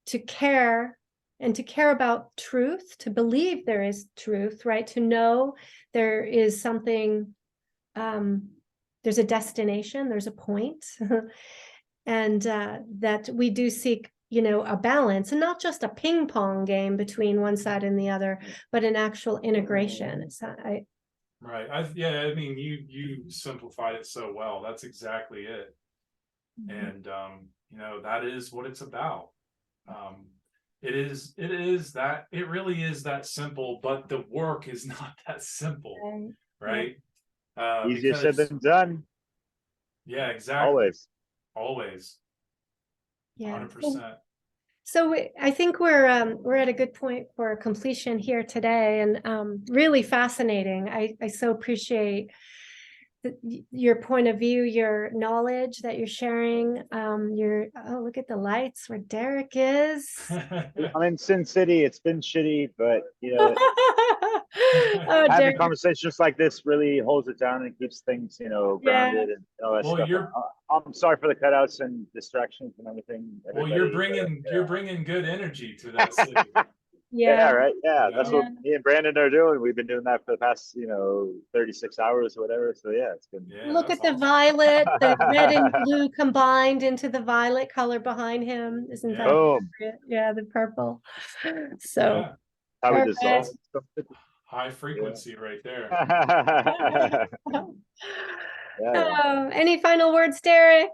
to care, and to care about truth, to believe there is truth, right? To know there is something, there's a destination, there's a point. And that we do seek, you know, a balance, and not just a ping pong game between one side and the other, but an actual integration. It's Right. I mean, you simplified it so well. That's exactly it. And you know, that is what it's about. It really is that simple, but the work is not that simple, right? Easier said Because than done. yeah, exactly. Always. yeah. 100%. So I think we're at a good point for completion here today, and really fascinating. I so appreciate your point of view, your knowledge that you're sharing. Oh, look at the lights where Derek is. I'm in Sin City. It's been shitty, but you know, Oh, having Derek, conversations like this really holds it down and keeps things, you know, yeah. grounded and all that Well, stuff. you're I'm sorry for the cutouts and distractions and everything. well, Everybody, you're bringing good energy to that city. yeah, Yeah. right. Yeah, You that's know? what me and Brandon are doing. We've been doing that for the past, you know, 36 hours or whatever. So yeah, it's been. Yeah, Look that's at the awesome. violet, the red and blue combined into the violet color behind him. Isn't that Yeah. Boom. appropriate? Yeah, the purple. So Yeah, How we perfect. dissolve. high frequency right there. Yeah. Yeah. Oh, any final words, Derek?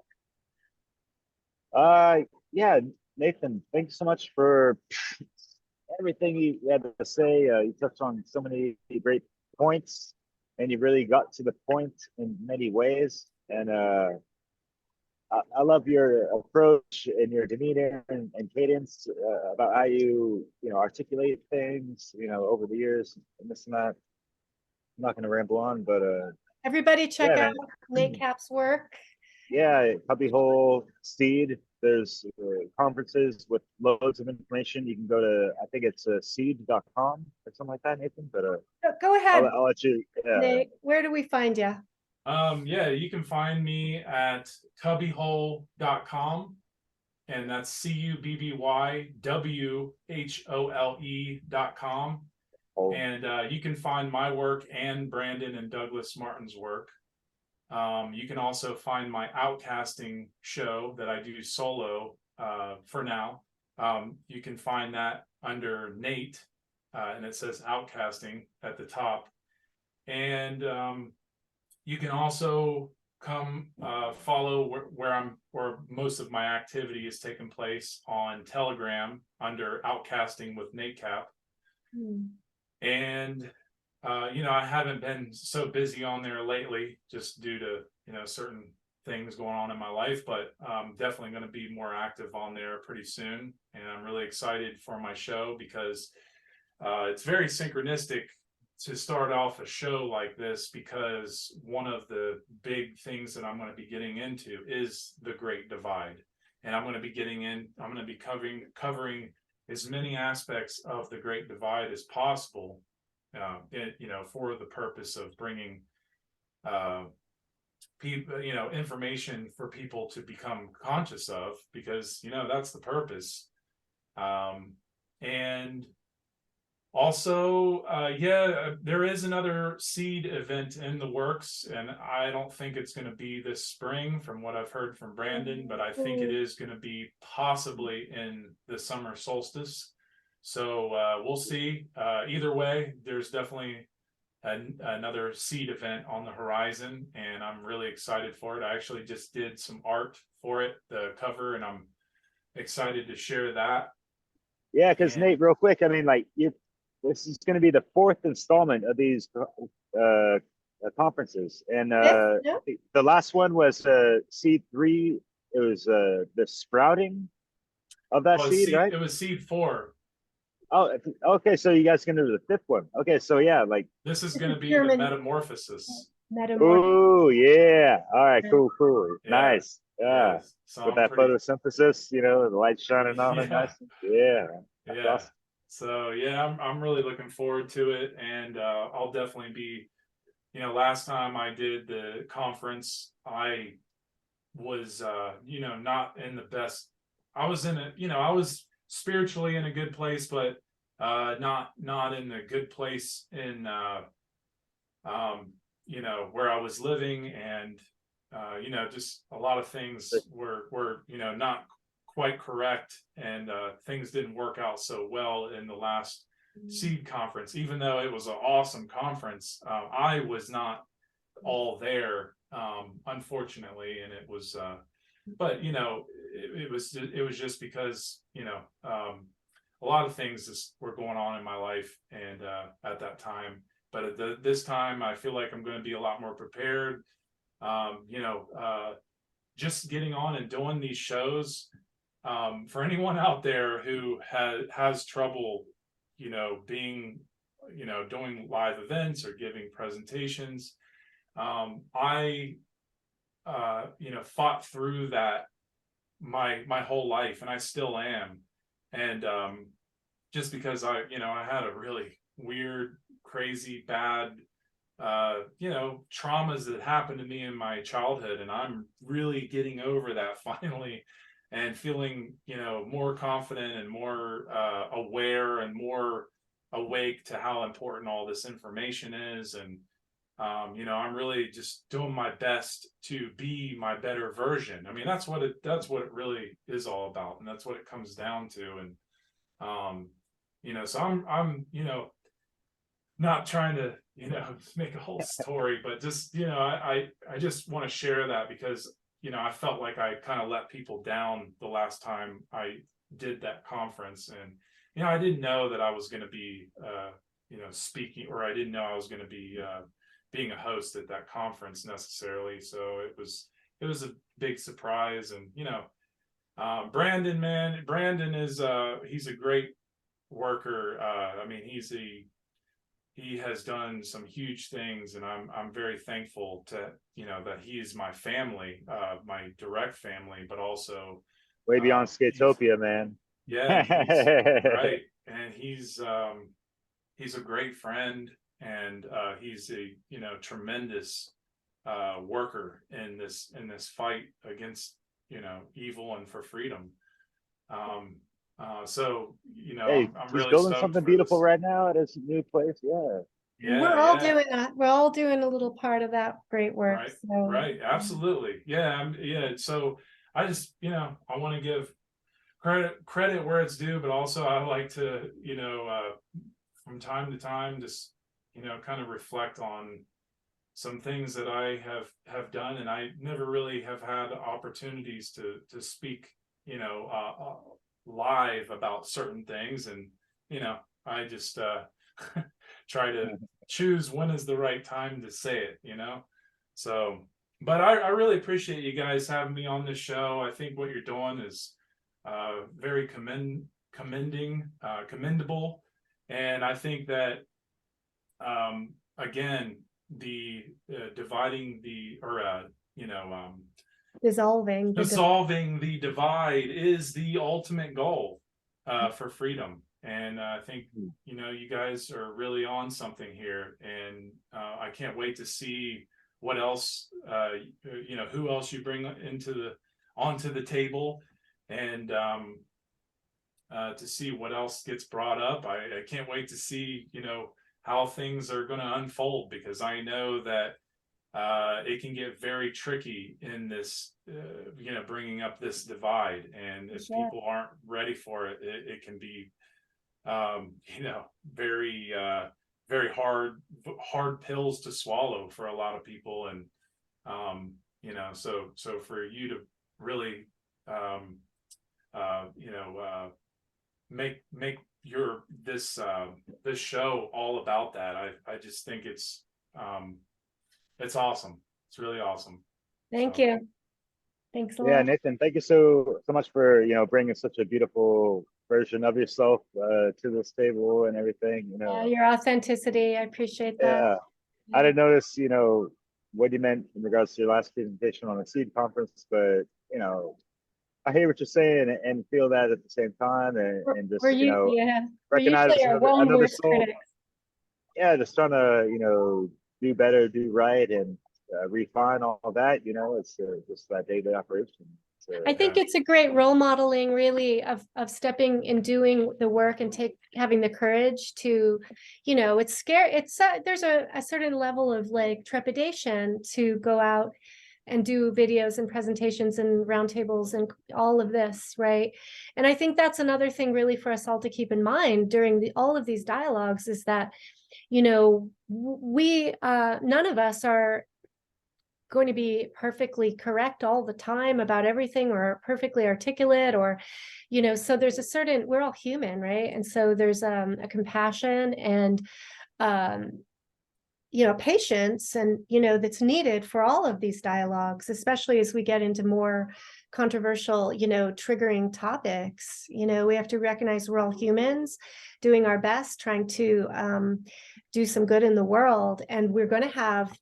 Yeah, Nathan, thanks so much for everything you had to say. You touched on so many great points, and you really got to the point in many ways. And I love your approach and your demeanor and cadence about how you know, articulate things, you know, over the years and this and that. I'm not going to ramble on, but Everybody check yeah, out Nate Cap's work. yeah, Cubbyhole, Seed. There's conferences with loads of information. You can go to, I think it's seed.com or something like that, Nathan. But Go ahead, I'll let you. Nate. Where do we find you? Yeah, you can find me at cubbyhole.com, and that's CUBBYWHOLE.com. Oh, And you can find my work and Brandon and Douglas Martin's work. You can also find my outcasting show that I do solo for now. You can find that under Nate, and it says outcasting at the top. And you can also come follow where most of my activity is taking place on Telegram under Outcasting with Nate Cap. And you know, I haven't been so busy on there lately just due to, you know, certain things going on in my life, but definitely going to be more active on there pretty soon. And I'm really excited for my show because it's very synchronistic to start off a show like this, because one of the big things that I'm going to be getting into is the Great Divide. And I'm going to be covering as many aspects of the Great Divide as possible, you know, for the purpose of bringing people, you know, information for people to become conscious of, because, you know, that's the purpose. And also, yeah, there is another seed event in the works, and I don't think it's going to be this spring from what I've heard from Brandon, but I think it is going to be possibly in the summer solstice. So we'll see. Either way, there's definitely another seed event on the horizon, and I'm really excited for it. I actually just did some art for it, the cover, and I'm excited to share that. yeah, because And- Nate, real quick, I mean, like, this is going to be the 4th installment of these conferences, and Yeah. the last one was seed 3. It was the sprouting of that seed, right? It was seed 4. Oh, okay. So you guys can do the 5th one. Okay, so yeah, like This is going to be the German. metamorphosis. Metamorph. Oh yeah. All right. Yeah. Cool. Yeah, Nice. Yeah. so With I'm that pretty, photosynthesis, the light shining on it, yeah, nice. Yeah. That's yeah. awesome. So yeah, I'm really looking forward to it, and I'll definitely be. Last time I did the conference, I was not in the best. I was in a I was spiritually in a good place, but not in a good place in where I was living, and just a lot of things were not quite correct, and things didn't work out so well in the last seed conference. Even though it was an awesome conference, I was not all there, unfortunately, and it was but it was just because a lot of things just were going on in my life, and at that time. But this time I feel like I'm going to be a lot more prepared. um, you know just getting on and doing these shows, for anyone out there who has trouble being doing live events or giving presentations. I fought through that my whole life, and I still am. And just because I had a really weird, crazy, bad traumas that happened to me in my childhood, and I'm really getting over that finally, and feeling more confident and more aware and more awake to how important all this information is. And I'm really just doing my best to be my better version. I mean, that's what it really is all about, and that's what it comes down to. And so I'm not trying to make a whole story, but just I just want to share that, because I felt like I kind of let people down the last time I did that conference. And I didn't know that I was going to be speaking, or I didn't know I was going to be being a host at that conference necessarily. So it was a big surprise. And Brandon is he's a great worker. I mean, he has done some huge things, and I'm very thankful to that he is my family, my direct family, but also Way beyond Skatopia, man. yeah, he's right, and he's a great friend, and he's a tremendous worker in this fight against evil and for freedom. So Hey, I'm he's really building stoked something for beautiful this. right now at his new place. Yeah. Yeah, We're all doing a little part of that great work. right, So right, absolutely, yeah, yeah. So I just I want to give credit where it's due, but also I like to from time to time just kind of reflect on some things that I have done, and I never really have had opportunities to speak live about certain things. And I just try to choose when is the right time to say it. So, but I really appreciate you guys having me on this show. I think what you're doing is very commendable, and I think that again, the dividing the or dissolving dissolving the divide is the ultimate goal for freedom. And I think you guys are really on something here, and I can't wait to see what else who else you bring onto the table, and to see what else gets brought up. I can't wait to see how things are going to unfold, because I know that it can get very tricky in this bringing up this divide, and if people aren't ready for it, it can be very very hard pills to swallow for a lot of people. And so for you to really make your this show all about that, I just think it's awesome. It's really awesome. Thank you. Thanks a Yeah, lot. Nathan, thank you so much for bringing such a beautiful version of yourself to this table and everything. Your authenticity, I appreciate that. Yeah, I didn't notice what you meant in regards to your last presentation on the seed conference, but you know, I hear what you're saying and feel that at the same time, and just We're you you, know, yeah, we're recognize usually our own another worst soul. critics. Yeah, just trying to do better, do right, and refine all that. You know, it's just that daily operation. I think it's a great role modeling, really, of stepping and doing the work and having the courage to, it's scary. There's a certain level of like trepidation to go out and do videos and presentations and roundtables and all of this, right? And I think that's another thing really for us all to keep in mind during all of these dialogues is that, we none of us are going to be perfectly correct all the time about everything or perfectly articulate or so there's we're all human, right? And so there's a compassion and patience and that's needed for all of these dialogues, especially as we get into more controversial triggering topics. We have to recognize we're all humans doing our best, trying to do some good in the world, and we're going to have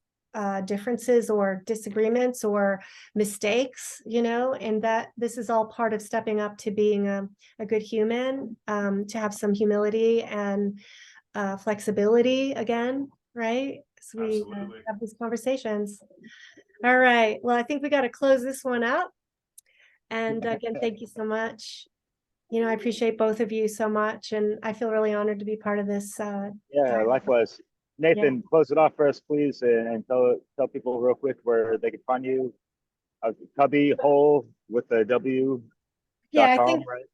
differences or disagreements or mistakes, and that this is all part of stepping up to being a good human, to have some humility and flexibility again, right? So we have these conversations. All right. Well, I think we got to close this one up. And again, thank you so much. I appreciate both of you so much, and I feel really honored to be part of this. Yeah, likewise. Nathan, close it off for us, please, and tell people real quick where they can find you. Cubbyhole with the W. Yeah, I think. Right?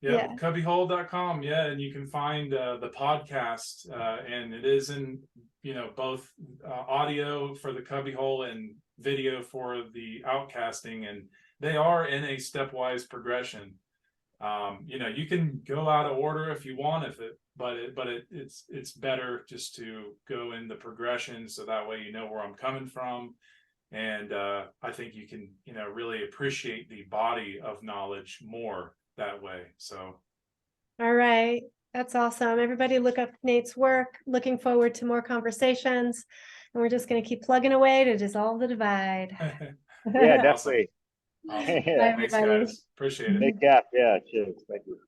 Yeah, cubbyhole.com. Yeah, and you can find the podcast, and it is in both audio for the Cubbyhole and video for the outcasting, and they are in a stepwise progression. You can go out of order if you want, but it's better just to go in the progression, so that way you know where I'm coming from, and I think you can really appreciate the body of knowledge more that way. So, all right, that's awesome. Everybody, look up Nate's work. Looking forward to more conversations, and we're just going to keep plugging away to dissolve the divide. Yeah, definitely. Awesome. Bye, Thanks, everybody. guys. Appreciate it. Take care. Yeah, cheers. Thank you.